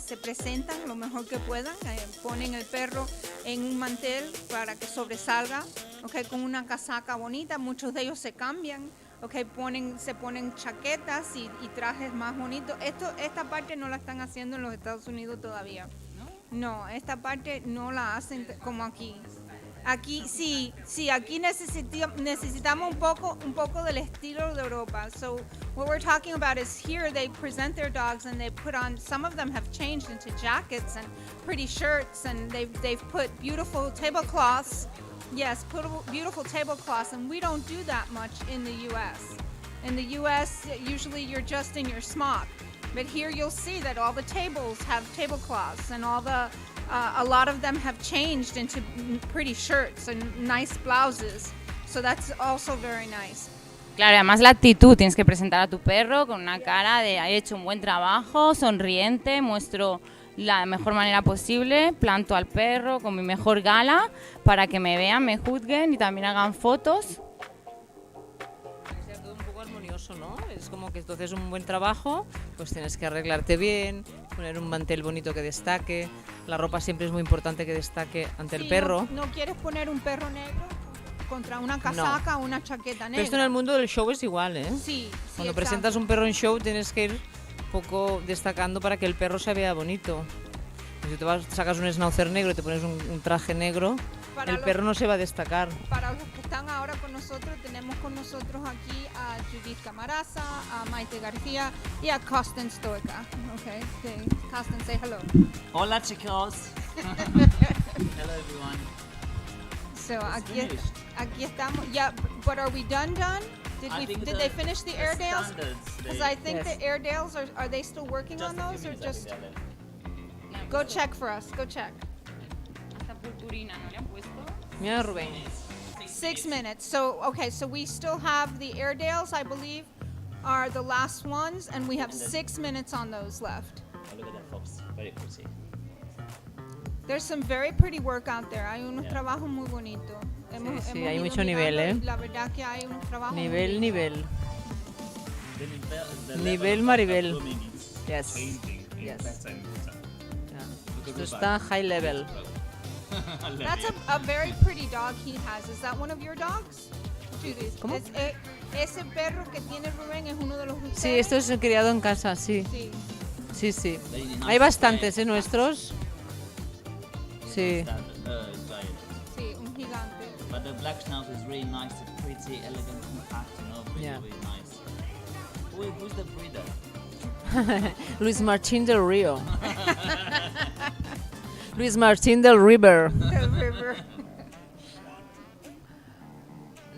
se presentan lo mejor que puedan, ponen el perro en un mantel para que sobresalga, okay, con una casaca bonita. Muchos de ellos se cambian, okay, se ponen chaquetas y trajes más bonitos. Esta parte no la están haciendo en los Estados Unidos todavía. No, esta parte no la hacen como aquí. Aquí sí, aquí necesitamos un poco del estilo de Europa. So what we're talking about is here they present their dogs and they put on, some of them have changed into jackets and pretty shirts, and they've put beautiful tablecloths. Yes, put beautiful tablecloths, and we don't do that much in the US. In the US, usually you're just in your smock. But here you'll see that all the tables have tablecloths, and a lot of them have changed into pretty shirts and nice blouses. So that's also very nice. Claro, además la actitud, tienes que presentar a tu perro con una cara de he hecho un buen trabajo, sonriente, muestro la mejor manera posible, planto al perro con mi mejor gala para que me vean, me juzguen y también hagan fotos. Todo un poco armonioso, ¿no? Es como que entonces un buen trabajo, pues tienes que arreglarte bien, poner un mantel bonito que destaque. La ropa siempre es muy importante que destaque ante el perro. No quieres poner un perro negro contra una casaca o una chaqueta negra. Pero esto en el mundo del show es igual, ¿eh? Sí, Cuando presentas un perro en show tienes que ir un poco destacando para que el perro se vea bonito. Si te sacas un schnauzer negro y te pones un traje negro, el perro no se va a destacar. Para los que están ahora con nosotros, tenemos con nosotros aquí a Judith Camaraza, a Maite García y a Costin Stoica. Okay, Costin, say hello. Hola chicos. Hello everyone. So aquí estamos. Yeah, but are we done? Did they finish the Airedales? Because I think the Airedales are they still working on those or just? Go check for us. Go check. Mira, Rubén. 6 minutes. So, okay, so we still have the Airedales, I believe, are the last ones, and we have 6 minutes on those left. Oh, look at that fox, very pretty. There's some very pretty work out there. Hay unos trabajos muy bonitos. Sí, hay mucho nivel, ¿eh? La verdad que hay unos trabajos Nivel, muy nivel. The Nivel level Maribel. of grooming is Yes. changing in Yes. better and better. Esto está high level. That's a very pretty dog he has. Is that one of your dogs? Judith? ¿Cómo? Ese perro que tiene Rubén es uno de los de Sí, ustedes? esto es criado en casa, sí. Sí. Sí, sí. Hay bastantes, ¿eh? Nuestros. Sí. Sí, un gigante. But the black schnauzer is really nice, pretty, elegant, compact, you know, really, Yeah. really nice. Who's the breeder? Luis Martín del Río. Luis Martín del River. Del River.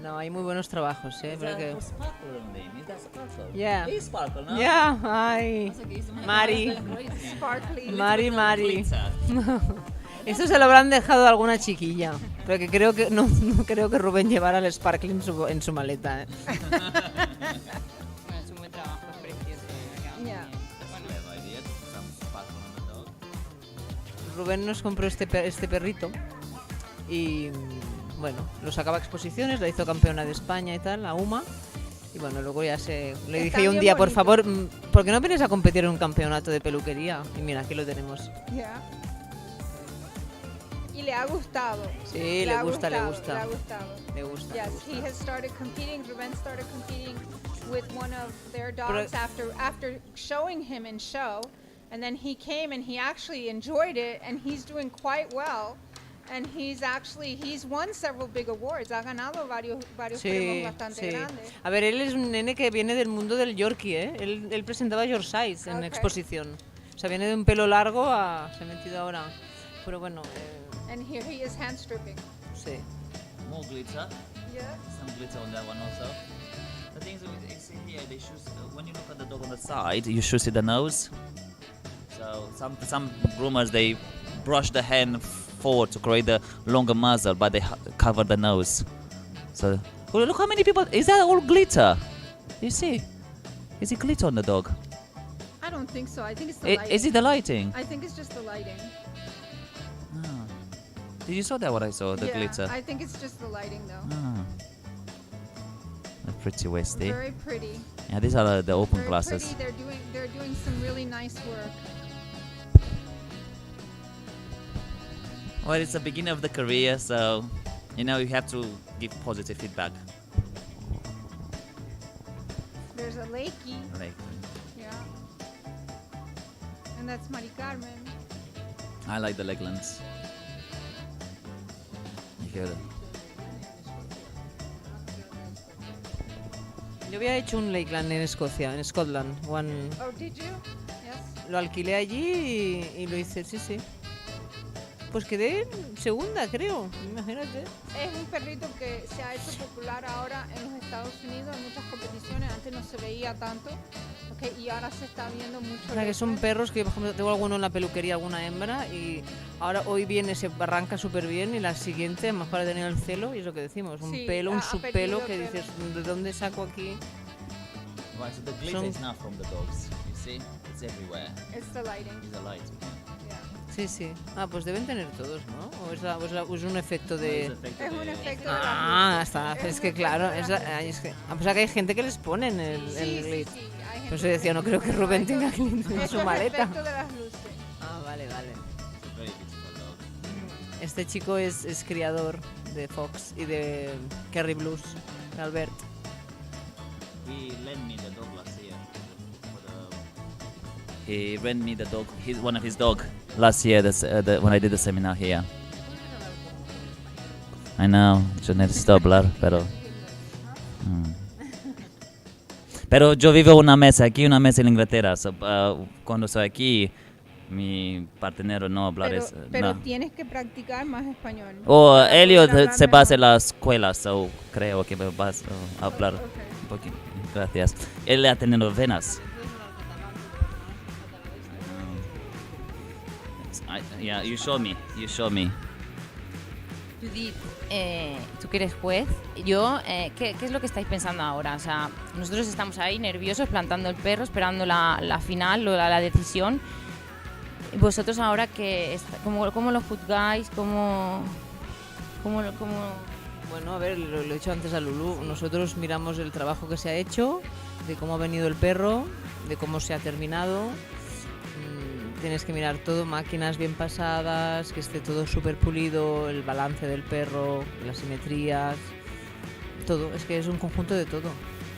No, hay muy buenos trabajos, ¿eh? Pero que... Sparkle on them. Is that sparkle? Yeah. It's sparkle, no? Yeah, ay. Mari. Sparkly. Mari. Esto se lo habrán dejado a alguna chiquilla. Pero que creo que no creo que Rubén llevara el sparkling en su maleta, ¿eh? Es un buen trabajo, es precioso. Yeah. Clever idea, some sparkle on the dog. Rubén nos compró este perrito y bueno, lo sacaba a exposiciones, la hizo campeona de España y tal, la UMA. Y bueno, luego ya le dije yo un bien día, por bonito. favor, ¿por qué no vienes a competir en un campeonato de peluquería? Y mira, aquí lo tenemos. Yeah. Y le ha gustado. Sí, le gusta. Le ha gustado. Le gusta. Yes, he has started competing. Ruben started competing with one of their dogs after showing him in show, and then he came and he actually enjoyed it, and he's doing quite well. And he's won several big awards. Ha ganado varios premios Sí, bastante sí. grandes. A ver, él es un nene que viene del mundo del Yorkie, ¿eh? Él presentaba Yorkshire en exposición. O sea, viene de un pelo largo se ha metido ahora. Pero bueno, And here he is HandStripping. sí. More glitter. Yeah. Some glitter on that one also. The thing is, you see here, they should, when you look at the dog on the side, you should see the nose. So some groomers, they brush the hand forward to create the longer muzzle, but they cover the nose. So look how many people. Is that all glitter? You see? Is it glitter on the dog? I don't think so. I think it's the lighting. Is it the lighting? I think it's just the lighting. Ah. Did you saw that? What I saw, the yeah, glitter. I think it's just the lighting though. Ah. They're pretty wasty. Very pretty. Yeah, these are the open Very classes. pretty. They're doing some really nice work. Well, it's the beginning of the career, so you have to give positive feedback. There's a Lakey. Like, Yeah. And that's Mari Carmen. I like the Lakelands. You hear that? Yo había hecho un Lakeland en Escocia, en Scotland. Oh, did you? Yes. Lo alquilé allí y lo hice, sí. Pues quedé en segunda, creo. Imagínate. Es un perrito que se ha hecho popular ahora en los Estados Unidos en muchas competiciones. Antes no se veía tanto, okay, y ahora se está viendo mucho. O sea, que son perros que, por ejemplo, tengo alguno en la peluquería, alguna hembra, y ahora hoy viene, se arranca súper bien, y la siguiente, a lo mejor ha tenido el celo, y es lo que decimos, un Sí, pelo, un ha subpelo, perdido que pelo. dices, ¿de dónde saco aquí? Right, so the glitter is not from the dogs. You see, it's everywhere. It's the lighting. It's the light. Sí. Ah, pues deben tener todos, ¿no? ¿O es un efecto de...? Es un efecto de Ah, está, es que claro, o sea que hay gente que les ponen el glit. Por eso decía, no creo que Rubén tenga glit en su maleta. efecto de las luces. Ah, vale. It's a very beautiful dog. Este chico es criador de Fox y de Kerry Blues, de Albert. He lent me the dog last year. He rent me the dog, one of his dog, last year when I did the seminar here. I know, yo necesito hablar, pero... Pero yo vivo una mes aquí, una mes en Inglaterra. So, cuando estoy aquí, mi partenero no habla eso. Pero No. tienes que practicar más español. Elliot Para se hablar va a la escuela, so creo que me vas a hablar un poquito. Gracias. Él ha tenido venas. Yeah, you show me. Judith, tú que eres juez, ¿qué es lo que estáis pensando ahora? O sea, nosotros estamos ahí nerviosos, plantando el perro, esperando la final o la decisión. ¿Vosotros ahora cómo lo juzgáis? ¿Cómo? Bueno, a ver, lo he dicho antes a Lulu, nosotros miramos el trabajo que se ha hecho, de cómo ha venido el perro, de cómo se ha terminado. Tienes que mirar todo, máquinas bien pasadas, que esté todo súper pulido, el balance del perro, las simetrías, todo. Es que es un conjunto de todo.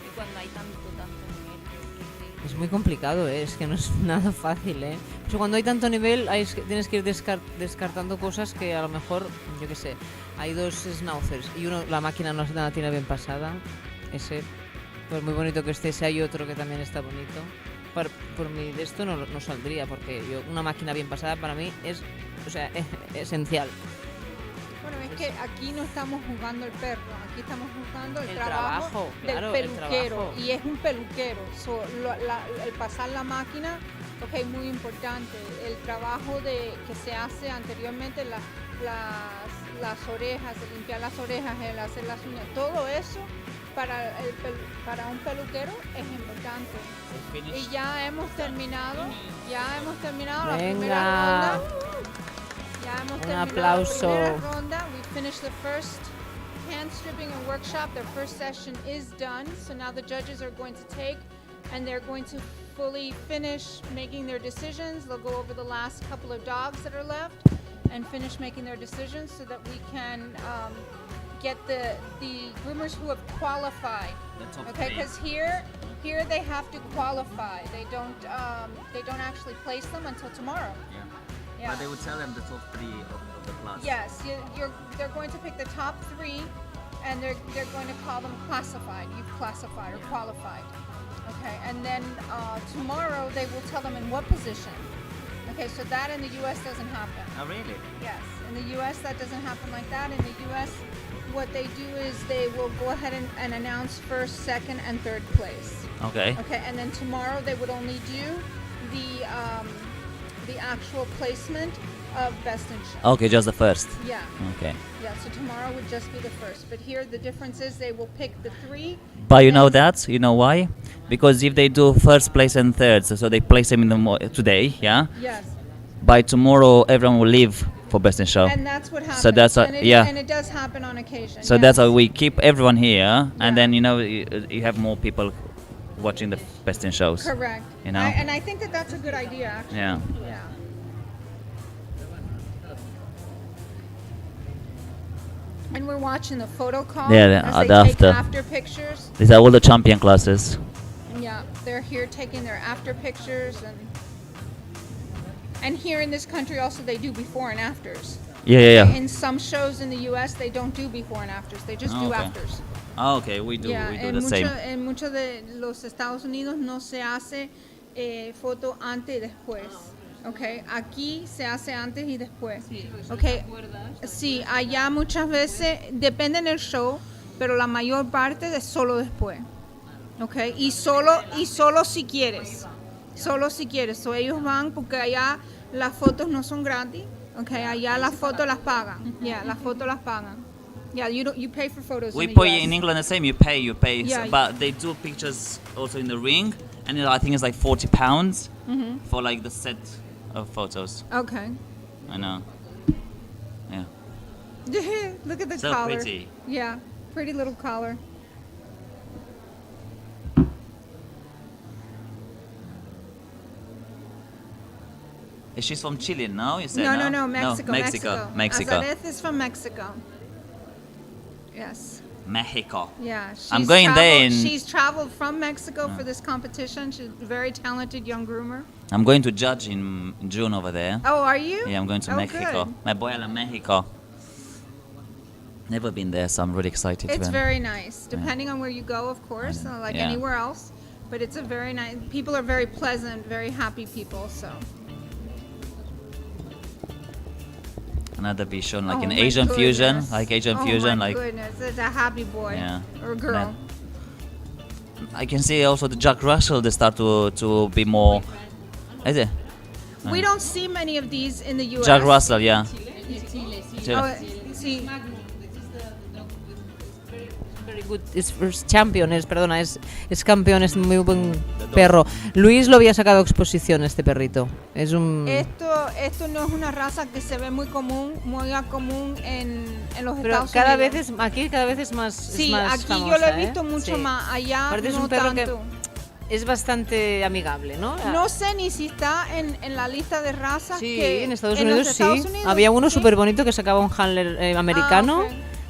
Y cuando hay tanto nivel, es muy complicado, es que no es nada fácil, Pero cuando hay tanto nivel tienes que ir descartando cosas que a lo mejor, yo qué sé, hay 2 schnauzers y la máquina no la tiene bien pasada. Ese, pues muy bonito que esté, si hay otro que también está bonito. Por mí de esto no saldría, porque una máquina bien pasada para mí es esencial. Bueno, es que aquí no estamos juzgando el perro, aquí estamos juzgando el trabajo claro, del peluquero, y es un peluquero. El pasar la máquina, es muy importante. El trabajo que se hace anteriormente, las orejas, el limpiar las orejas, el hacer las uñas, todo eso para un peluquero es importante. Y ya hemos terminado la primera ronda. Un aplauso. We finished the first hand stripping and workshop. Their first session is done. So now the judges are going to take and they're going to fully finish making their decisions. They'll go over the last couple of dogs that are left and finish making their decisions so that we can get the groomers who have qualified. Okay, because here they have to qualify. They don't actually place them until tomorrow. Yeah. But they would tell them the top 3 of the class. Yes, they're going to pick the top 3, and they're going to call them classified. You've classified or qualified. Okay, and then tomorrow they will tell them in what position. Okay, so that in the U.S. doesn't happen. Oh, really? Yes, in the U.S. that doesn't happen like that. In the U.S., what they do is they will go ahead and announce first, second, and third place. Okay. Okay, and then tomorrow they would only do the actual placement of best in show. Okay, just the first. Yeah. Okay. Yeah, so tomorrow would just be the first. But here the difference is they will pick the 3. But you know why? Because if they do first place and third, so they place them in the today, yeah? Yes. By tomorrow, everyone will leave for best in show. And that's what happens. So that's and it does happen on occasion. So that's how we keep everyone here, and then you have more people watching the best in shows. Correct. You know. And I think that's a good idea, actually. Yeah. Yeah. And we're watching the photo call as they take after pictures. These are all the champion classes. Yeah, they're here taking their after pictures, and here in this country also they do before and afters. Yeah. In some shows in the U.S. they don't do before and afters; they just do afters. Oh, okay, we do the same. En muchos de los Estados Unidos no se hace foto antes y después. Okay, aquí se hace antes y después. Okay, sí, allá muchas veces depende del show, pero la mayor parte es solo después. Okay, y solo si quieres. Solo si quieres. So ellos van porque allá las fotos no son gratis. Okay, allá las fotos las pagan. Yeah, las fotos las pagan. Yeah, you pay for photos. We in the pay US. in England the same. You pay. Yeah, but they do pictures also in the ring, and I think it's like £40 for like the set of photos. Okay. I know. Yeah. Look at the So collar. pretty. Yeah, pretty little collar. She's from Chile, no? You said No, Mexico. Mexico. Azareth is from Mexico. Yes. Mexico. Yeah. I'm going there She's traveled from Mexico for this competition. She's a very talented young groomer. I'm going to judge in June over there. Oh, are you? Yeah, I'm going to Mexico. Good. My boy a Mexico. Never been there, so I'm really excited. It's very nice. Depending on where you go, of course, like anywhere else. But it's a very nice. People are very pleasant, very happy people. So. Another vision, like an Asian fusion, like Asian fusion, my like. goodness, it's a happy boy or girl. I can see also the Jack Russell. They start to be more. Is it? We don't see many of these in the U.S. Jack Russell, yeah. Oh, Sí. Very good. Es champion, es campeón, es muy buen perro. Luis lo había sacado a exposición, este perrito. Es un... Esto no es una raza que se ve muy común en los Pero Estados cada Unidos. vez aquí cada vez es más Sí, es más aquí famosa, yo lo he visto mucho Sí. más, allá Aparte es no un perro tanto. que es bastante amigable, ¿no? No sé ni si está en la lista de razas Sí, que en Estados los Unidos Estados sí. Unidos, Había uno sí. súper bonito que sacaba un handler americano ok.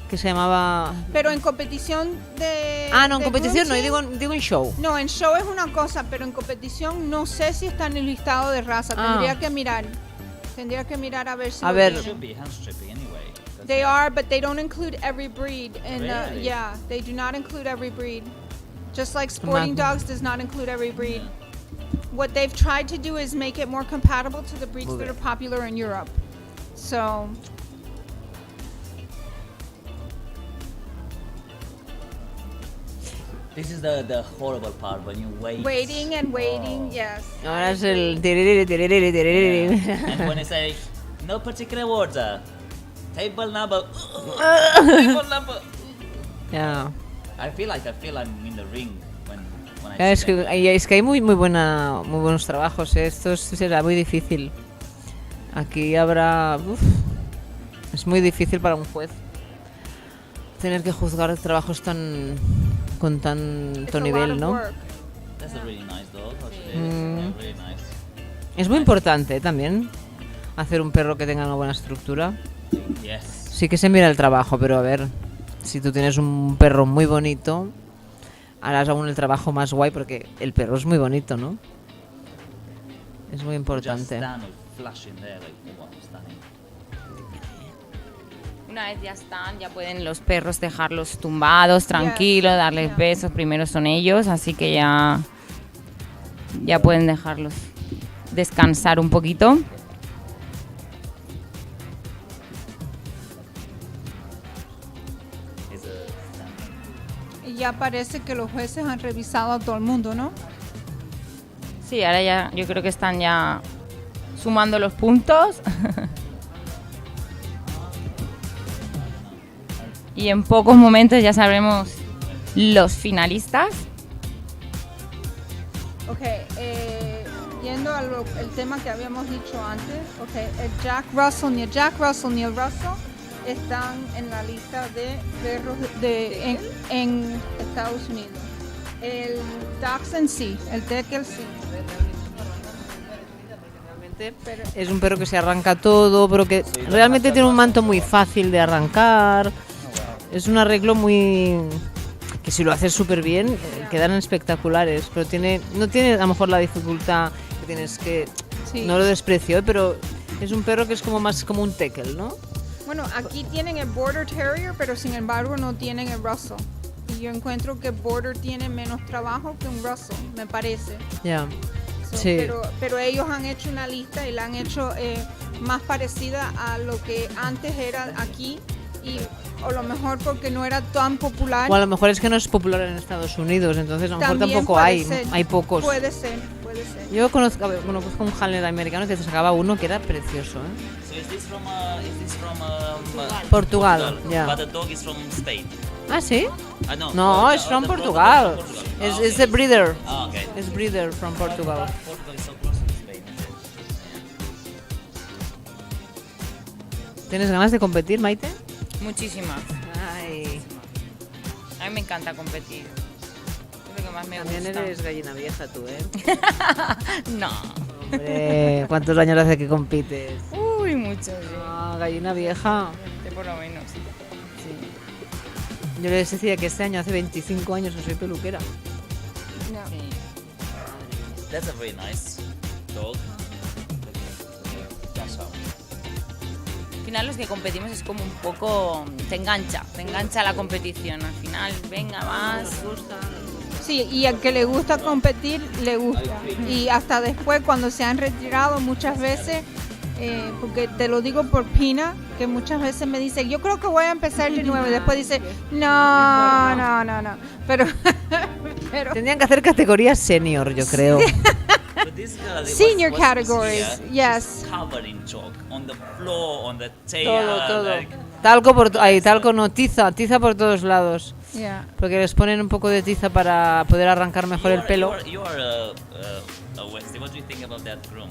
que se llamaba... Pero en competición de... no, en de competición no, grooming, digo en show. No, en show es una cosa, pero en competición no sé si está en el listado de raza. Tendría que mirar. Tendría que mirar a ver si. A ver. Should be HandStripping anyway. That's They are, but they don't include every breed. And Really? yeah, they do not include every breed. Just like sporting dogs does not include every breed. What they've tried to do is make it more compatible to the breeds that are popular in Europe. So. This is the horrible part when you wait. Waiting and waiting, yes. Ahora es el tiririri, tiririri, tiririri. And when you say no particular order, table number, table number. Ya. I feel I'm in the ring when I Claro, see that. es que hay muy buenos trabajos. Esto será muy difícil. Aquí habrá... es muy difícil para un juez tener que juzgar trabajos con tanto nivel, ¿no? That's a really nice dog. Actually. Mm. Yeah, really nice. Es muy importante también hacer un perro que tenga una buena estructura. Yes. Sí que se mira el trabajo, pero a ver, si tú tienes un perro muy bonito, harás aún el trabajo más guay porque el perro es muy bonito, ¿no? Es muy Just importante. stand with flash in there, like, wow, stunning. Una vez ya están, ya pueden los perros dejarlos tumbados, tranquilos, darles besos. Primero son ellos, así que ya pueden dejarlos descansar un poquito. Y ya parece que los jueces han revisado a todo el mundo, ¿no? Sí, ahora ya yo creo que están ya sumando los puntos. Y en pocos momentos ya sabremos los finalistas. Ok, yendo al tema que habíamos dicho antes, okay, el Jack Russell, ni el Jack Russell ni el Russell están en la lista de perros en Estados Unidos. El Dachshund sí, el Teckel sí. Es un perro que se arranca todo, pero que realmente tiene un manto muy fácil de arrancar. Es un arreglo muy... que si lo haces súper bien, quedan espectaculares, pero no tiene a lo mejor la dificultad que tienes que... Sí. No lo desprecio, pero es un perro que es como más como un Teckel, ¿no? Bueno, aquí tienen el Border Terrier, pero sin embargo no tienen el Russell. Y yo encuentro que Border tiene menos trabajo que un Russell, me parece. Ya. So, Sí. pero ellos han hecho una lista y la han hecho más parecida a lo que antes era aquí, y o lo mejor porque no era tan popular. O a lo mejor es que no es popular en Estados Unidos, entonces a lo mejor También tampoco puede hay, ser. hay pocos. Puede ser. Yo conozco un handler americano que te sacaba uno que era precioso, ¿eh? So is this from Portugal, yeah. But the dog is from Spain. Ah, ¿sí? No. No, es from Portugal. Es a breeder. Ah, okay. Es breeder from Portugal. Portugal is so close to Spain. ¿Tienes ganas de competir, Maite? Muchísimas. Ay. A mí me encanta competir. Es lo que más me También gusta. eres gallina vieja tú, ¿eh? No. Hombre, ¿cuántos años hace que compites? Uy, muchos. Ah, gallina vieja. Por lo menos. Yo les decía que este año hace 25 años que soy peluquera. That's a very nice dog. That's how. Al final los que competimos es como un poco... Te engancha la competición. Al final, venga, más. Sí, y al que le gusta competir, le gusta. Y hasta después, cuando se han retirado muchas veces, porque te lo digo por Pina, que muchas veces me dice, yo creo que voy a empezar de nuevo. Y después dice, no. Pero Tendrían que hacer categorías senior, yo creo. But this girl, it Senior was categories, here, yes. just covered in chalk on the floor, on the chair. Todo. Like, Talco talco no, tiza por todos lados. Yeah. Porque les ponen un poco de tiza para poder arrancar mejor el pelo. You are a Wesley. What do you think about that groom?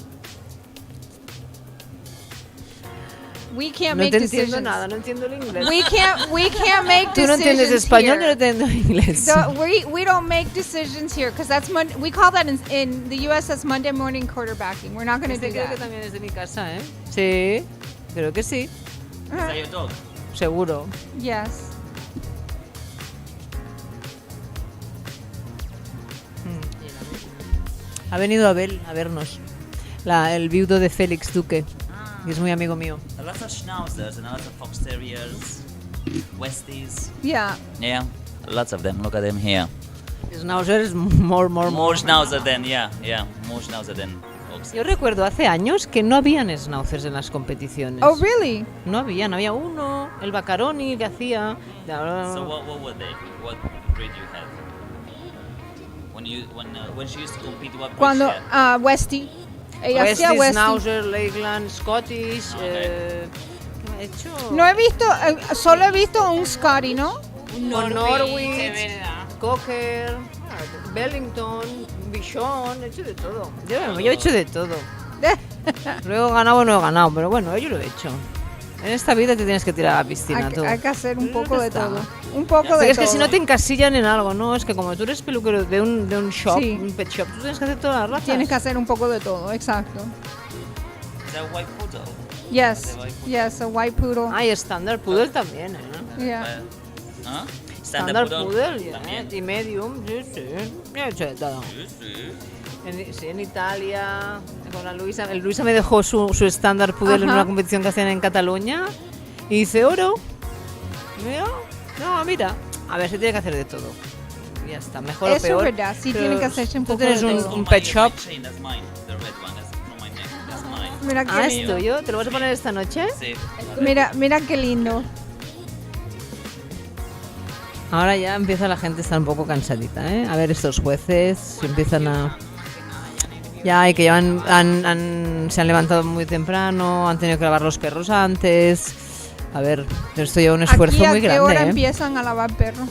We can't No make te decisions. entiendo nada, no entiendo el inglés. We can't make Tú no entiendes decisions español, yo no here. entiendo inglés. We don't make decisions here because that's we call that in the U.S. as Monday morning quarterbacking. We're not going to do Creo that. que también es de mi casa, ¿eh? Sí, creo que sí. Is that your dog? Seguro. Yes. Ha venido Abel a vernos. El viudo de Félix Duque, que es muy amigo mío. A lot of schnauzers and a lot of fox terriers, westies. Yeah. Yeah, lots of them. Look at them here. Schnauzer es more. More schnauzer than more schnauzer than fox. Yo recuerdo hace años que no habían schnauzers en las competiciones. Oh, really? No había uno, el Baccaroni que hacía. So what were they? What breed you had? When she used to compete, what breed Cuando she had? Westie. Ella hacía Westie, Westie. Schnauzer, Lakeland, Scottish. ¿Qué ha hecho? No he visto, solo he visto un Scotty, ¿no? Norwich, Cocker, Bellington, Bichon, he hecho de todo. Yo he hecho de todo. Luego he ganado o no he ganado, pero bueno, yo lo he hecho. En esta vida te tienes que tirar a la piscina tú. Hay que hacer un Pero poco ya de está. todo. Un poco Pero de es todo. que si no te encasillan en algo, ¿no? Es que como tú eres peluquero de un shop, Sí. un pet shop, tú tienes que hacer todas las razas. Tienes que hacer un poco de todo, exacto. Is that white poodle? Yes, a white poodle. Ay, Standard Poodle también, ¿eh? Yeah. ¿Ah? Standard Poodle, ya, también. y Medium, sí. Yo he hecho de todo. En Italia, con la Luisa. El Luisa me dejó su Standard Poodle en Ajá. una competición que hacían en Cataluña y hice oro. Y yo, no, mira, a ver, se tiene que hacer de todo. Y ya está, mejor o Eso peor. es verdad, sí pero tiene que hacerse un tú poco de tienes todo. un pet shop. My chain, that's mine. The red one, that's from my neck. That's mine. Mira Ah, qué ¿es tuyo? ¿Te lo vas a poner esta noche? Sí. Mira qué lindo. Ahora ya empieza la gente a estar un poco cansadita, ¿eh? A ver estos jueces, empiezan a... Ya, y que ya se han levantado muy temprano, han tenido que lavar los perros antes. A ver, esto lleva un esfuerzo Aquí, muy ¿a qué grande, hora ¿eh? empiezan a lavar perros?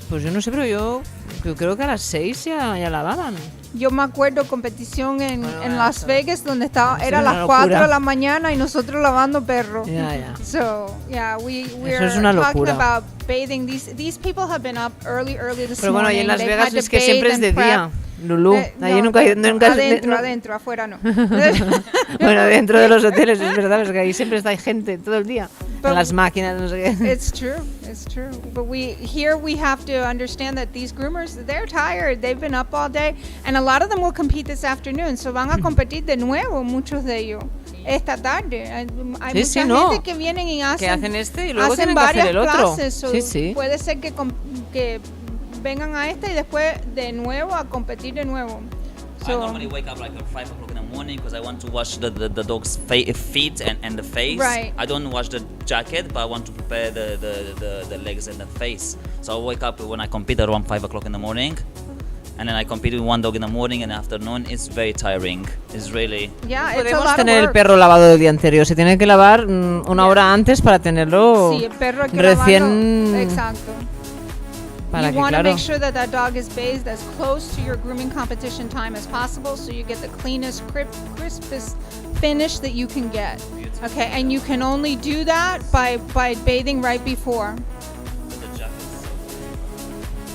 Pues yo no sé, pero yo creo que a las 6 ya lavaban. Yo me acuerdo competición en Bueno, Las Vegas donde estaba, es era una las 4 locura. de la mañana y nosotros lavando perros. Ya. So, yeah, we're es una talking locura. about bathing. These people have been up early this Pero bueno, morning. y en Las They've Vegas had to es que bathe siempre es and de prep. día. Lulú, ahí No, nunca adentro, afuera no. Bueno, dentro de los hoteles es verdad, es que ahí siempre hay gente todo el día. En las máquinas, no sé qué. It's true. But we have to understand that these groomers, they're tired. They've been up all day, and a lot of them will compete this afternoon. So van a competir de nuevo, muchos de ellos, esta tarde. Hay Sí, mucha sí, gente no. que vienen y hacen, Que hacen este y luego hacen tienen que hacer varias el otro. clases. So Sí, sí. Puede ser que vengan a esta y después de nuevo a competir de nuevo. I normally wake up like at 5 o'clock in the morning because I want to wash the dog's feet and the face. Right. I don't wash the jacket, but I want to prepare the legs and the face. So I wake up when I compete around 5 o'clock in the morning. And then I compete with one dog in the morning and afternoon. It's very tiring. It's really... Yeah, it's a Podemos lot of tener el work. perro lavado el día anterior. Se tiene que lavar una hora antes para tenerlo Sí, el perro hay que recién. lavarlo. Exacto. Para You que, want to claro. make sure that dog is bathed as close to your grooming competition time as possible so you get the cleanest, crispest finish that you can get. Okay, and you can only do that by bathing right before.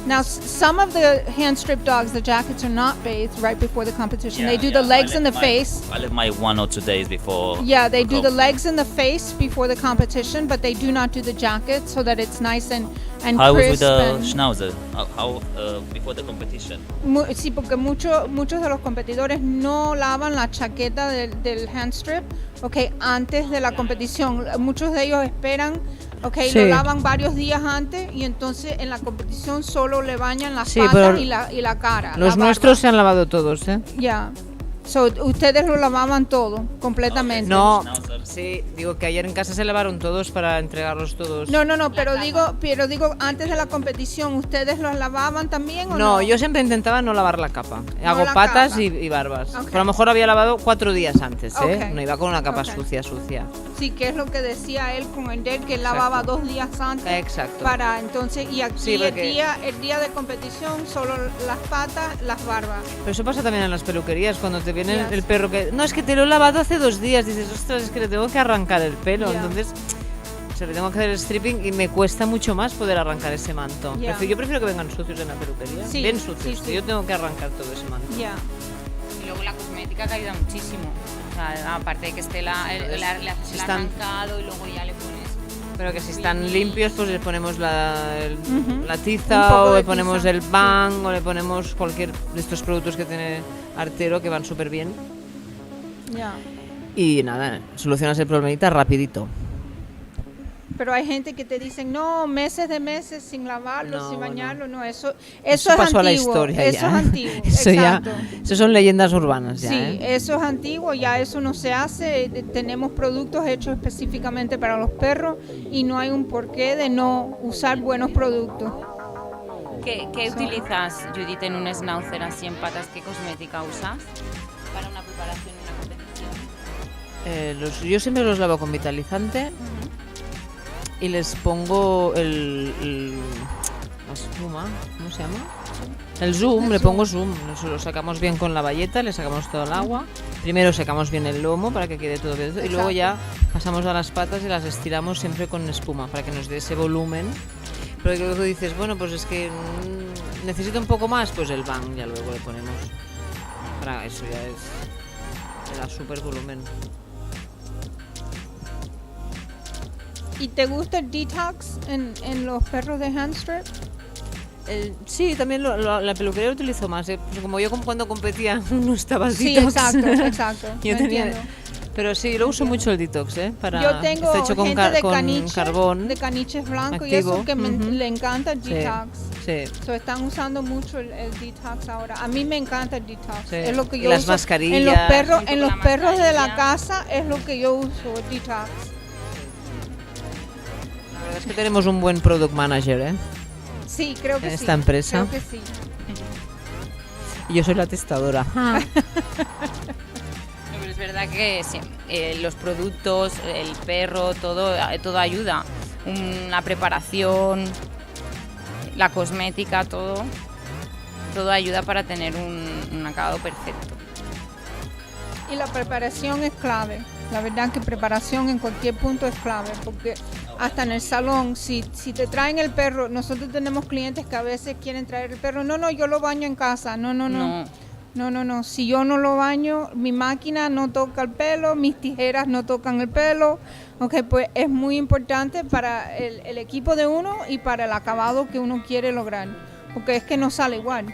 Now, some of the hand strip dogs, the jackets are not bathed right before the competition. They do the legs and the face. I leave my 1 or 2 days before. Yeah, they do the go. legs and the face before the competition, but they do not do the jacket so that it's nice and How was with crisp. the and schnauzer? How before the competition? Sí, porque muchos de los competidores no lavan la chaqueta del hand strip, okay, antes de la competición. Muchos de ellos esperan, okay, Sí. lo lavan varios días antes y entonces en la competición solo le bañan las Sí, patas pero y la cara. Los nuestros se han lavado todos, ¿eh? Ya. So, ustedes lo lavaban todo, completamente. No, Sí, digo que ayer en casa se lavaron todos para entregarlos todos. No, pero digo, antes de la competición, ¿ustedes los lavaban también o no? No, yo siempre intentaba no lavar la capa. Hago la patas capa. y barbas. Ok. Pero a lo mejor había lavado 4 días antes, ¿eh? Ok. No iba con una capa Ok. sucia. Sí, que es lo que decía él con el que él lavaba 2 días antes. Exacto. Para entonces, y aquí Sí, porque- el día de competición, solo las patas, las barbas. Pero eso pasa también en las peluquerías, cuando te viene Yes. el perro que... No, es que te lo he lavado hace 2 días. Dices, ostras, es que le tengo que arrancar el pelo. Ya. Entonces, le tengo que hacer el stripping y me cuesta mucho más poder arrancar ese manto. Ya. Yo prefiero que vengan sucios en la peluquería. Sí, Bien sucios, sí, que sí. yo tengo que arrancar todo ese manto. Ya. Y luego la cosmética que ayuda muchísimo. O sea, aparte de que esté le haces el están- arrancado y luego ya le pones... Pero que si están limpios, pues le ponemos la Un tiza poco o de le ponemos tiza, el bang o le ponemos cualquier de estos productos que tiene Artero que van súper bien. Ya. Y nada, solucionas el problemita rapidito. Pero hay gente que te dicen, no, meses sin lavarlo, No, sin bueno. bañarlo, no, eso Eso es pasó antiguo. a la historia eso ya. es antiguo, Eso exacto. eso son leyendas urbanas ya. Sí, ¿eh? eso es antiguo, ya eso no se hace. Tenemos productos hechos específicamente para los perros y no hay un porqué de no usar buenos productos. ¿Qué utilizas, Judith, en un schnauzer así en patas? ¿Qué cosmética usas para una preparación en una competición? Yo siempre los lavo con vitalizante y les pongo la espuma, ¿cómo se llama? El zoom, le pongo zoom. Lo sacamos bien con la bayeta, le sacamos todo el agua. Primero secamos bien el lomo para que quede todo bien y luego ya pasamos a las patas y las estiramos siempre con espuma para que nos dé ese volumen. Pero luego dices, bueno, pues es que necesito un poco más, pues el bang ya luego le ponemos. Para eso ya le da súper volumen. ¿Y te gusta el detox en los perros de HandStrip? Sí, también la peluquería lo utilizo más. Pues como yo cuando competía no estaba el Sí, detox. exacto. Yo lo tenía, entiendo. pero sí, lo uso mucho el detox, para, Yo tengo está hecho con, gente de con caniche, carbón. de caniches blancos y activo. eso que Ujú. le encanta el Sí, detox. sí. So, están usando mucho el detox ahora. A mí me encanta el detox. Sí. Es lo que Y yo las uso. mascarillas. En los perros, Junto en con los la perros de la mascarilla. casa es lo que yo uso, el detox. La verdad es que tenemos un buen product manager, Sí, creo que en sí. esta empresa. Creo que sí. Y yo soy la testadora. No, pero es verdad que sí, los productos, el perro, todo ayuda. La preparación, la cosmética, todo ayuda para tener un acabado perfecto. Y la preparación es clave. La verdad que preparación en cualquier punto es clave, porque hasta en el salón, si te traen el perro, nosotros tenemos clientes que a veces quieren traer el perro, no, yo lo baño en casa, no, si yo no lo baño, mi máquina no toca el pelo, mis tijeras no tocan el pelo, pues es muy importante para el equipo de uno y para el acabado que uno quiere lograr, porque es que no sale igual.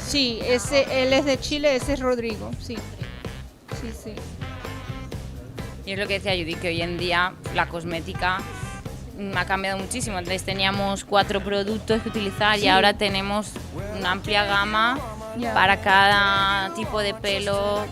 Sí, él es de Chile, ese es Rodrigo, sí. Y es lo que decía Judy, que hoy en día la cosmética ha cambiado muchísimo. Antes teníamos 4 productos que utilizar y Sí. ahora tenemos una amplia gama Ya. para cada tipo de pelo.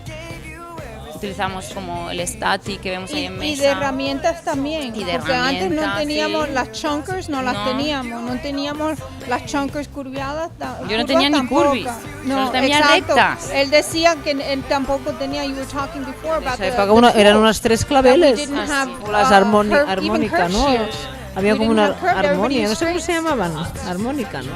Utilizamos como el static que vemos ahí en mesa. Y de herramientas también, Y de porque antes no herramientas, teníamos sí. las chunkers, no las No. teníamos, no teníamos las chunkers curviadas. Yo no tenía ni curvis, solo tenía exacto. rectas. Él decía que él tampoco tenía, you were talking before about En esa the época eran flow, unas 3 that we claveles. didn't have, O las curve- even armónica, curve ¿no? shears. Había We como didn't una have curve, everybody armónica, no used sé cómo se straight. llamaban. Armónica, ¿no?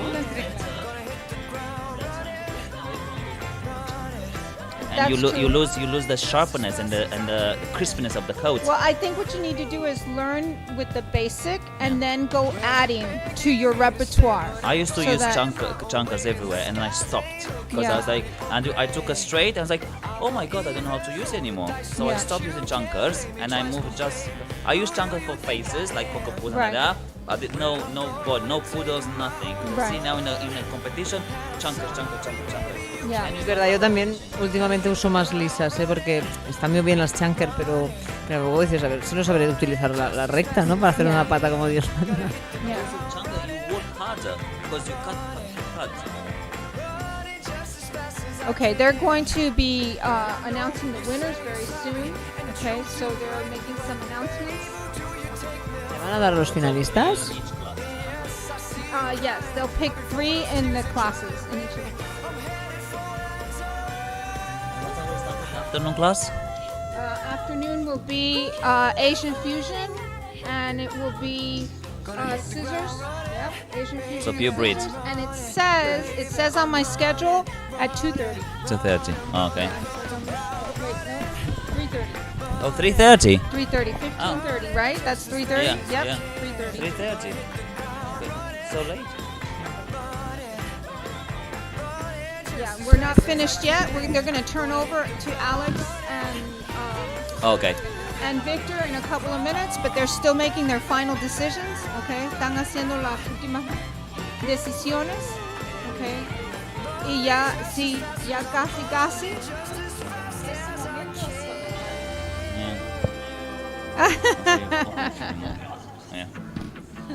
And you, That's you true. lose the sharpness and the crispness of the coat. Well, I think what you need to do is learn with the basic and then go adding to your repertoire. I used to So use that- chunkers everywhere, and then I stopped because Yeah. I was like, and I took a straight, and I was like, oh my god, I don't know how to use it anymore. So I Yeah. stopped using chunkers, and I moved just. I use chunkers for faces, like for kaput Right. and I did no god, no poodles, nothing. Right. See now in a competition, chunkers. Yeah. Es verdad, yo también últimamente uso más lisas, porque están muy bien las chunker, pero luego dices, a ver, si no sabré utilizar la recta, ¿no? Para hacer una pata como Dios manda. Chunker, you work harder because you cut. Okay, they're going to be announcing the winners very soon. Okay, so they're making some announcements. ¿Te van a dar los finalistas? Yes, they'll pick 3 in the classes in each of the Afternoon class? afternoon will be Asian fusion, and it will be scissors. Yep, Asian fusion. So and pure breed. scissors. And it says on my schedule at 2:30. 2:30. Oh, okay. Wait, no, 3:30. Oh, 3:30. 3:30, 15:30, right? That's 3:30. Yeah, Yep, yeah. 3:30. 3:30. Okay. So late. Yeah, we're not finished yet. They're going to turn over to Alex Okay. and Victor in a couple of minutes, but they're still making their final decisions. Okay, están haciendo las últimas decisiones. Okay, y ya, sí, ya casi. Yeah.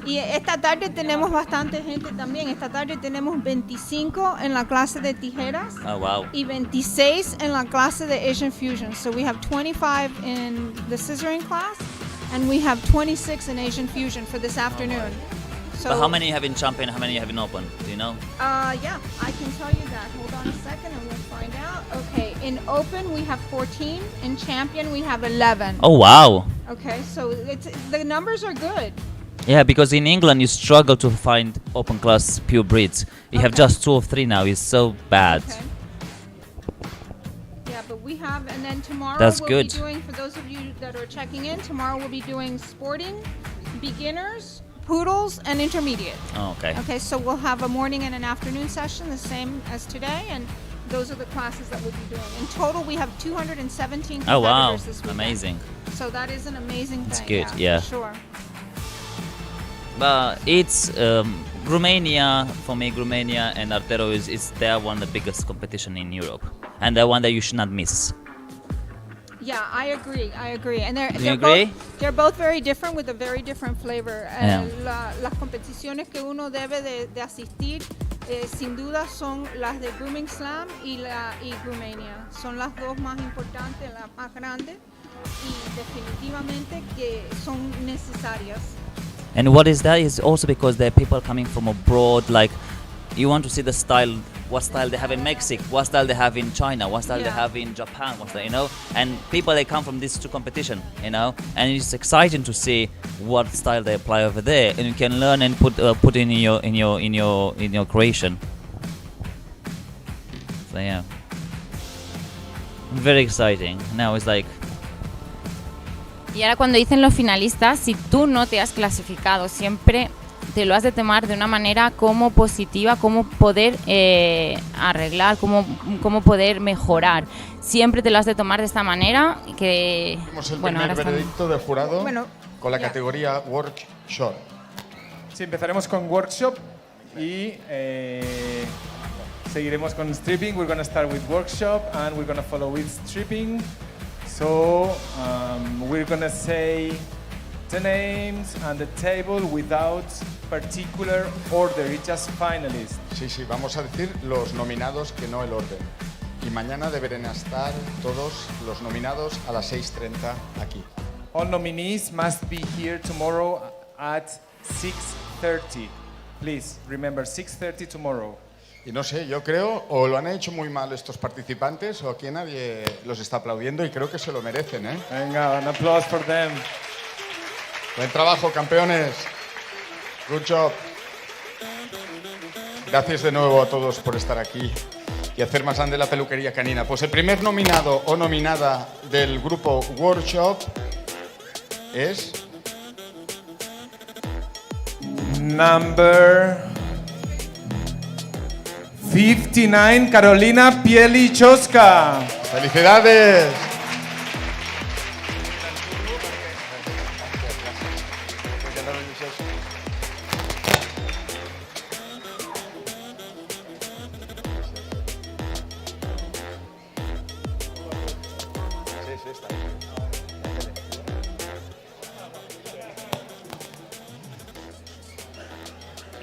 Y esta tarde tenemos bastante gente también. Esta tarde tenemos 25 en la clase de tijeras. Oh, wow. Y 26 en la clase de Asian Fusion. So we have 25 in the scissoring class, and we have 26 in Asian Fusion for this afternoon. So, But how many you have in champion? How many you have in open? Do you know? Yeah, I can tell you that. Hold on a second and we'll find out. Okay, in open we have 14. In champion we have 11. Oh, wow. Okay, so the numbers are good. Yeah, because in England you struggle to find open class pure breeds. You have just 2 or 3 now. It's so bad. Okay. Yeah, but we have, and then tomorrow That's we'll good. be doing, for those of you that are checking in, tomorrow we'll be doing sporting, beginners, poodles, and intermediate. Oh, okay. Okay, so we'll have a morning and an afternoon session, the same as today, and those are the classes that we'll be doing. In total, we have 217 competitors Oh, wow. this weekend. Amazing. So that is an amazing It's thing. good, yeah. For sure. But it's Romania, for me, Romania and Artero is their one of the biggest competition in Europe. And the one that you should not miss. Yeah, I agree. And Do you agree? They're both very different with a very different flavor. Yeah. Las competiciones que uno debe de asistir, sin duda, son las de Grooming Slam y Romania. Son las dos más importantes, las más grandes, y definitivamente que son necesarias. And what is that is also because there are people coming from abroad, like you want to see the style, what style they have in Mexico, what style they have in China, what style they have in Japan, what style, you know, and people they come from these 2 competition, you know, and it's exciting to see what style they apply over there, and you can learn and put in your creation. So yeah, very exciting. Now it's like. Y ahora cuando dicen los finalistas, si tú no te has clasificado, siempre te lo has de tomar de una manera como positiva, como poder arreglar, como poder mejorar. Siempre te lo has de tomar de esta manera. Que, Tenemos el bueno, primer ahora veredicto del jurado Bueno, con la ya. categoría Workshop. Sí, empezaremos con workshop y seguiremos con stripping. We're going to start with workshop and we're going to follow with stripping. So we're going to say the names and the table without particular order. It's just finalists. Sí, vamos a decir los nominados, que no el orden. Y mañana deberán estar todos los nominados a las 6:30 aquí. All nominees must be here tomorrow at 6:30. Please remember 6:30 tomorrow. Y no sé, yo creo, o lo han hecho muy mal estos participantes, o aquí nadie los está aplaudiendo y creo que se lo merecen, ¿eh? Venga, un aplauso for them. Buen trabajo, campeones. Good job. Gracias de nuevo a todos por estar aquí y hacer más grande la peluquería canina. Pues el primer nominado o nominada del grupo Workshop es... Number 59, Carolina Pielichowska. ¡Felicidades!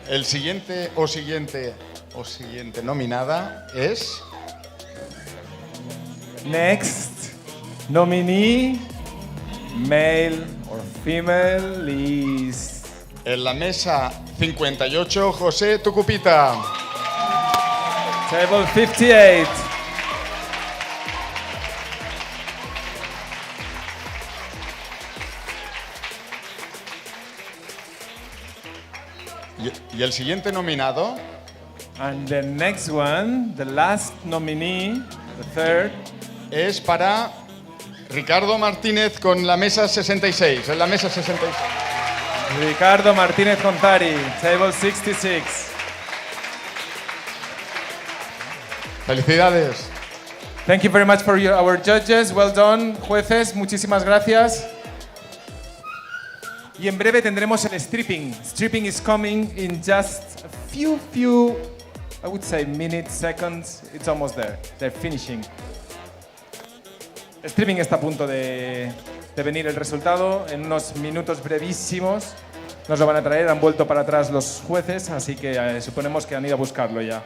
El siguiente nominada es Next nominee, male or female, is... En la mesa 58, José Tucupita. Table 58. Y el siguiente nominado. And the next one, the last nominee, the third, es para Ricardo Martínez con la mesa 66. En la mesa 66. Ricardo Martínez Contari, table 66. Felicidades. Thank you very much for our judges. Well done, jueces. Muchísimas gracias. Y en breve tendremos el stripping. Stripping is coming in just a few, I would say minutes, seconds. It's almost there. They're finishing. El stripping está a punto de venir el resultado. En unos minutos brevísimos nos lo van a traer. Han vuelto para atrás los jueces, así que suponemos que han ido a buscarlo ya.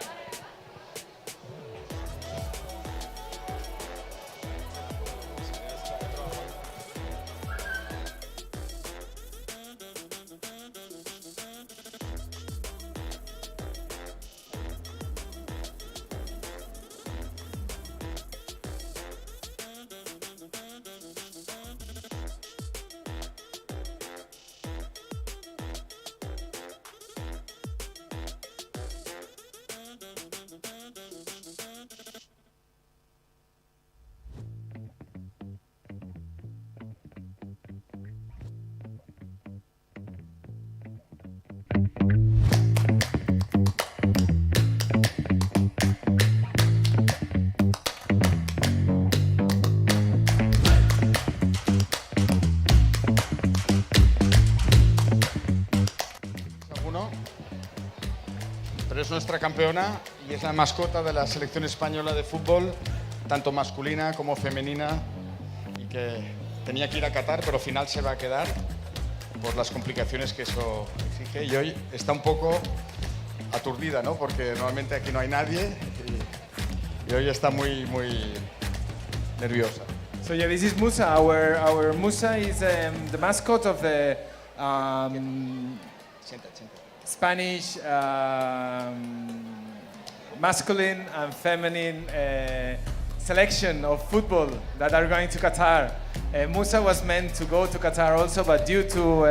Pero es nuestra campeona y es la mascota de la selección española de fútbol, tanto masculina como femenina, y que tenía que ir a Qatar, pero al final se va a quedar por las complicaciones que eso exige. Y hoy está un poco aturdida, ¿no? Porque normalmente aquí no hay nadie y hoy está muy nerviosa. So yeah, this is Musa. Our Musa is the mascot of the Spanish masculine and feminine selection of football that are going to Qatar. Musa was meant to go to Qatar also, but due to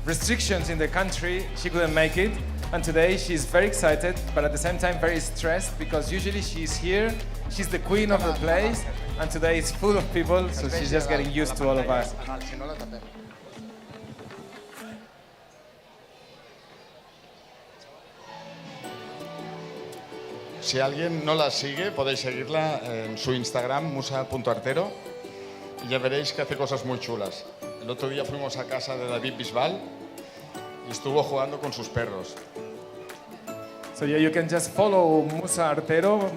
restrictions in the country, she couldn't make it. And today she's very excited, but at the same time very stressed, because usually she's here, she's the queen of the place, and today it's full of people, so she's just getting used to all of us. Si alguien no la sigue, podéis seguirla en su Instagram, musa.artero, y ya veréis que hace cosas muy chulas. El otro día fuimos a casa de David Bisbal y estuvo jugando con sus perros. So yeah, you can just follow Musa Artero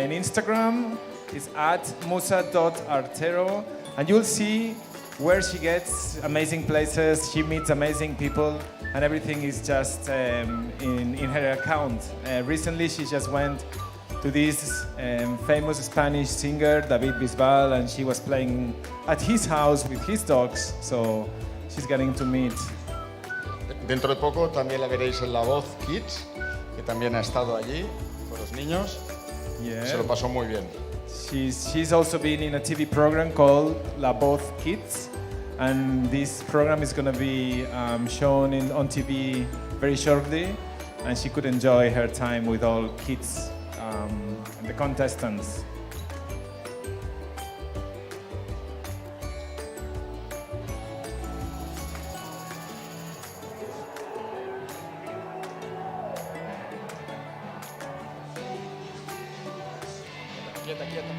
in Instagram. It's at musa.artero, and you'll see where she gets amazing places, she meets amazing people, and everything is just in her account. Recently, she just went to this famous Spanish singer, David Bisbal, and she was playing at his house with his dogs, so she's getting to meet. Dentro de poco también la veréis en La Voz Kids, que también ha estado allí con los niños. Yeah. Se lo pasó muy bien. She's also been in a TV program called La Voz Kids, and this program is going to be shown on TV very shortly, and she could enjoy her time with all kids and the contestants. Quieta, quieta.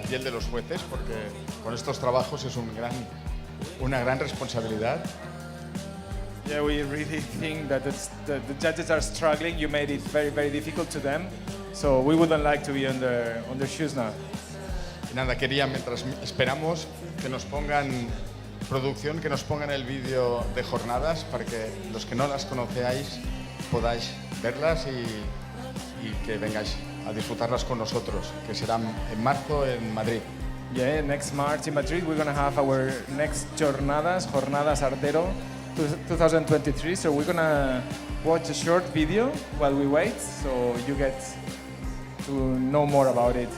piel de los jueces, porque con estos trabajos es una gran responsabilidad. Yeah, we really think that the judges are struggling. You made it very, very difficult to them. So we wouldn't like to be on their shoes now. Y nada, quería, mientras esperamos, que nos pongan producción, que nos pongan el vídeo de jornadas para que los que no las conocéis podáis verlas y que vengáis a disfrutarlas con nosotros, que serán en marzo en Madrid. Yeah, next March in Madrid we're going to have our next Jornadas Artero 2023. So we're going to watch a short video while we wait, so you get to know more about it.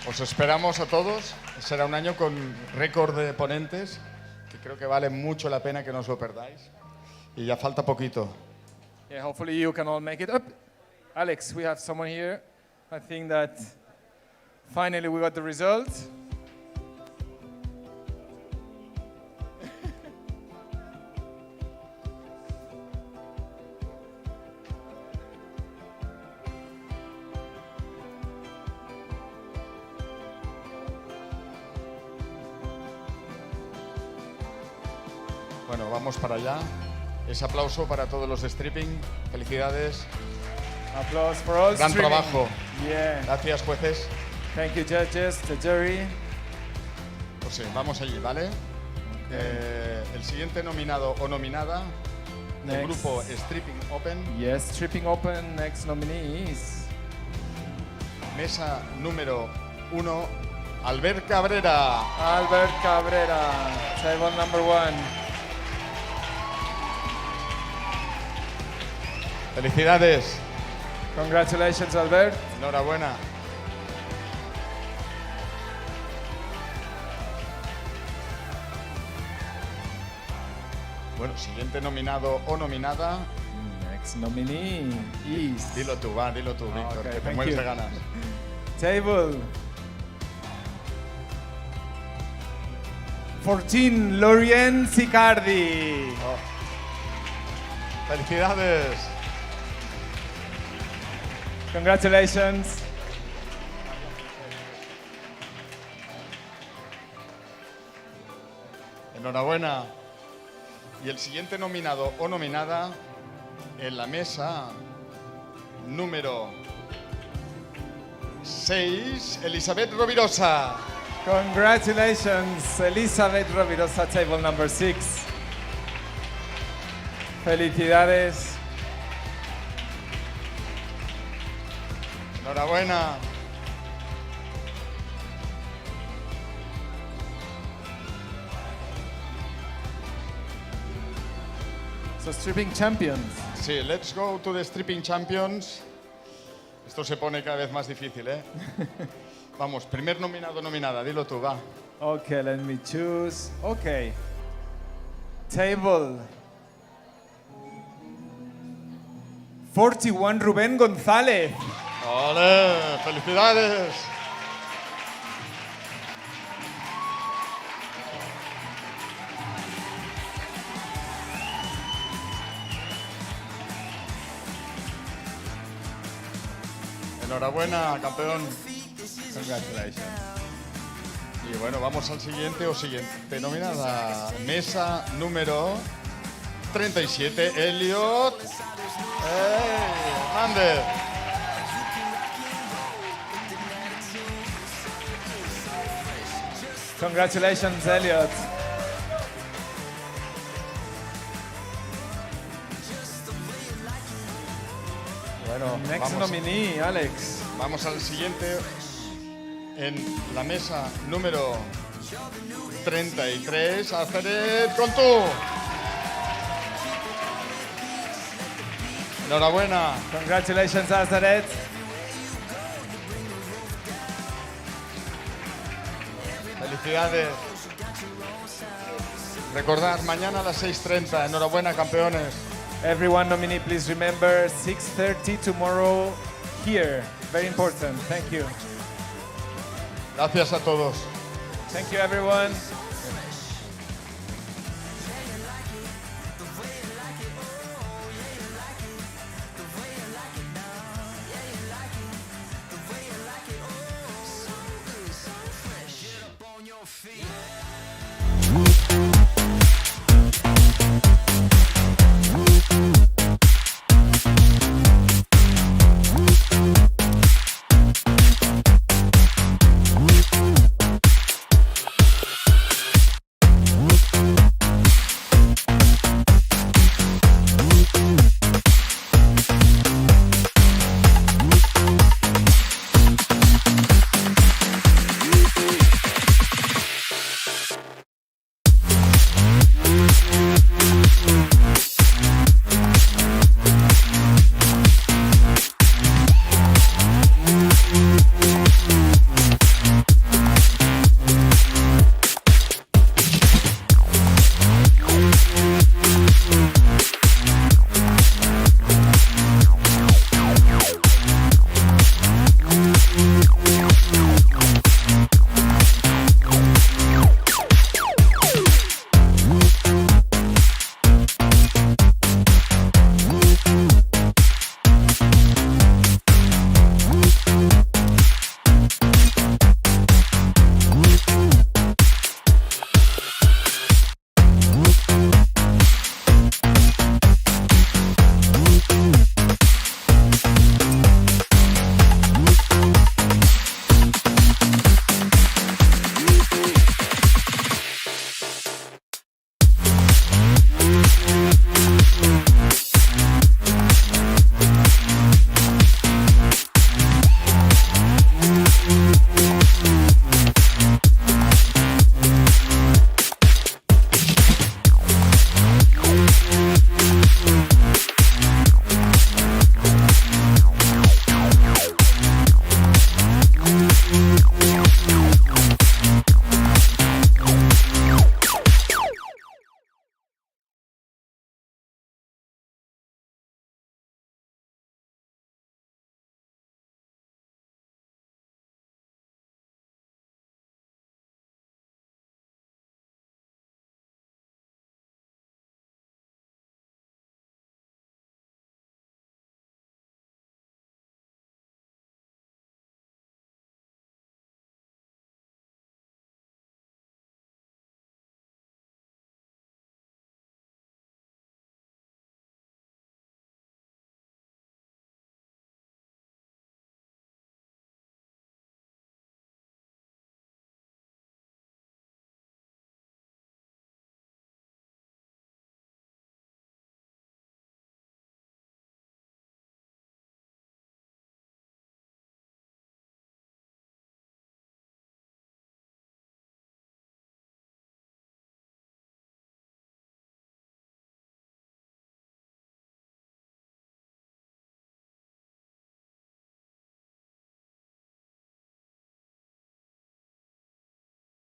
Os esperamos a todos. Será un año con récord de ponentes, que creo que vale mucho la pena que no os lo perdáis. Y ya falta poquito. Yeah, hopefully you can all make it up. Alex, we have someone here. I think that finally we got the result. Bueno, vamos para allá. Ese aplauso para todos los de stripping. Felicidades. Applause for all Gran streaming. trabajo. Yeah. Gracias, jueces. Thank you, judges, the jury. Pues sí, vamos allí, ¿vale? El siguiente nominado o nominada del Next. grupo Stripping Open. Yes, Stripping Open, next nominee is Mesa número 1, Albert Cabrera. Albert Cabrera, table number 1. Felicidades. Congratulations, Albert. Enhorabuena. Bueno, siguiente nominado o nominada. Next nominee is... Dilo tú, Víctor, Okay, que te thank mueres you. de ganas. Table 14, Lorien Sicardi. Felicidades. Congratulations. Enhorabuena. Y el siguiente nominado o nominada en la mesa número 6, Elizabeth Rovirosa. Congratulations, Elizabeth Rovirosa, table number 6. Felicidades. Enhorabuena. So, stripping champions. Sí, let's go to the stripping champions. Esto se pone cada vez más difícil, ¿eh? Vamos, primer nominado o nominada, dilo tú, va. Okay, let me choose. Okay. Table 41, Rubén González. ¡Ole! ¡Felicidades! Enhorabuena, campeón. Congratulations. Y bueno, vamos al siguiente o siguiente nómina, la mesa número 37, Elliot Hernández. Congratulations, Elliot. Bueno, Next nominee, Alex. Vamos al siguiente en la mesa número 33, Alfred con tú. Enhorabuena. Congratulations, Azaret. Felicidades. Recordad, mañana a las 6:30. Enhorabuena, campeones. Everyone nominee, please remember 6:30 tomorrow here. Very important. Thank you. Gracias a todos. Thank you, everyone.